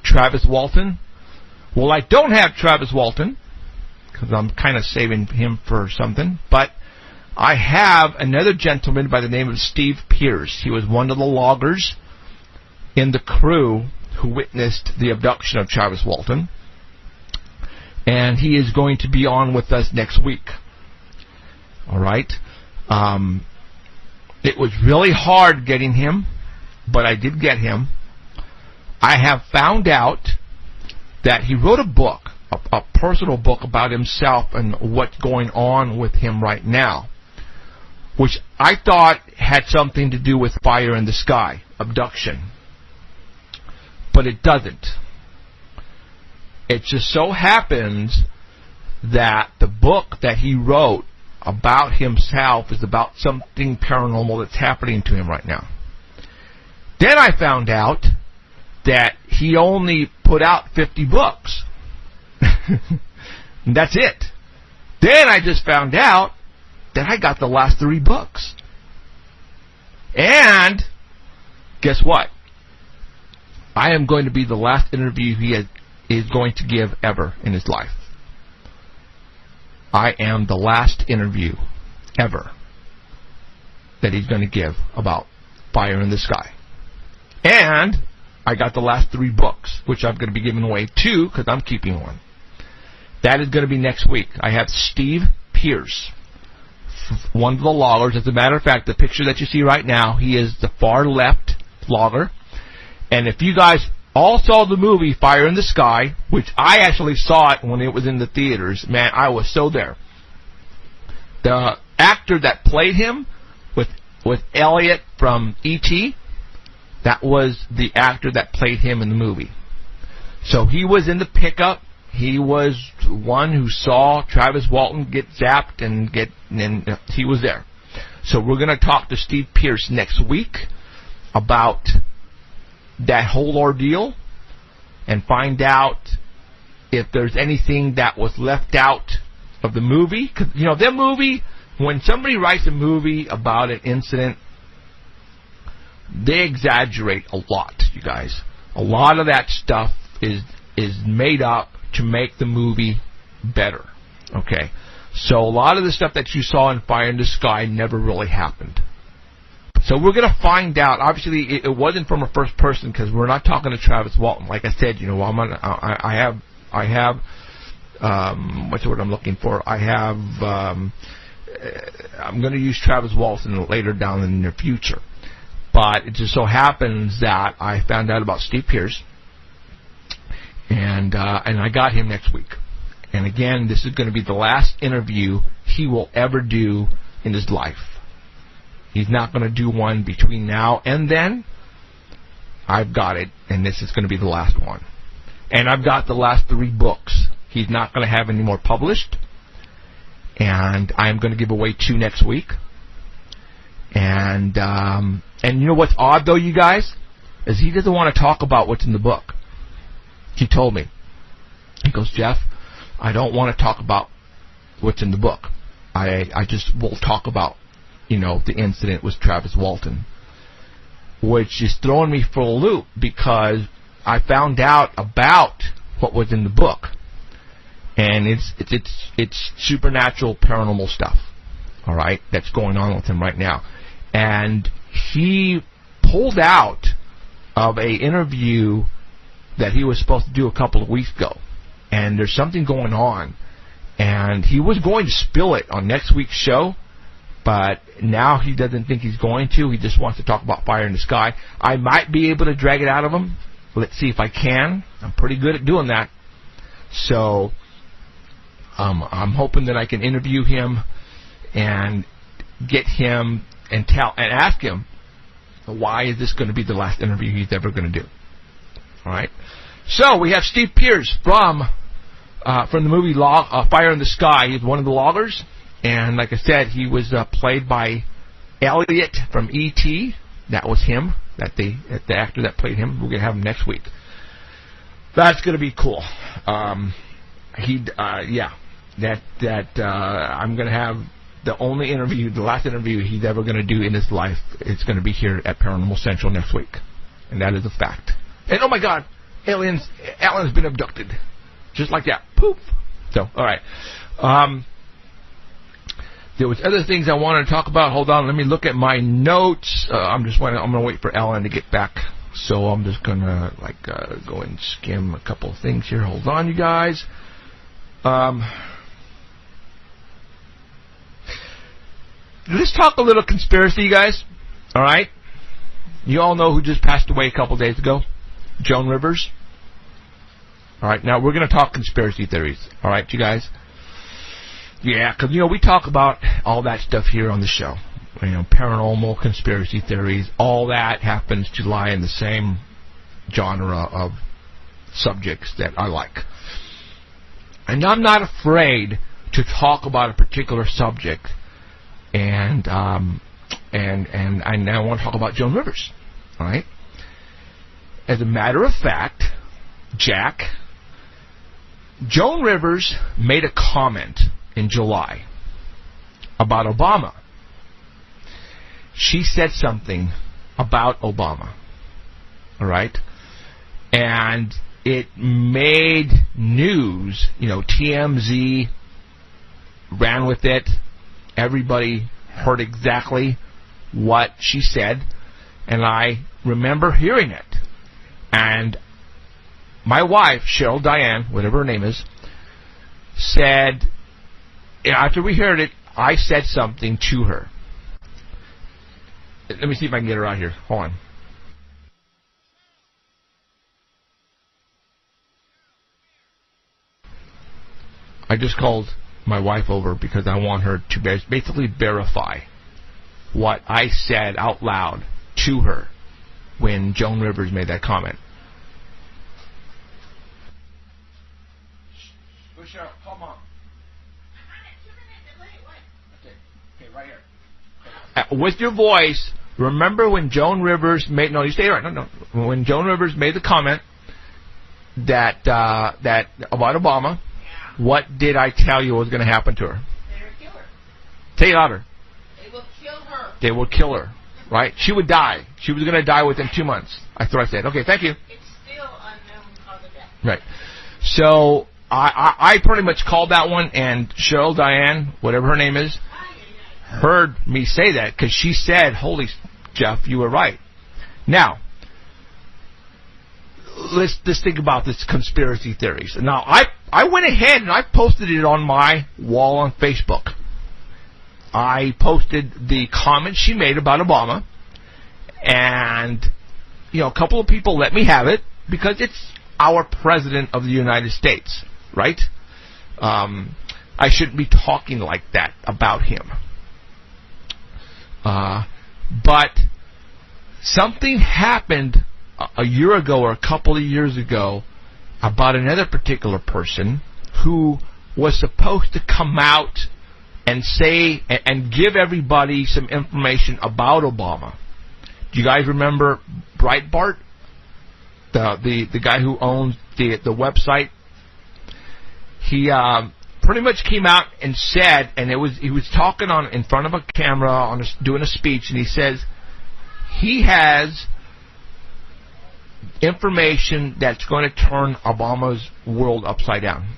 Travis Walton? Well, I don't have Travis Walton, because I'm kind of saving him for something. But I have another gentleman by the name of Steve Pierce. He was one of the loggers in the crew who witnessed the abduction of Travis Walton. And he is going to be on with us next week. All right? It was really hard getting him, but I did get him. I have found out that he wrote a book, a personal book about himself and what's going on with him right now, which I thought had something to do with Fire in the Sky, abduction. But it doesn't. It just so happens that the book that he wrote about himself is about something paranormal that's happening to him right now. Then I found out that he only put out 50 books. And that's it. Then I just found out that I got the last 3 books. And guess what? I am going to be the last interview he is going to give ever in his life. I am the last interview ever that he's going to give about Fire in the Sky. And I got the last 3 books, which I'm going to be giving away 2 because I'm keeping one. That is going to be next week. I have Steve Pierce, one of the loggers. As a matter of fact, the picture that you see right now, he is the far left logger. And if you guys all saw the movie Fire in the Sky, which I actually saw it when it was in the theaters, man, I was so there. The actor that played him with Elliot from E.T., that was the actor that played him in the movie. So he was in the pickup He was one who saw Travis Walton get zapped and he was there. So we're going to talk to Steve Pierce next week about that whole ordeal and find out if there's anything that was left out of the movie. 'Cause, the movie, when somebody writes a movie about an incident, they exaggerate a lot, you guys. A lot of that stuff is made up to make the movie better. Okay? So a lot of the stuff that you saw in Fire in the Sky never really happened. So we're going to find out. Obviously, it wasn't from a first person because we're not talking to Travis Walton. Like I said, I have what's the word I'm looking for? I'm going to use Travis Walton later down in the near future. But it just so happens that I found out about Steve Pierce, and I got him next week. And again, this is going to be the last interview he will ever do in his life. He's not going to do one between now and then. I've got it, and this is going to be the last one. And I've got the last 3 books. He's not going to have any more published. And I'm going to give away 2 next week. And you know what's odd, though, you guys? Is he doesn't want to talk about what's in the book. He told me. He goes, Jeff, I don't want to talk about what's in the book. I just will talk about, the incident with Travis Walton. Which is throwing me for a loop because I found out about what was in the book. And it's supernatural, paranormal stuff. All right? That's going on with him right now. And he pulled out of a interview that he was supposed to do a couple of weeks ago. And there's something going on. And he was going to spill it on next week's show, but now he doesn't think he's going to. He just wants to talk about Fire in the Sky. I might be able to drag it out of him. Let's see if I can. I'm pretty good at doing that. So I'm hoping that I can interview him and get him and ask him, why is this going to be the last interview he's ever going to do? All right. So we have Steve Pierce from the movie Fire in the Sky. He's one of the loggers, and like I said, he was played by Elliot from E.T. That was him. The actor that played him. We're gonna have him next week. That's gonna be cool. I'm gonna have the last interview he's ever gonna do in his life. It's gonna be here at Paranormal Central next week, and that is a fact. And oh my God, Alan's been abducted, just like that. Poof. So all right. There was other things I wanted to talk about. Hold on, let me look at my notes. I'm gonna wait for Alan to get back. So I'm just gonna go and skim a couple of things here. Hold on, you guys. Let's talk a little conspiracy, you guys. All right. You all know who just passed away a couple of days ago? Joan Rivers. All right. Now we're gonna talk conspiracy theories. All right, you guys. Yeah, because, we talk about all that stuff here on the show. Paranormal, conspiracy theories, all that happens to lie in the same genre of subjects that I like. And I'm not afraid to talk about a particular subject. And I now want to talk about Joan Rivers. All right? As a matter of fact, Jack, Joan Rivers made a comment in July about Obama. She said something about Obama. All right? And it made news. TMZ ran with it. Everybody heard exactly what she said. And I remember hearing it. And my wife, Cheryl Diane, whatever her name is, said, after we heard it, I said something to her. Let me see if I can get her out here. Hold on. I just called my wife over because I want her to basically verify what I said out loud to her when Joan Rivers made that comment. with your voice, remember when Joan Rivers made... No, you stay right. No. When Joan Rivers made the comment that about Obama, what did I tell you was going to happen to her? They will kill her. Say it louder. They will kill her. They will kill her. Right? She would die. She was going to die within 2 months. That's what I said. Okay, thank you. It's still unknown cause of death. Right. So I pretty much called that one, and Cheryl Diane, whatever her name is, heard me say that because she said, "Holy Jeff, you were right." Now, let's think about this conspiracy theories. Now, I went ahead and I posted it on my wall on Facebook. I posted the comments she made about Obama, and a couple of people let me have it because it's our president of the United States, right? I shouldn't be talking like that about him. But something happened a year ago or a couple of years ago about another particular person who was supposed to come out and say and give everybody some information about Obama. Do you guys remember Breitbart? The guy who owns the website? He pretty much came out and said, and he was talking in front of a camera doing a speech, and he says he has information that's going to turn Obama's world upside down,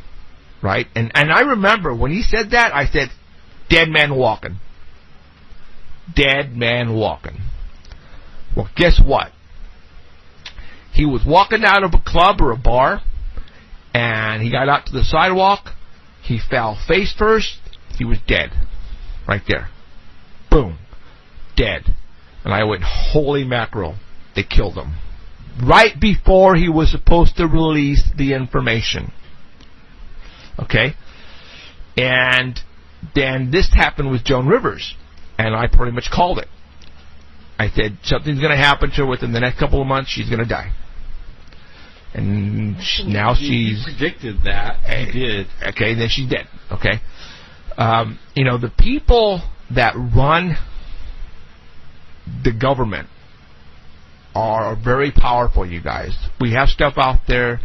right? And I remember when he said that, I said, "Dead man walking." Dead man walking. Well, guess what? He was walking out of a club or a bar, and he got out to the sidewalk. He fell face first. He was dead. Right there. Boom. Dead. And I went, holy mackerel. They killed him. Right before he was supposed to release the information. Okay? And then this happened with Joan Rivers. And I pretty much called it. I said, something's going to happen to her within the next couple of months. She's going to die. And now she's... You predicted that. You did. Okay, then she's dead. Okay? The people that run the government are very powerful, you guys. We have stuff out there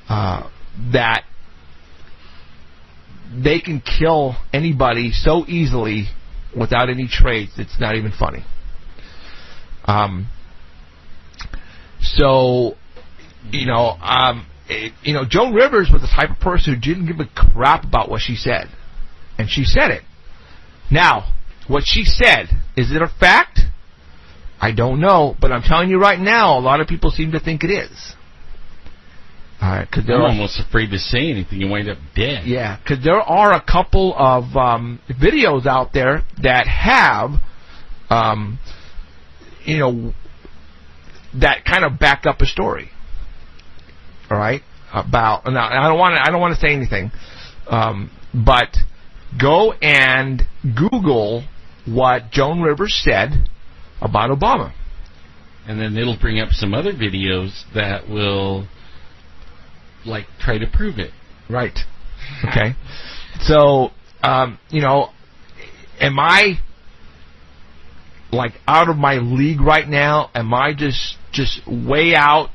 that they can kill anybody so easily without any traits. It's not even funny. Joan Rivers was the type of person who didn't give a crap about what she said. And she said it. Now, what she said, is it a fact? I don't know, but I'm telling you right now, a lot of people seem to think it is. Cause they're almost afraid to say anything. You wind up dead. Yeah, because there are a couple of videos out there that have, that kind of back up a story. All right, about now. I don't want to say anything, but go and Google what Joan Rivers said about Obama, and then it'll bring up some other videos that will, try to prove it. Right. Okay. So, am I out of my league right now? Am I just way out?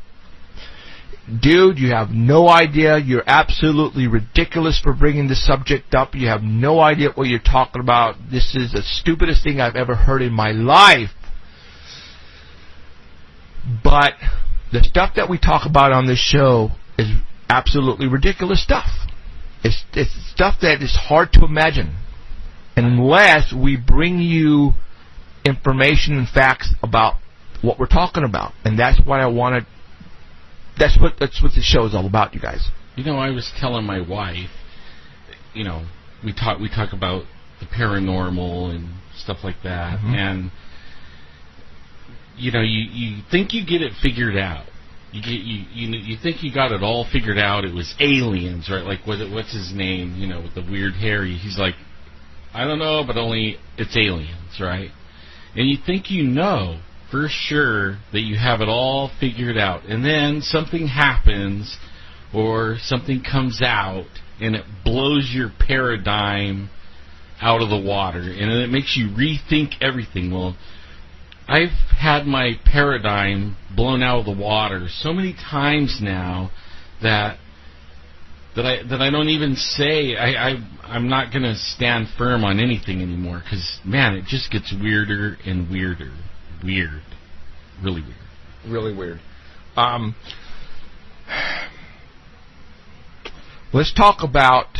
Dude, you have no idea. You're absolutely ridiculous for bringing this subject up. You have no idea what you're talking about. This is the stupidest thing I've ever heard in my life. But the stuff that we talk about on this show is absolutely ridiculous stuff. It's stuff that is hard to imagine unless we bring you information and facts about what we're talking about. And that's what I wanted. That's what the show is all about, you guys. I was telling my wife, we talk about the paranormal and stuff like that, mm-hmm. and you think you get it figured out. You think you got it all figured out. It was aliens, right? What's his name? With the weird hair. He's like, I don't know, but only it's aliens, right? And you think for sure that you have it all figured out, and then something happens or something comes out and it blows your paradigm out of the water, and it makes you rethink everything. Well, I've had my paradigm blown out of the water so many times now that I don't even say I'm not going to stand firm on anything anymore, because, man, it just gets weirder and weirder. Weird. Really weird. Really weird. Let's talk about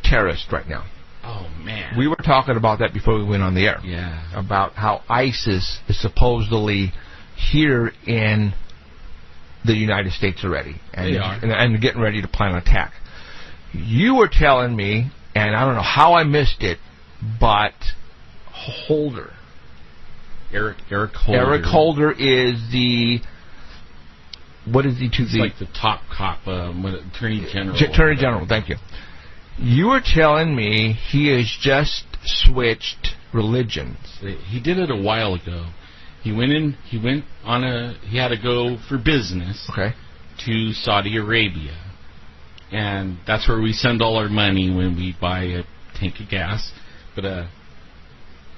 terrorists right now. Oh, man. We were talking about that before we went on the air. Yeah. About how ISIS is supposedly here in the United States already. And, they are. And getting ready to plan an attack. You were telling me, and I don't know how I missed it, but Holder. Eric Holder. Eric Holder is the... What is he to the... like the top cop, Attorney General. Attorney General, thank you. You were telling me he has just switched religions. He did it a while ago. He had to go for business to Saudi Arabia. And that's where we send all our money when we buy a tank of gas. But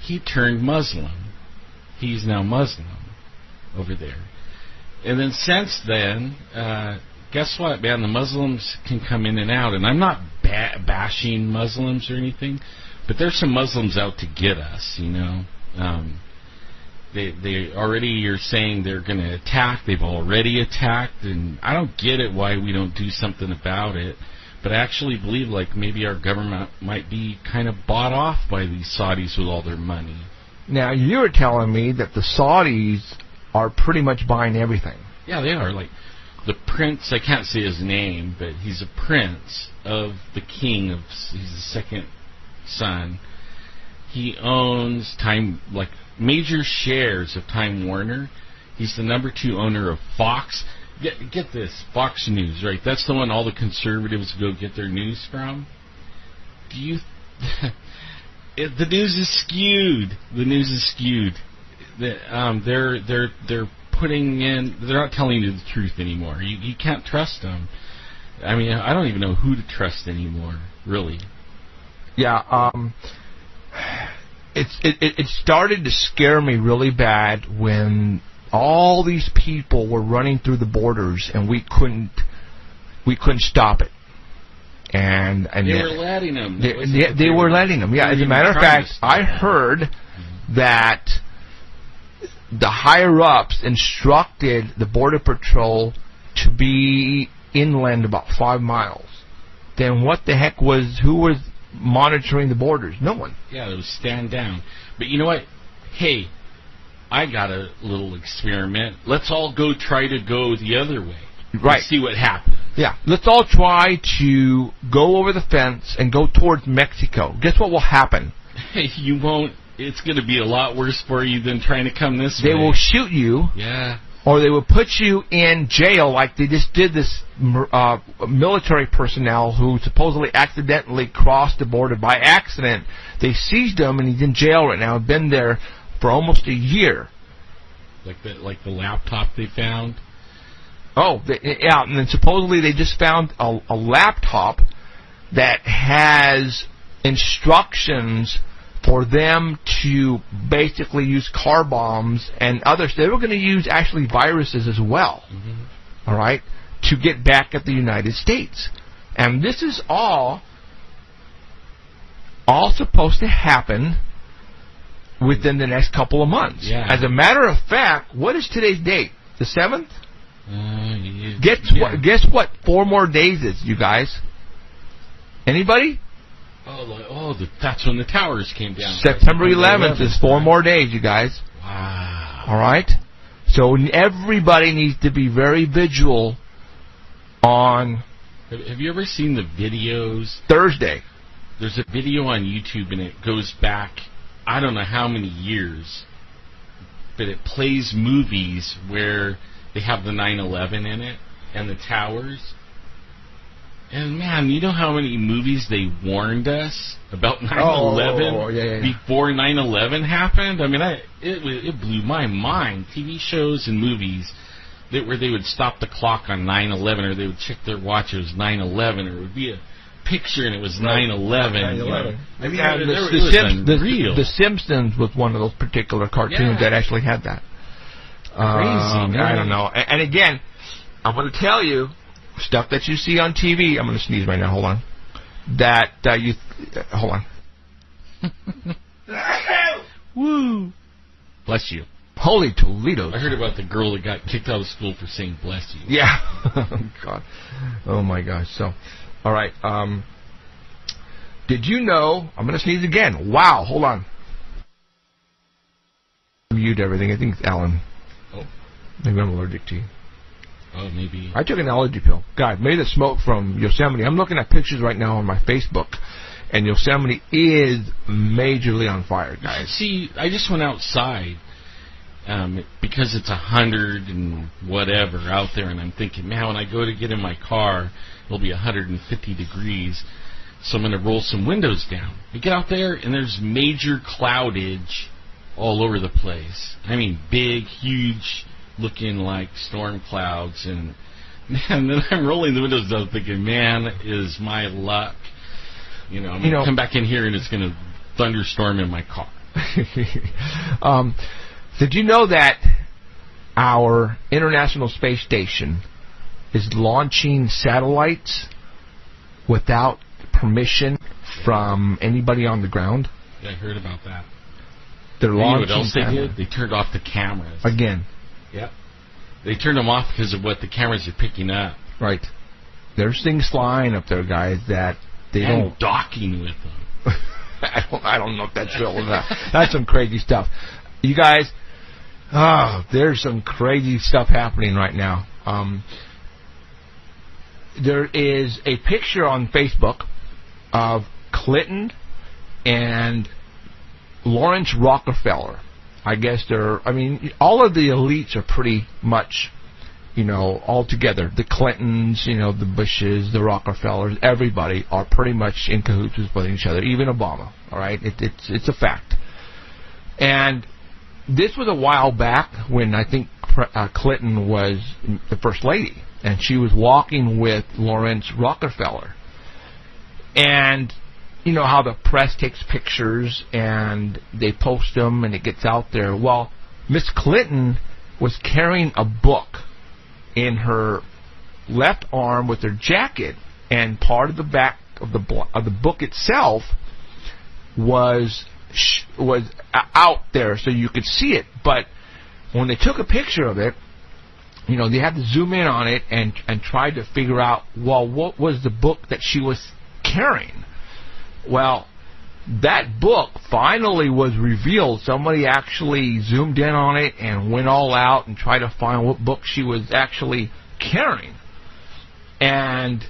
he turned Muslim. He's now Muslim over there. And then since then, guess what, man? The Muslims can come in and out. And I'm not bashing Muslims or anything, but there's some Muslims out to get us, you know. They already are saying they're going to attack. They've already attacked, and I don't get it why we don't do something about it. But I actually believe like maybe our government might be kind of bought off by these Saudis with all their money. Now, you were telling me that the Saudis are pretty much buying everything. Yeah, they are. Like the prince, I can't say his name, but he's a prince of the king of. He's the second son. He owns major shares of Time Warner. He's the number 2 owner of Fox. Get this, Fox News, right? That's the one all the conservatives go get their news from. Do you? The news is skewed. The news is skewed. They're putting in. They're not telling you the truth anymore. You can't trust them. I mean, I don't even know who to trust anymore. Really. Yeah. It started to scare me really bad when all these people were running through the borders and we couldn't stop it. And they were letting them. They were letting them. Yeah. As a matter of fact, I heard that the higher ups instructed the Border Patrol to be inland about 5 miles. Then what the heck who was monitoring the borders? No one. Yeah, it was stand down. But you know what? Hey, I got a little experiment. Let's all try to go the other way. Right. Let's see what happens. Yeah. Let's all try to go over the fence and go towards Mexico. Guess what will happen? Hey, you won't. It's going to be a lot worse for you than trying to come this way. They will shoot you. Yeah. Or they will put you in jail like they just did this military personnel who supposedly accidentally crossed the border by accident. They seized him and he's in jail right now. Been there for almost a year. Like the laptop they found? Oh, yeah. And then supposedly they just found a laptop that has instructions for them to basically use car bombs and others. They were going to use actually viruses as well, all right, to get back at the United States. And this is all supposed to happen within the next couple of months. Yeah. As a matter of fact, what is today's date? The 7th? Guess what 4 more days is, you guys? Anybody? That's when the towers came down. September 11th is 4 more days, you guys. Wow. All right? So everybody needs to be very vigilant on... Have you ever seen the videos? Thursday. There's a video on YouTube, and it goes back, I don't know how many years, but it plays movies where they have the 9/11 in it and the towers. And, man, you know how many movies they warned us about 9/11 before 9/11 happened? I mean, it blew my mind. TV shows and movies where they would stop the clock on 9/11, or they would check their watch, it was 9/11, or it would be a picture and it was 9/11. 9/11. I mean, And it was unreal. the Simpsons was one of those particular cartoons that actually had that. Crazy, I don't know. And again, I'm going to tell you, stuff that you see on TV, I'm going to sneeze right now, hold on, hold on. Woo! Bless you. Holy Toledo. I heard about the girl that got kicked out of school for saying bless you. Yeah. Oh, God. Oh, my gosh. So, all right. Did you know, I'm going to sneeze again. Wow. Hold on. Mute everything. I think it's Alan. Oh. Maybe I'm allergic to you. Oh, maybe. I took an allergy pill. God, maybe the smoke from Yosemite. I'm looking at pictures right now on my Facebook, and Yosemite is majorly on fire, guys. See, I just went outside because it's 100 and whatever out there, and I'm thinking, man, when I go to get in my car, it'll be 150 degrees, so I'm going to roll some windows down. I get out there, and there's major cloudage all over the place. I mean, big, huge, looking like storm clouds, and man, then I'm rolling the windows down thinking, man, is my luck. I'm going to come back in here, and it's going to thunderstorm in my car. Did you know that our International Space Station is launching satellites without permission from anybody on the ground? Yeah, I heard about that. They're launching. You know what else they did? They turned off the cameras. Again. Yep. They turned them off because of what the cameras are picking up. Right. There's things flying up there, guys, that they don't... docking with them. I don't know if that's real or not. That's some crazy stuff. You guys... there's some crazy stuff happening right now. There is a picture on Facebook of Clinton and Lawrence Rockefeller. I guess all of the elites are pretty much, all together. The Clintons, the Bushes, the Rockefellers, everybody are pretty much in cahoots with each other, even Obama, all right? It's a fact. And this was a while back when I think Clinton was the First Lady, and she was walking with Lawrence Rockefeller. And you know how the press takes pictures and they post them and it gets out there. Well, Miss Clinton was carrying a book in her left arm with her jacket, and part of the back of the book itself was out there so you could see it. But when they took a picture of it, they had to zoom in on it and try to figure out, well, what was the book that she was carrying? Well, that book finally was revealed. Somebody actually zoomed in on it and went all out and tried to find what book she was actually carrying. And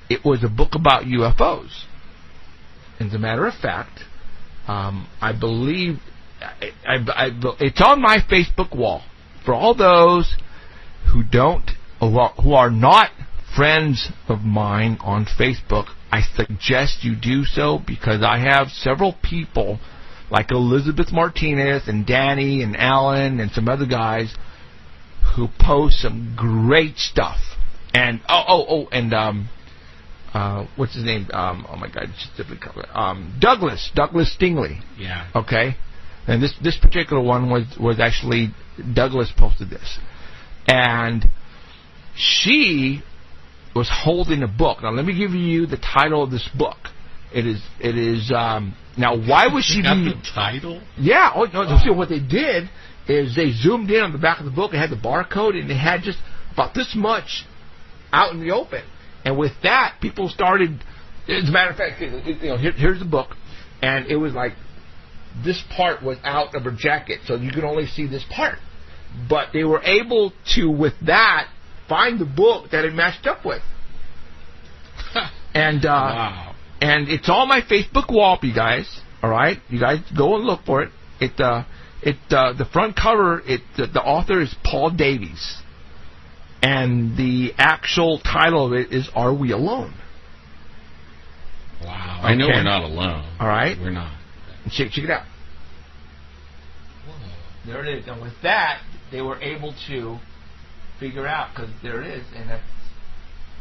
it was a book about UFOs. As a matter of fact, I believe it's on my Facebook wall. For all those who are not friends of mine on Facebook, I suggest you do so, because I have several people like Elizabeth Martinez and Danny and Alan and some other guys who post some great stuff. And what's his name? Oh my God, Douglas Stingley. Yeah. Okay. And this particular one was actually Douglas posted this, and she was holding a book. Now let me give you the title of this book. It is now why was she got the title? Yeah. Oh no. See, what they did is they zoomed in on the back of the book. It had the barcode, and they had just about this much out in the open. And with that, people started. As a matter of fact, here's the book, and it was like this part was out of her jacket, so you could only see this part. But they were able to, with that, find the book that it matched up with. And wow. And it's on my Facebook wall, you guys. All right, you guys go and look for it. The front cover. The author is Paul Davies, and the actual title of it is "Are We Alone?" Wow. Okay. I know we're not alone. All right, we're not. Check it out. Whoa. There it is. And with that, they were able to figure out, because there it is, and that's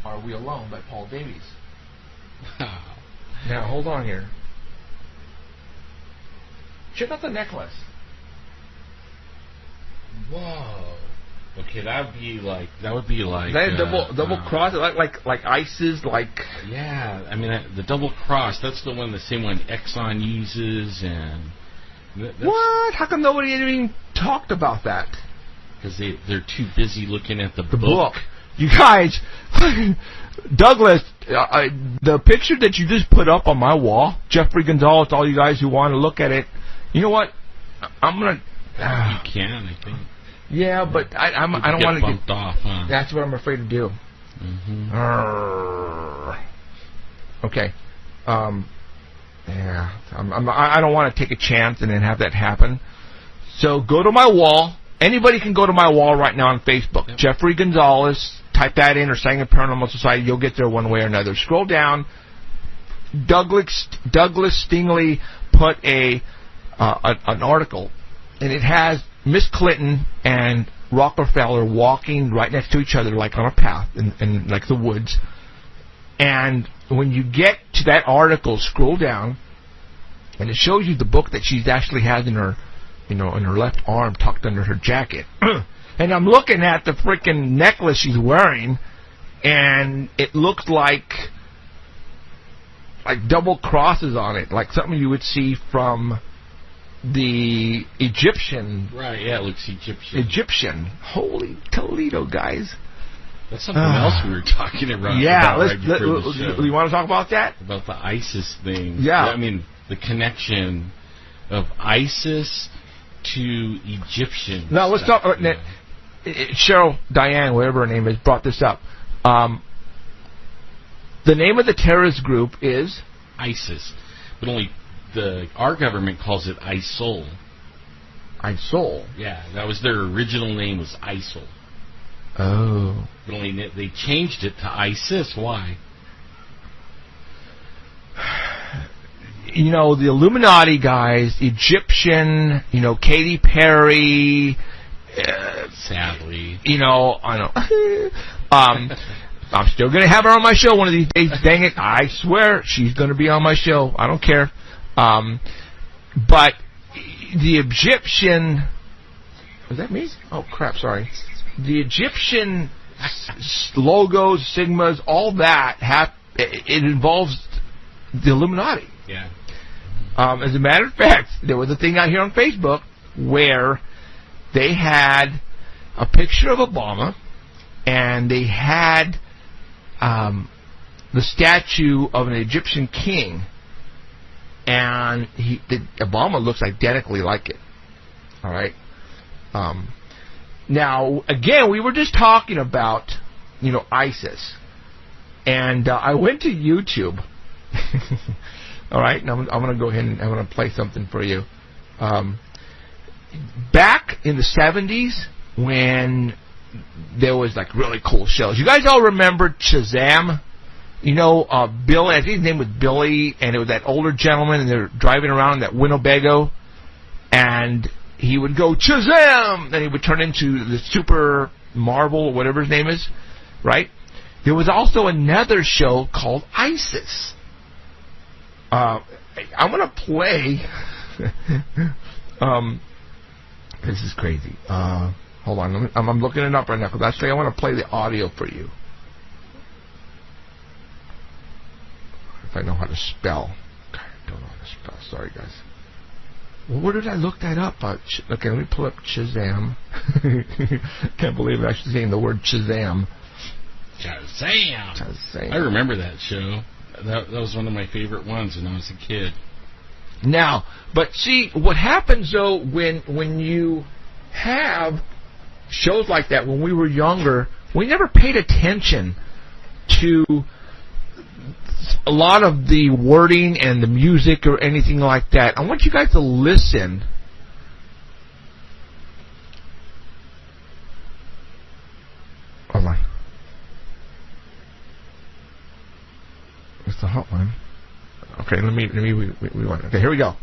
"Are We Alone" by Paul Davies. Now, hold on here. Check out the necklace. Whoa. Okay, that would be like that double cross, like ISIS, like. Yeah, I mean the double cross. That's the same one Exxon uses, and. What? How come nobody even talked about that? Because they're too busy looking at the book. You guys, Douglas, the picture that you just put up on my wall, Jeffrey Gonzalez, all you guys who want to look at it, you know what? I'm gonna. You can, I think. Yeah, but I don't want to bumped off. Huh? That's what I'm afraid to do. Mm-hmm. Okay. Yeah. I don't want to take a chance and then have that happen. So go to my wall. Anybody can go to my wall right now on Facebook. Yep. Jeffrey Gonzalez. Type that in or Sanger Paranormal Society. You'll get there one way or another. Scroll down. Douglas Stingley put an article, and it has Miss Clinton and Rockefeller walking right next to each other like on a path in like the woods. And when you get to that article, scroll down, and it shows you the book that she actually has in her, in her left arm tucked under her jacket. And I'm looking at the freaking necklace she's wearing, and it looks like double crosses on it, like something you would see from the Egyptian. Right, yeah, it looks Egyptian. Egyptian. Holy Toledo, guys. That's something else we were talking about. Yeah, you want to talk about that? About the ISIS thing. Yeah. I mean, the connection of ISIS to Egyptian. Now, let's talk. Cheryl, Diane, whatever her name is, brought this up. The name of the terrorist group is? ISIS. But only our government calls it ISIL. ISIL? Yeah, that was their original name, was ISIL. Oh. But only they changed it to ISIS. Why? The Illuminati guys, Egyptian, Katy Perry. Sadly. I know. I'm still going to have her on my show one of these days. Dang it. I swear she's going to be on my show. I don't care. But the Egyptian... Was that me? Oh, crap, sorry. The Egyptian logos, sigmas, all that, it involves the Illuminati. Yeah. As a matter of fact, there was a thing out here on Facebook where they had a picture of Obama, and they had the statue of an Egyptian king, and Obama looks identically like it. All right. Now, again, we were just talking about, ISIS, and I went to YouTube. All right, and I'm going to go ahead and I'm going to play something for you. Back in the 70s, when there was really cool shows, you guys all remember Shazam? Billy, I think his name was Billy, and it was that older gentleman, and they're driving around in that Winnebago, and he would go, Shazam! Then he would turn into the Super Marvel, or whatever his name is, right? There was also another show called ISIS. I'm going to play... this is crazy. Hold on. I'm looking it up right now, because actually I want to play the audio for you. If I know how to spell. God, I don't know how to spell. Sorry, guys. Where did I look that up? Okay, let me pull up Shazam. Can't believe I'm actually saying the word Shazam. Shazam. I remember that show. That was one of my favorite ones when I was a kid. Now, but see, what happens, though, when you have shows like that, when we were younger, we never paid attention to a lot of the wording and the music or anything like that. I want you guys to listen. Hold on. It's the hotline. Okay, let me rewind. Okay, here we go.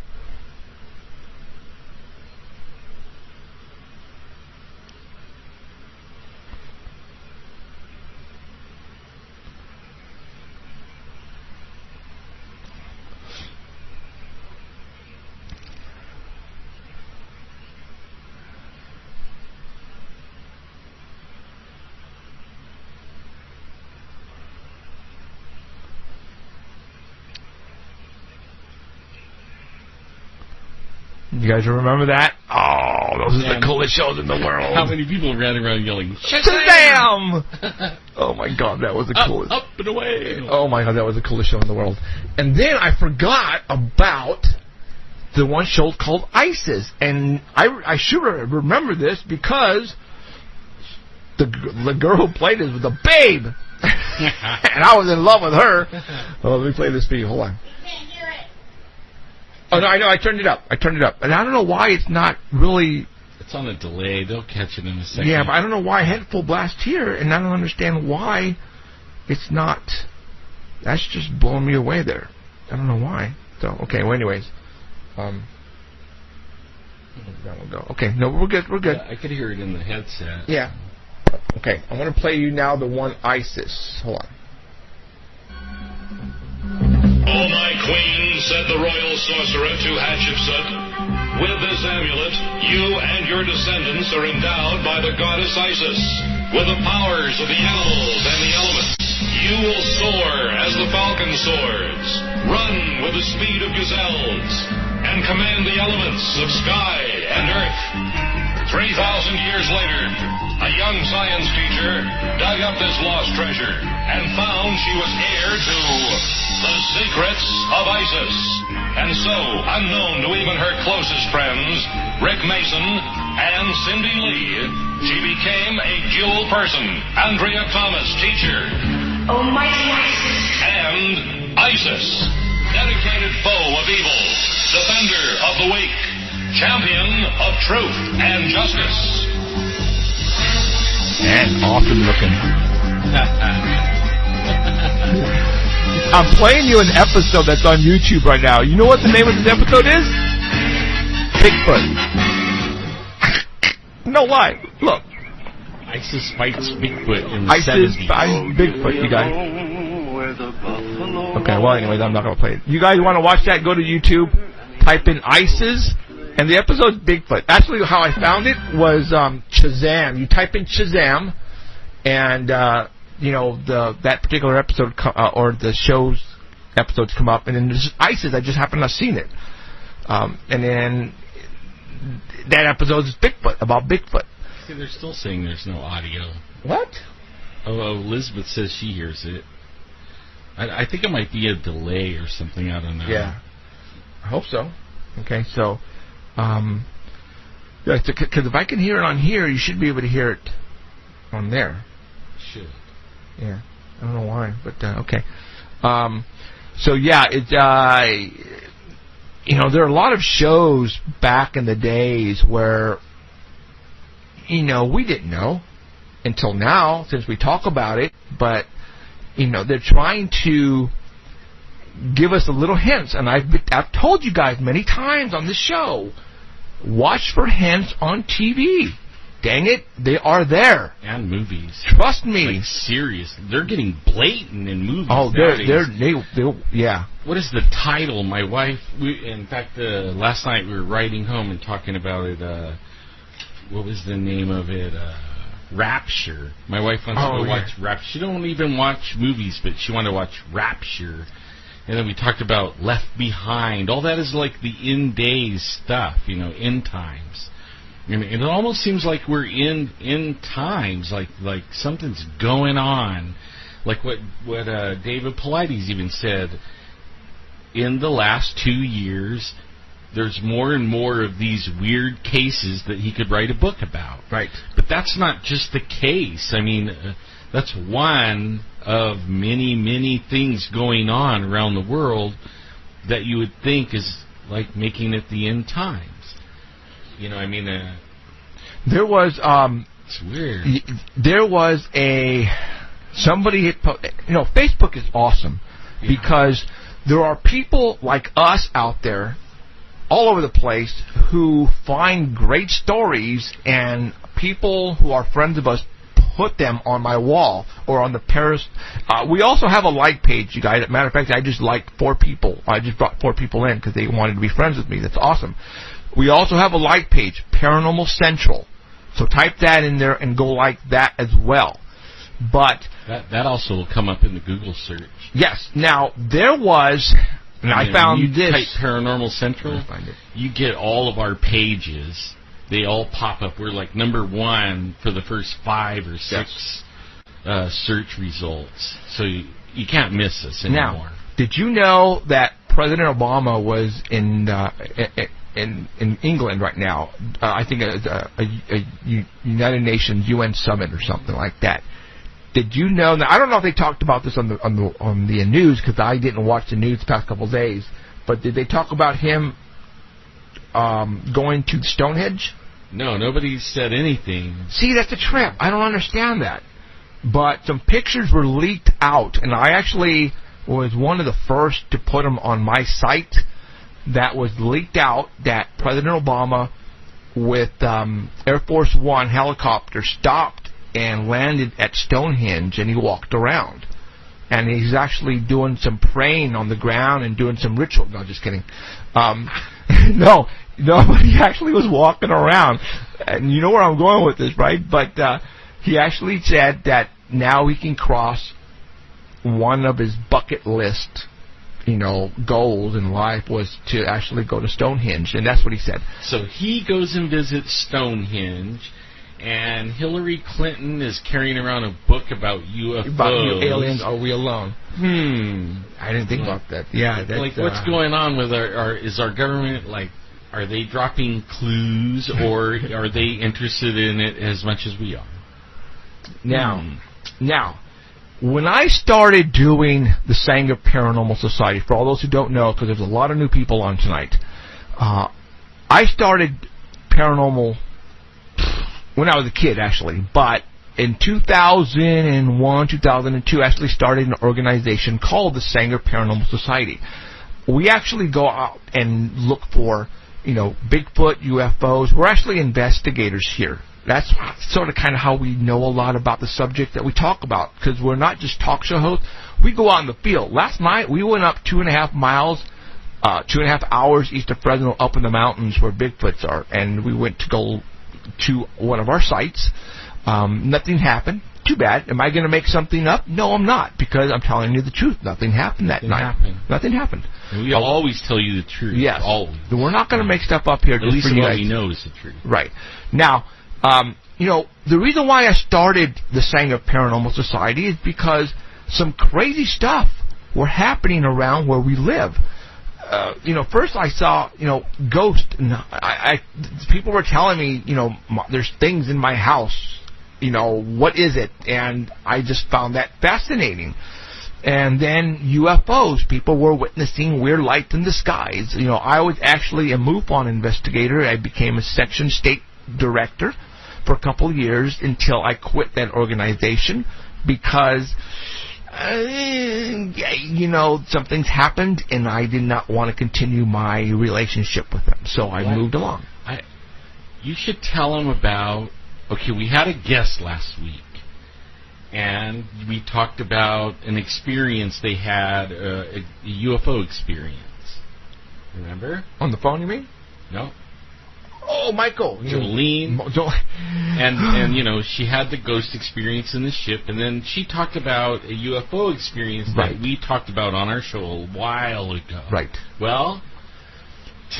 You guys remember that? Oh, those are the coolest shows in the world. How many people ran around yelling, Shazam! Oh my God, that was the coolest. Up and away. Oh my God, that was the coolest show in the world. And then I forgot about the one show called ISIS. And I should remember this because the girl who played it was a babe. And I was in love with her. Oh, let me play this video. Hold on. Oh, no, I know. I turned it up. And I don't know why it's not really... It's on a delay. They'll catch it in a second. Yeah, but I don't know why I had full blast here, and I don't understand why it's not... That's just blowing me away there. I don't know why. So, okay, well, anyways. That will go. Okay, no, we're good. Yeah, I could hear it in the headset. Yeah. Okay, I'm going to play you now the one ISIS. Hold on. "O my queen," said the royal sorcerer to Hatshepsut, "with this amulet, you and your descendants are endowed by the goddess Isis with the powers of the animals and the elements. You will soar as the falcon soars, run with the speed of gazelles, and command the elements of sky and earth." 3,000 years later, a young science teacher dug up this lost treasure and found she was heir to the secrets of Isis. And so, unknown to even her closest friends, Rick Mason and Cindy Lee, she became a dual person, Andrea Thomas, teacher, Almighty Isis, and Isis, dedicated foe of evil, defender of the weak, champion of truth and justice. And awesome looking. I'm playing you an episode that's on YouTube right now. You know what the name of this episode is? Bigfoot. No lie. Look. ISIS fights Bigfoot in the ISIS 70s. fights Bigfoot, you guys. Okay, well, anyways, I'm not going to play it. You guys want to watch that? Go to YouTube, type in ISIS, and the episode's Bigfoot. Actually, how I found it was Shazam. You type in Shazam, and you know that particular episode or the show's episodes come up, and then there's ISIS. I just happened to have seen it, and then that episode is Bigfoot, about Bigfoot. See, they're still saying there's no audio. What? Oh, Elizabeth says she hears it. I think it might be a delay or something. I don't know. Yeah, I hope so. Okay, so, because if I can hear it on here, you should be able to hear it on there. Should. Yeah, I don't know why, but okay. So yeah, it you know, there are a lot of shows back in the days where, you know, we didn't know until now, since we talk about it, but you know, they're trying to give us a little hints, and I've told you guys many times on this show, watch for hints on TV. Dang it, they are there. And movies. Trust me. Like, serious. They're getting blatant in movies. Oh, they yeah. What is the title? My wife, in fact, last night we were riding home and talking about it. What was the name of it? Rapture. My wife wants to go watch Rapture. She don't even watch movies, but she wanted to watch Rapture. And then we talked about Left Behind. All that is like the end days stuff, you know, end times. And it almost seems like we're in times, like something's going on. Like what David Paulides even said, in the last 2 years, there's more and more of these weird cases that he could write a book about. Right. But that's not just the case. I mean, that's one of many, many things going on around the world that you would think is like making it the end times. You know, I mean, there was it's weird. There was somebody you know, Facebook is awesome because there are people like us out there all over the place who find great stories, and people who are friends of us put them on my wall or on the Paris. We also have a like page, you guys. As a matter of fact, I just liked 4 people. I just brought 4 people in because they wanted to be friends with me. That's awesome. We also have a like page, Paranormal Central. So type that in there and go like that as well. But that also will come up in the Google search. Yes. Now, there was And I found you this. Type Paranormal Central, you get all of our pages. They all pop up. We're like number 1 for the first 5 or 6 search results. So you can't miss us anymore. Now, did you know that President Obama was in England right now? I think a United Nations UN summit or something like that. Did you know? Now, I don't know if they talked about this on the news because I didn't watch the news the past couple of days. But did they talk about him going to Stonehenge? No, nobody said anything. See, that's a trip. I don't understand that. But some pictures were leaked out, and I actually was one of the first to put them on my site. That was leaked out that President Obama with Air Force One helicopter stopped and landed at Stonehenge, and he walked around. And he's actually doing some praying on the ground and doing some ritual. No, just kidding. No, he actually was walking around. And you know where I'm going with this, right? But he actually said that now he can cross one of his bucket list, goals in life was to actually go to Stonehenge. And that's what he said. So he goes and visits Stonehenge. And Hillary Clinton is carrying around a book about UFOs. About aliens, are we alone? I didn't think about that. Yeah, that's, what's going on with is our government, are they dropping clues, or are they interested in it as much as we are? Now, when I started doing the Sanger Paranormal Society, for all those who don't know, because there's a lot of new people on tonight, I started paranormal when I was a kid, actually, but in 2001, 2002, I actually started an organization called the Sanger Paranormal Society. We actually go out and look for, Bigfoot, UFOs. We're actually investigators here. That's sort of kind of how we know a lot about the subject that we talk about, because we're not just talk show hosts. We go out in the field. Last night, we went up 2.5 miles, 2.5 hours east of Fresno, up in the mountains where Bigfoots are, and we went to go to one of our sites. Nothing happened. Too bad. Am I going to make something up? No, I'm not, because I'm telling you the truth. Nothing happened that night. Nothing happened. And we always tell you the truth. Yes. Always. We're not going to make stuff up here. At least what we know is the truth. Right. Now, the reason why I started the Sanger Paranormal Society is because some crazy stuff were happening around where we live. First I saw, ghosts. And people were telling me, there's things in my house. What is it? And I just found that fascinating. And then UFOs. People were witnessing weird lights in the skies. I was actually a MUFON investigator. I became a section state director for a couple of years until I quit that organization because something's happened, and I did not want to continue my relationship with them, so I moved along. You should tell them about. Okay, we had a guest last week, and we talked about an experience they had, a UFO experience. Remember? On the phone, you mean? No. Oh, Michael. Jolene. And she had the ghost experience in the ship, and then she talked about a UFO experience that we talked about on our show a while ago. Right. Well,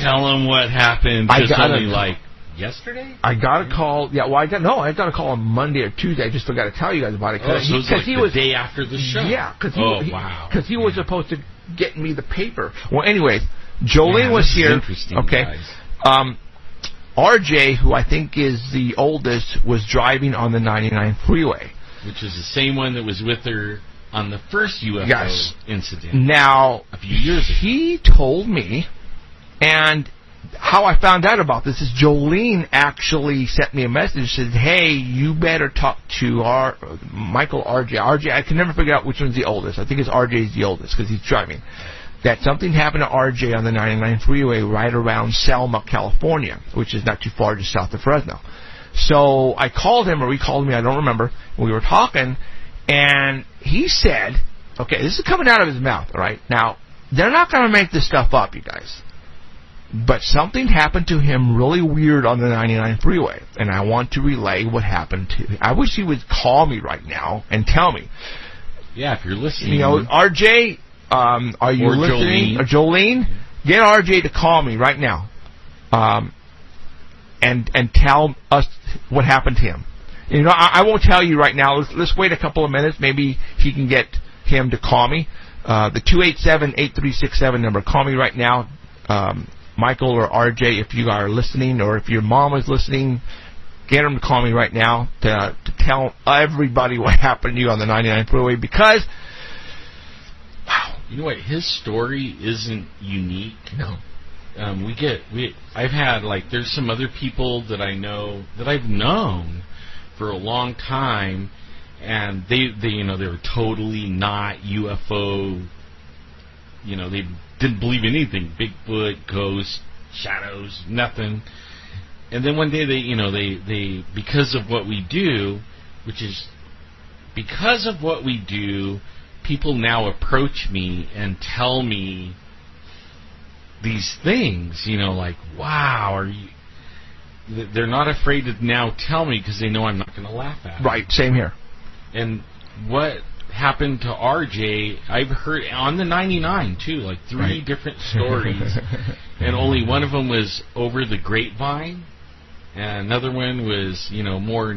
tell them what happened just only yesterday? I got a call. Yeah, well, I got a call on Monday or Tuesday. I just forgot to tell you guys about it. So it was the day after the show. Yeah, because he was supposed to get me the paper. Well, anyways, Jolene was here. Interesting, okay. Guys. RJ, who I think is the oldest, was driving on the 99 freeway. Which is the same one that was with her on the first UFO incident. Now, a few years ago. He told me, and how I found out about this is Jolene actually sent me a message, said, hey, you better talk to Michael RJ. RJ, I can never figure out which one's the oldest. I think it's RJ's the oldest because he's driving. That something happened to RJ on the 99 freeway right around Selma, California, which is not too far just south of Fresno. So I called him, or he called me, I don't remember. We were talking, and he said, okay, this is coming out of his mouth, all right? Now, they're not going to make this stuff up, you guys. But something happened to him really weird on the 99 freeway, and I want to relay what happened to him. I wish he would call me right now and tell me. Yeah, if you're listening. RJ, are you Or listening? Jolene. Or Jolene, get RJ to call me right now, and tell us what happened to him. You know, I won't tell you right now. Let's wait a couple of minutes. Maybe he can get him to call me. The 287-8367 number. Call me right now, Michael or RJ, if you are listening, or if your mom is listening. Get him to call me right now to tell everybody what happened to you on the 99 freeway, because, wow. You know what? His story isn't unique. No. I've had, there's some other people that I know, that I've known for a long time, and they were totally not UFO, they didn't believe in anything, Bigfoot, ghosts, shadows, nothing. And then one day they because of what we do, people now approach me and tell me these things, wow, are you... They're not afraid to now tell me because they know I'm not going to laugh at them. Right, same here. And what happened to RJ, I've heard on the 99 too, three different stories, and only one of them was over the grapevine, and another one was, more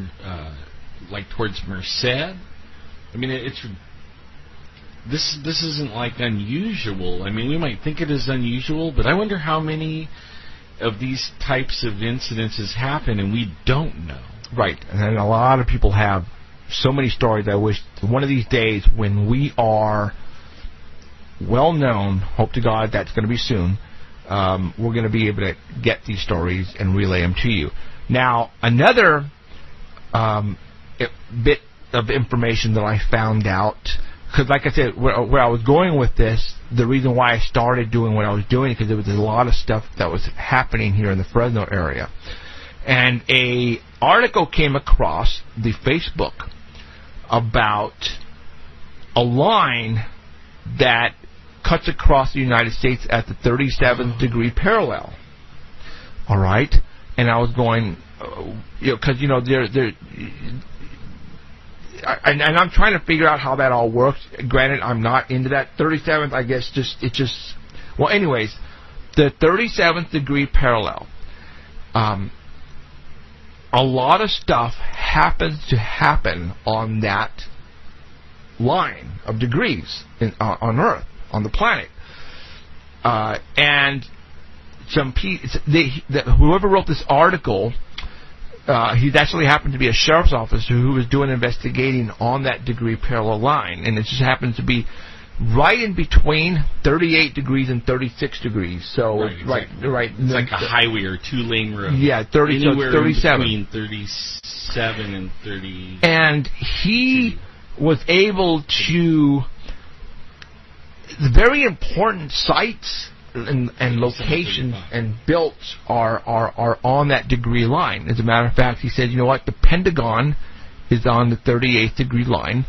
towards Merced. I mean, this isn't unusual. I mean, we might think it is unusual, but I wonder how many of these types of incidences happen and we don't know. Right, and a lot of people have so many stories. I wish one of these days, when we are well known, hope to God that's going to be soon, we're going to be able to get these stories and relay them to you. Now, another bit of information that I found out, because like I said, where I was going with this, the reason why I started doing what I was doing, because there was a lot of stuff that was happening here in the Fresno area. And a article came across the Facebook about a line that cuts across the United States at the 37th degree parallel. All right? And I was going, because, and I'm trying to figure out how that all works. Granted, I'm not into that. 37th, I guess, well, anyways, the 37th degree parallel, a lot of stuff happens to happen on that line of degrees on Earth, on the planet. And whoever wrote this article, he actually happened to be a sheriff's officer who was doing investigating on that degree parallel line, and it just happens to be right in between 38 degrees and 36 degrees. So right. It's like a highway or two-lane road. Yeah, 37. Between 37 and 30. And he was able to, the very important sites and locations and builts are on that degree line. As a matter of fact, he said, you know what, the Pentagon is on the 38th degree line.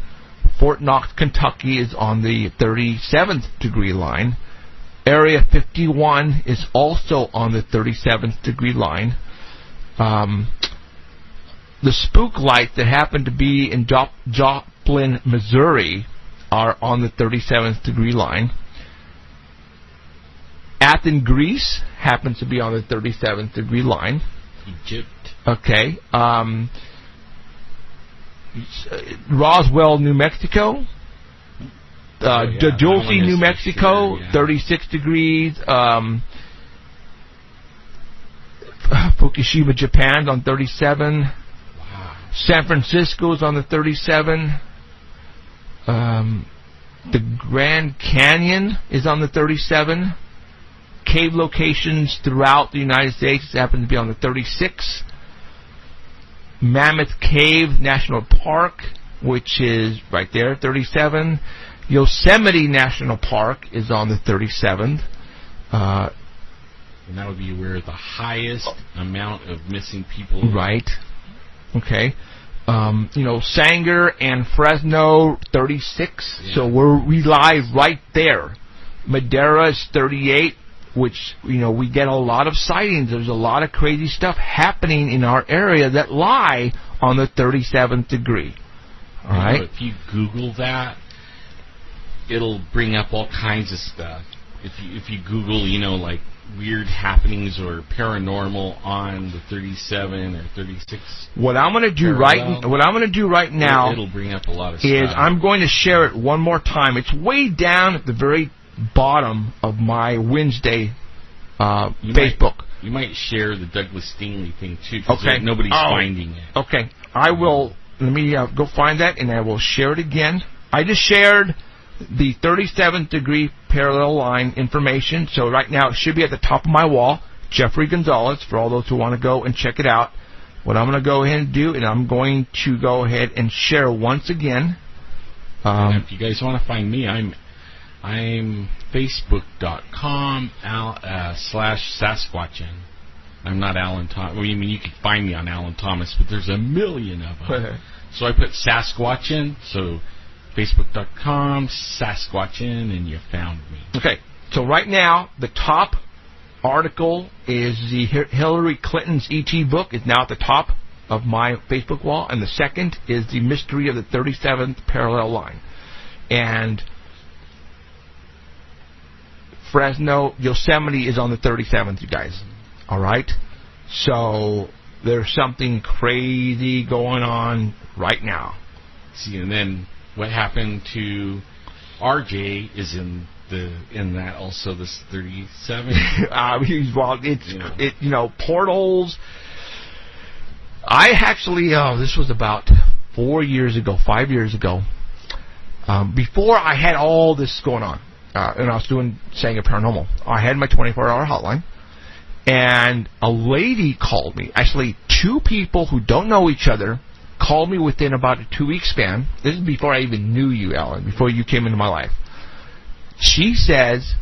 Fort Knox, Kentucky is on the 37th degree line. Area 51 is also on the 37th degree line. The spook lights that happen to be in Joplin, Missouri are on the 37th degree line. Athens, Greece happens to be on the 37th degree line. Egypt. Okay. Roswell, New Mexico. Dulce, New Mexico, 36 degrees. Fukushima, Japan, on 37. Wow. San Francisco's on the 37. The Grand Canyon is on the 37. Cave locations throughout the United States happen to be on the 36. Mammoth Cave National Park, which is right there, 37. Yosemite National Park is on the 37th. And that would be where the highest amount of missing people. Right. Okay. Sanger and Fresno, 36. Yeah. So we lie right there. Madera is 38, which, we get a lot of sightings. There's a lot of crazy stuff happening in our area that lie on the 37th degree. All right. If you Google that, it'll bring up all kinds of stuff. If you Google, like weird happenings or paranormal on the 37 or 36. What I'm going to do right now, it'll bring up a lot of is stuff. I'm going to share it one more time. It's way down at the very bottom of my Wednesday Facebook. You might share the Douglas Stingley thing too, because Okay. nobody's finding it. Okay, I will. Let me go find that, and I will share it again. I just shared the 37th degree parallel line information, so right now it should be at the top of my wall. Jeffrey Gonzalez, for all those who want to go and check it out. What I'm going to go ahead and do, and I'm going to go ahead and share once again. And if you guys want to find me, I'm facebook.com/Sasquatchin. I'm not Alan Thomas. Well, you can find me on Alan Thomas, but there's a million of them. So I put Sasquatchin, so facebook.com, Sasquatchin, and you found me. Okay, so right now, the top article is the Hillary Clinton's E.T. book. It's now at the top of my Facebook wall, and the second is the mystery of the 37th parallel line. And Fresno, Yosemite is on the 37th, you guys. All right? So there's something crazy going on right now. See, and then what happened to RJ is in that also, this 37. Portals. I actually, this was about 5 years ago, before I had all this going on, and I was doing Saying It Paranormal. I had my 24-hour hotline, and a lady called me. Actually, two people who don't know each other called me within about a 2-week span. This is before I even knew you, Alan, before you came into my life. She says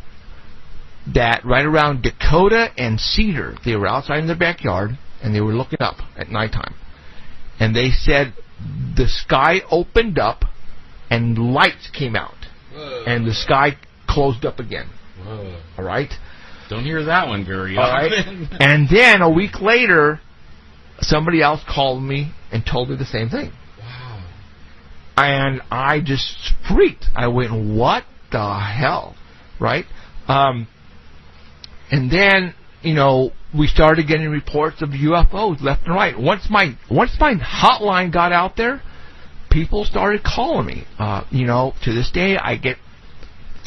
that right around Dakota and Cedar, they were outside in their backyard, and they were looking up at nighttime. And they said the sky opened up, and lights came out. Whoa. And the sky closed up again. Whoa. All right? Don't hear that one very All often. Right? And then a week later, somebody else called me and told me the same thing. Wow. And I just freaked. I went, what the hell? Right? And then, we started getting reports of UFOs left and right. Once my hotline got out there, people started calling me. To this day, I get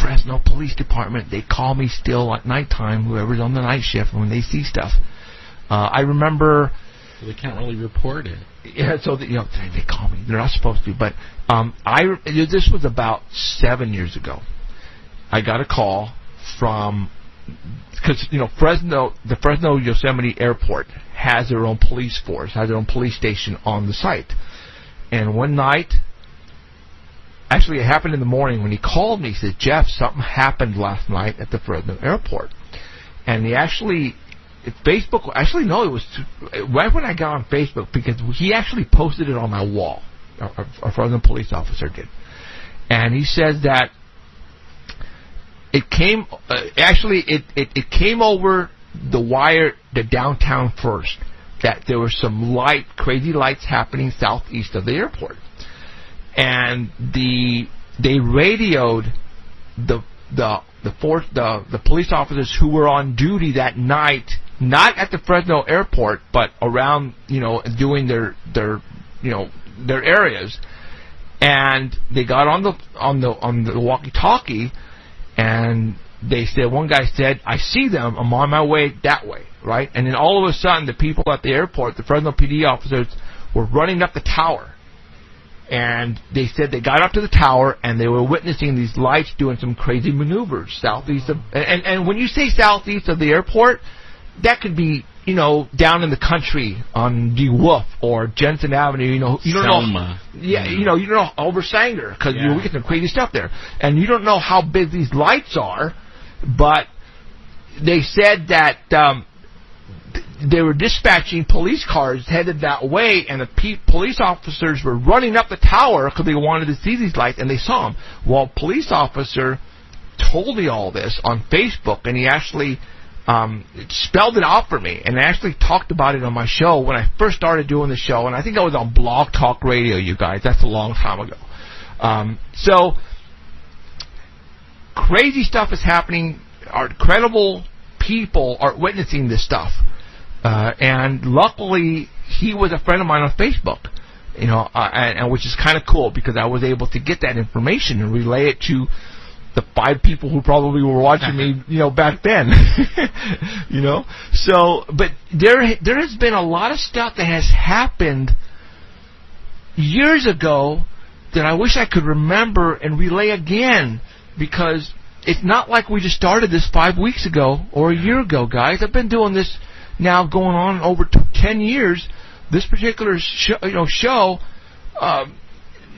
Fresno Police Department. They call me still at nighttime, whoever's on the night shift, when they see stuff. I remember... They can't really report it. Yeah, so they call me. They're not supposed to. But this was about 7 years ago. I got a call from... Because, the Fresno Yosemite Airport has their own police force, has their own police station on the site. And one night, actually it happened in the morning, when he called me, he said, Jeff, something happened last night at the Fresno Airport. And he actually, Facebook, actually no, it was right when I got on Facebook, because he actually posted it on my wall. A Fresno police officer did. And he says that it came, it came over the wire, the downtown first, that there were some crazy lights happening southeast of the airport. And they radioed the police officers who were on duty that night, not at the Fresno airport, but around, doing their areas. And they got on the walkie-talkie, and they said, one guy said, I see them, I'm on my way that way, right? And then all of a sudden, the people at the airport, the Fresno PD officers, were running up the tower. And they said they got up to the tower, and they were witnessing these lights doing some crazy maneuvers southeast of... And when you say southeast of the airport, that could be, down in the country on DeWolf or Jensen Avenue, you don't Selma. know... Yeah, you don't know, over Sanger, because we get some crazy stuff there. And you don't know how big these lights are, but they said that they were dispatching police cars headed that way, and the police officers were running up the tower because they wanted to see these lights, and they saw them. Well, a police officer told me all this on Facebook, and he actually spelled it out for me, and I actually talked about it on my show when I first started doing the show, and I think I was on Blog Talk Radio, you guys. That's a long time ago. So crazy stuff is happening. Our credible people are witnessing this stuff. And luckily, he was a friend of mine on Facebook, and which is kind of cool because I was able to get that information and relay it to the 5 people who probably were watching me, back then. So, but there has been a lot of stuff that has happened years ago that I wish I could remember and relay again, because it's not like we just started this 5 weeks ago or a year ago, guys. I've been doing this now going on over 10 years. This particular show.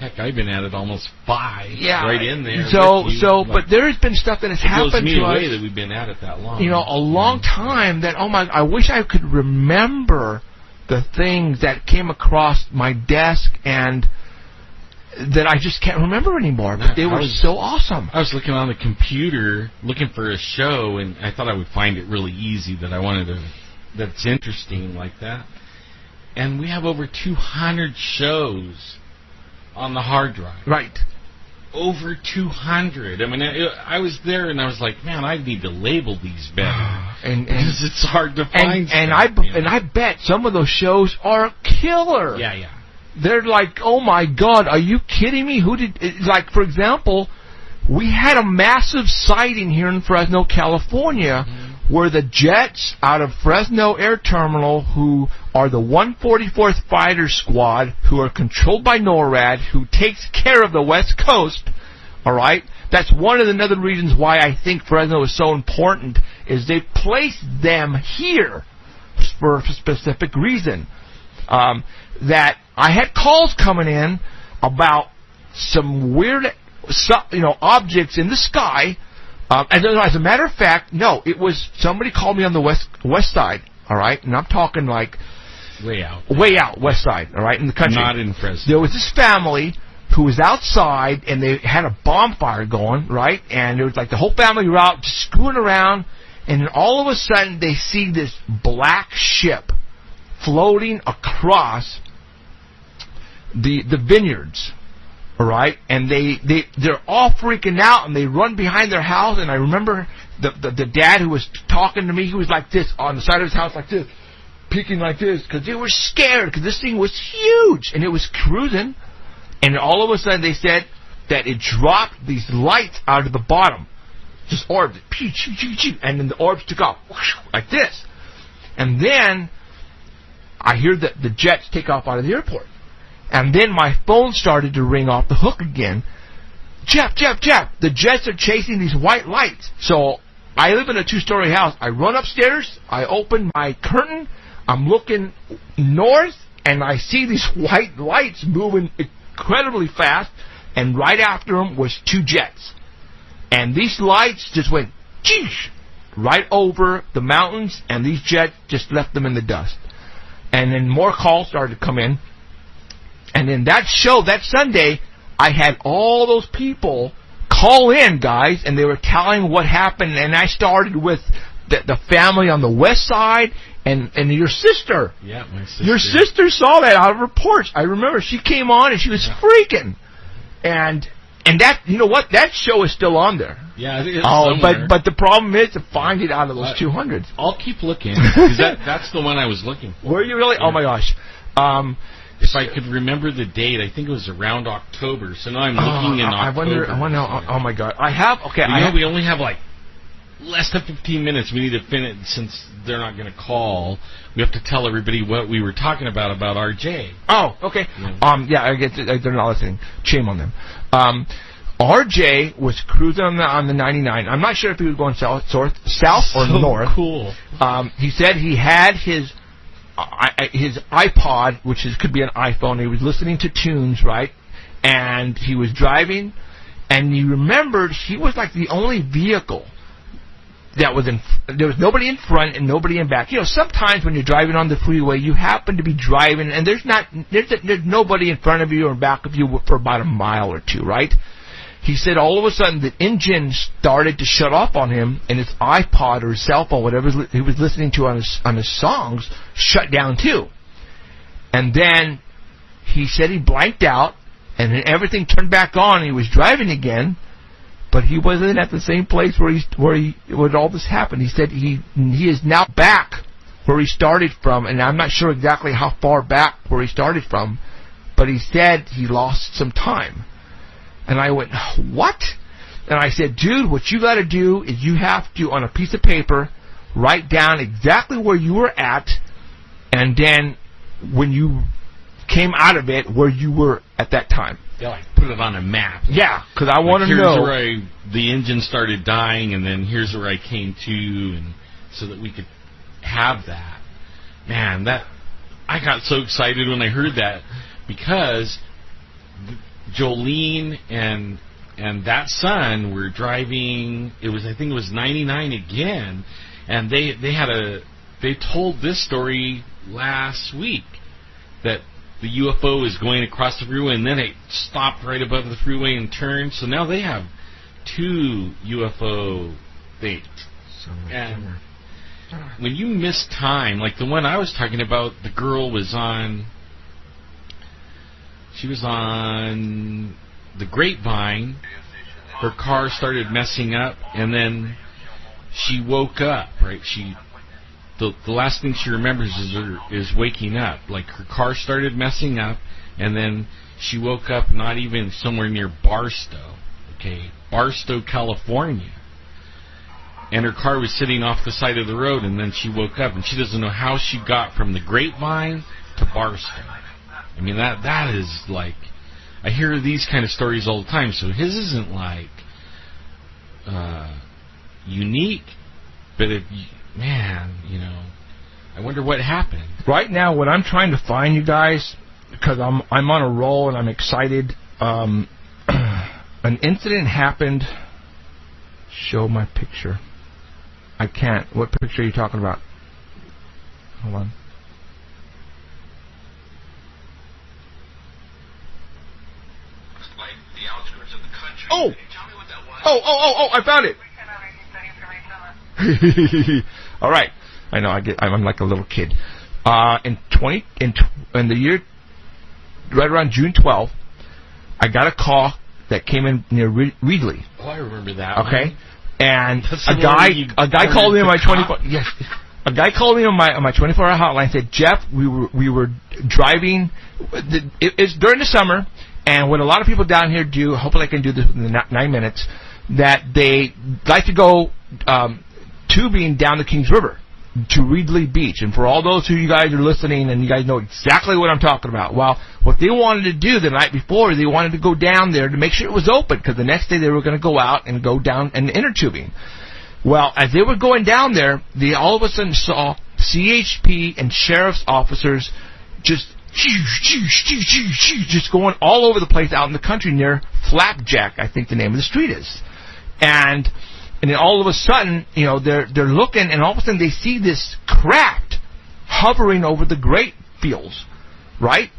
Heck, I've been at it almost 5. Yeah, right in there. But there has been stuff that has happened to us. It blows me away that we've been at it that long. A long time. That I wish I could remember the things that came across my desk and that I just can't remember anymore. But they were so awesome. I was looking on the computer looking for a show, and I thought I would find it really easy that's interesting like that. And we have over 200 shows on the hard drive. Right. Over 200. I mean, I was there and I was like, man, I need to label these better. Because it's hard to find and stuff, I bet some of those shows are killer. Yeah. They're like, oh my God, are you kidding me? Like, for example, we had a massive sighting here in Fresno, California, where the jets out of Fresno Air Terminal, who are the 144th Fighter Squad, who are controlled by NORAD, who takes care of the West Coast, all right? That's one of the other reasons why I think Fresno is so important, is they placed them here for a specific reason. That I had calls coming in about some weird, objects in the sky. As a matter of fact, no, it was somebody called me on the west side, all right? And I'm talking like way out west side, all right, in the country. Not in Fresno. There was this family who was outside, and they had a bonfire going, right? And it was like the whole family were out just screwing around, and then all of a sudden they see this black ship floating across the vineyards. All right, and they're all freaking out, and they run behind their house. And I remember the dad who was talking to me, he was like this on the side of his house, like this, peeking like this, because they were scared, because this thing was huge, and it was cruising. And all of a sudden, they said that it dropped these lights out of the bottom, just orbs, and then the orbs took off like this. And then I hear the jets take off out of the airport. And then my phone started to ring off the hook again. Jeff, the jets are chasing these white lights. So I live in a 2-story house. I run upstairs. I open my curtain. I'm looking north, and I see these white lights moving incredibly fast. And right after them was 2 jets. And these lights just went, right over the mountains, and these jets just left them in the dust. And then more calls started to come in. And then that Sunday, I had all those people call in, guys, and they were telling what happened. And I started with the family on the west side and your sister. Yeah, my sister. Your sister saw that out of her porch. I remember she came on and she was freaking. And that, you know what? That show is still on there. Yeah, it's but the problem is to find it out of those 200s. I'll keep looking, because that's the one I was looking for. Were you really? Yeah. Oh my gosh. If I could remember the date, I think it was around October. So now I'm looking in October. I wonder. Oh my God. We only have like less than 15 minutes. We need to finish, since they're not going to call. We have to tell everybody what we were talking about RJ. Oh, okay. Yeah. I get they're not listening. Shame on them. RJ was cruising on the 99. I'm not sure if he was going south or north. Cool. He said he had his iPod, which could be an iPhone. He was listening to tunes, right? And he was driving, and he remembered he was like the only vehicle that was there was nobody in front and nobody in back. Sometimes when you're driving on the freeway, you happen to be driving, and there's nobody in front of you or back of you for about a mile or two, right? He said all of a sudden the engine started to shut off on him, and his iPod or his cell phone, whatever he was listening to on his songs, shut down too. And then he said he blanked out, and then everything turned back on, and he was driving again, but he wasn't at the same place where all this happened. He said he is now back where he started from, and I'm not sure exactly how far back where he started from, but he said he lost some time. And I went, what? And I said, dude, what you got to do is you have to, on a piece of paper, write down exactly where you were at, and then when you came out of it, where you were at that time. Yeah, like put it on a map. Yeah, because I want to know. Here's where the engine started dying, and then here's where I came to, and so that we could have that. Man, I got so excited when I heard that, because Jolene and that son were driving. I think it was 99 again, and they told this story last week that the UFO is going across the freeway, and then it stopped right above the freeway and turned. So now they have 2 UFO things. And when you miss time, like the one I was talking about, the girl was on. She was on the Grapevine. Her car started messing up, and then she woke up. Right, the last thing she remembers is waking up. Like her car started messing up, and then she woke up not even somewhere near Barstow. Okay, Barstow, California. And her car was sitting off the side of the road, and then she woke up, and she doesn't know how she got from the Grapevine to Barstow. I mean, that is like, I hear these kind of stories all the time, so his isn't like unique, but man, I wonder what happened. Right now, what I'm trying to find, you guys, because I'm on a roll and I'm excited, an incident happened. Show my picture. I can't. What picture are you talking about? Hold on. Like the outskirts of the country. Oh! Can you tell me what that was? Oh! I found it. All right. I know. I'm like a little kid. In the year right around June 12th, I got a call that came in near Reedley. Oh, I remember that. Okay. And a guy called me on my 24. Yes. A guy called me on my 24-hour hotline and said, Jeff, we were driving. It's during the summer, and what a lot of people down here do, hopefully I can do this in 9 minutes, that they like to go tubing down the Kings River to Reedley Beach. And for all those who you guys are listening and you guys know exactly what I'm talking about, well, what they wanted to do the night before, they wanted to go down there to make sure it was open, because the next day they were going to go out and go down and inner tubing. Well, as they were going down there, they all of a sudden saw CHP and sheriff's officers just going all over the place out in the country near Flapjack, I think the name of the street is. And then all of a sudden, they're looking, and all of a sudden they see this craft hovering over the grape fields, right?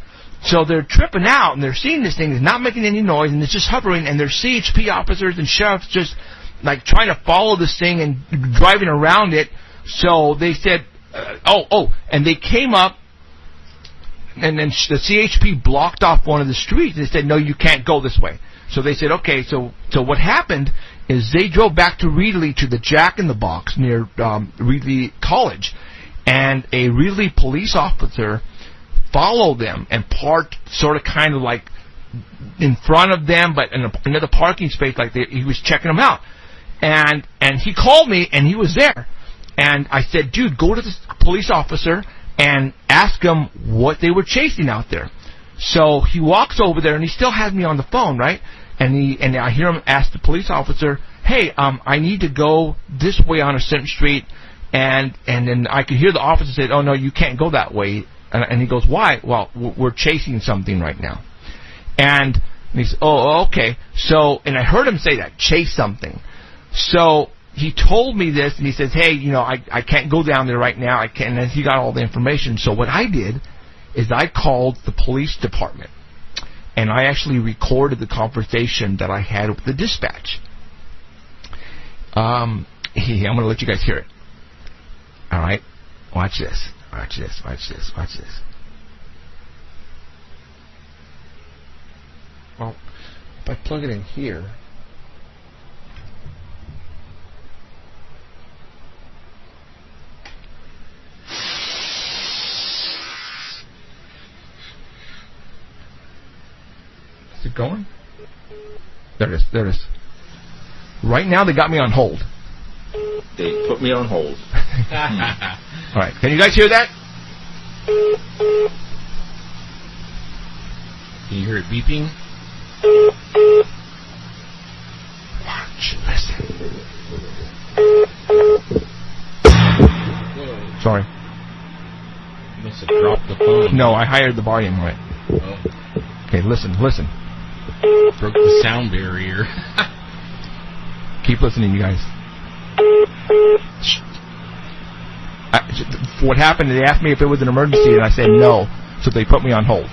So they're tripping out, and they're seeing this thing. It's not making any noise, and it's just hovering, and there's CHP officers and sheriffs just like trying to follow this thing and driving around it. So they said, and they came up, and then the CHP blocked off one of the streets. They said, no, you can't go this way. So they said, okay, so what happened is they drove back to Reedley to the Jack in the Box near Reedley College, and a Reedley police officer followed them and parked sort of kind of like in front of them, but in another parking space, like he was checking them out. And he called me, and he was there. And I said, dude, go to the police officer and ask him what they were chasing out there. So he walks over there, and he still has me on the phone, right? And I hear him ask the police officer, hey, I need to go this way on a certain street. And then I could hear the officer say, oh, no, you can't go that way. And he goes, why? Well, we're chasing something right now. And he says, oh, okay. So, and I heard him say that, chase something. So he told me this, and he says, hey, I can't go down there right now. I can't. And he got all the information. So what I did is I called the police department, and I actually recorded the conversation that I had with the dispatch. I'm going to let you guys hear it. All right? Watch this. Watch this. Well, if I plug it in here, it going? There it is. There it is. Right now, they got me on hold. They put me on hold. All right. Can you guys hear that? Can you hear it beeping? Watch. Listen. Sorry. You must have dropped the phone. No, I hired the volume right. Oh. Okay, listen. Broke the sound barrier. Keep listening, you guys. What happened, they asked me if it was an emergency, and I said no, so they put me on hold.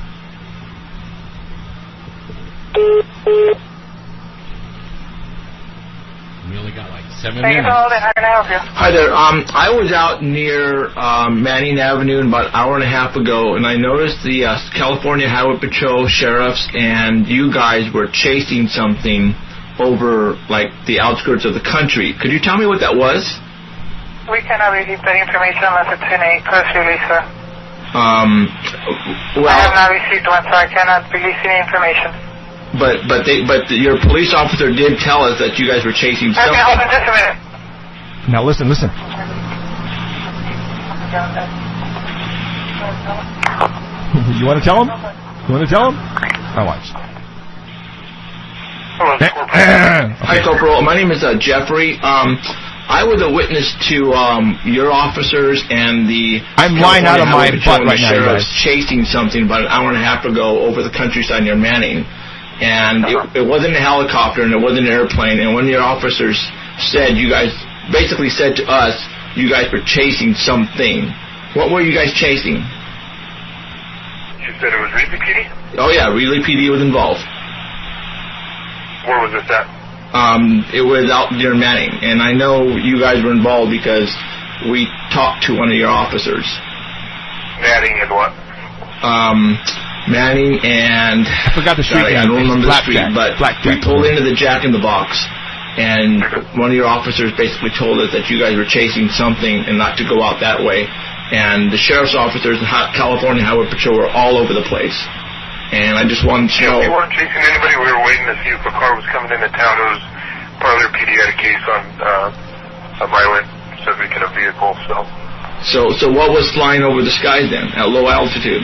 We only got like 7 minutes. Hi there. I was out near Manning Avenue about an hour and a half ago, and I noticed the California Highway Patrol sheriffs and you guys were chasing something over, like, the outskirts of the country. Could you tell me what that was? We cannot release that information unless it's in a press release, sir. Well, I have not received one, so I cannot release any information. But your police officer did tell us that you guys were chasing something. Okay, hold on just a minute. Now listen. You want to tell him? I'll watch. Hi, Corporal. My name is Jeffrey. I was a witness to your officers and the I'm lying out of my butt right now, sheriffs chasing something about an hour and a half ago over the countryside near Manning. And it wasn't a helicopter and it wasn't an airplane. And one of your officers said, you guys basically said to us, you guys were chasing something. What were you guys chasing? You said it was Reedley PD? Oh, yeah, Reedley PD was involved. Where was this at? It was out near Manning. And I know you guys were involved because we talked to one of your officers. Manning and what? Manning and... I forgot the street name. I don't remember the street, but we pulled into the Jack in the Box, and one of your officers basically told us that you guys were chasing something and not to go out that way. And the sheriff's officers and California Highway Patrol were all over the place. And I just wanted to know... We weren't chasing anybody. We were waiting to see if a car was coming into town. It was part of their PD had a case on a violent civic in a vehicle, So what was flying over the skies then, at low altitude?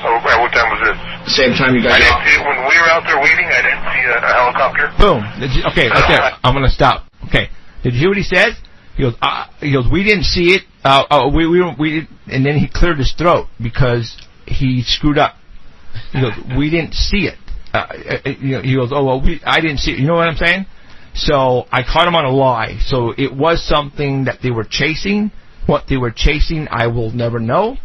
At what time was this? Same time you guys... I didn't see it. When we were out there waiting, I didn't see a helicopter. Boom. Okay, right there. I'm going to stop. Okay. Did you hear what he said? He goes, we didn't see it. We and then he cleared his throat because he screwed up. He goes, we didn't see it. He goes, I didn't see it. You know what I'm saying? So I caught him on a lie. So it was something that they were chasing. What they were chasing, I will never know.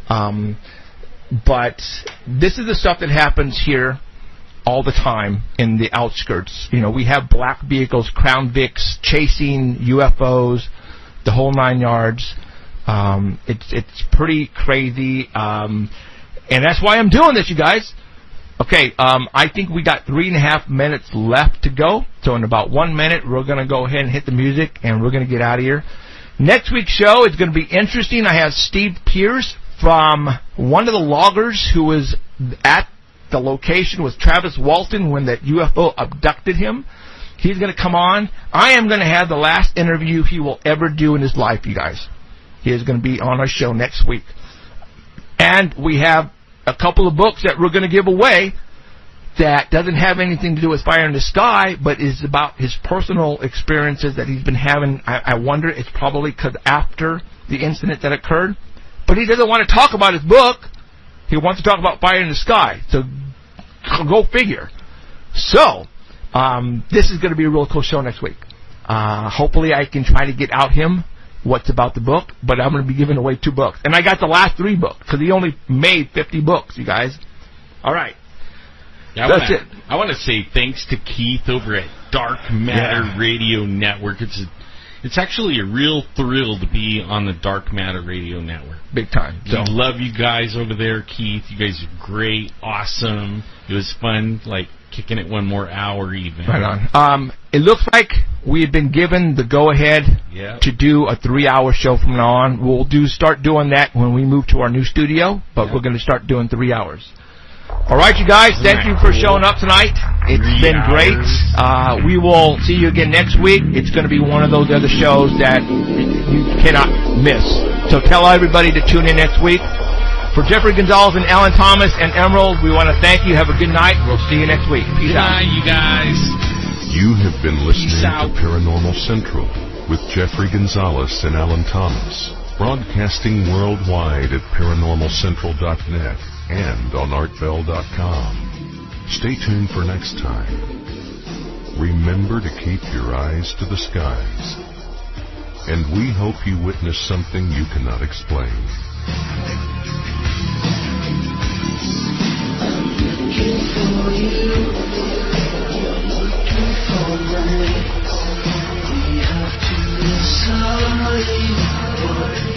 But this is the stuff that happens here all the time in the outskirts. You know, we have black vehicles, Crown Vics, chasing UFOs, the whole 9 yards. It's pretty crazy. And that's why I'm doing this, you guys. Okay, I think we got 3.5 minutes left to go. So in about 1 minute, we're going to go ahead and hit the music, and we're going to get out of here. Next week's show is going to be interesting. I have Steve Pierce from one of the loggers who was at the location with Travis Walton when that UFO abducted him. He's going to come on. I am going to have the last interview he will ever do in his life, you guys. He is going to be on our show next week. And we have a couple of books that we're going to give away that doesn't have anything to do with Fire in the Sky, but is about his personal experiences that he's been having. I wonder, it's probably because after the incident that occurred. But he doesn't want to talk about his book. He wants to talk about Fire in the Sky. So, go figure. So, this is going to be a real cool show next week. Hopefully I can try to get out him what's about the book, but I'm going to be giving away 2 books. And I got the last 3 books, because he only made 50 books, you guys. All right. Yeah, That's it. I want to say thanks to Keith over at Dark Matter Radio Network. It's actually a real thrill to be on the Dark Matter Radio Network. Big time. So. We love you guys over there, Keith. You guys are great, awesome. It was fun, like kicking it 1 more hour even. Right on. It looks like we have been given the go-ahead to do a 3-hour show from now on. We'll start doing that when we move to our new studio, but we're going to start doing 3 hours. All right, you guys, thank you for showing up tonight. It's been great. We will see you again next week. It's going to be one of those other shows that you cannot miss. So tell everybody to tune in next week. For Jeffrey Gonzalez and Alan Thomas and Emerald, we want to thank you. Have a good night. We'll see you next week. Peace out. Bye, you guys. You have been listening to Paranormal Central with Jeffrey Gonzalez and Alan Thomas, broadcasting worldwide at ParanormalCentral.net and on ArtBell.com. Stay tuned for next time. Remember to keep your eyes to the skies. And we hope you witness something you cannot explain. I'm looking for you. You're looking for me. We have to decide what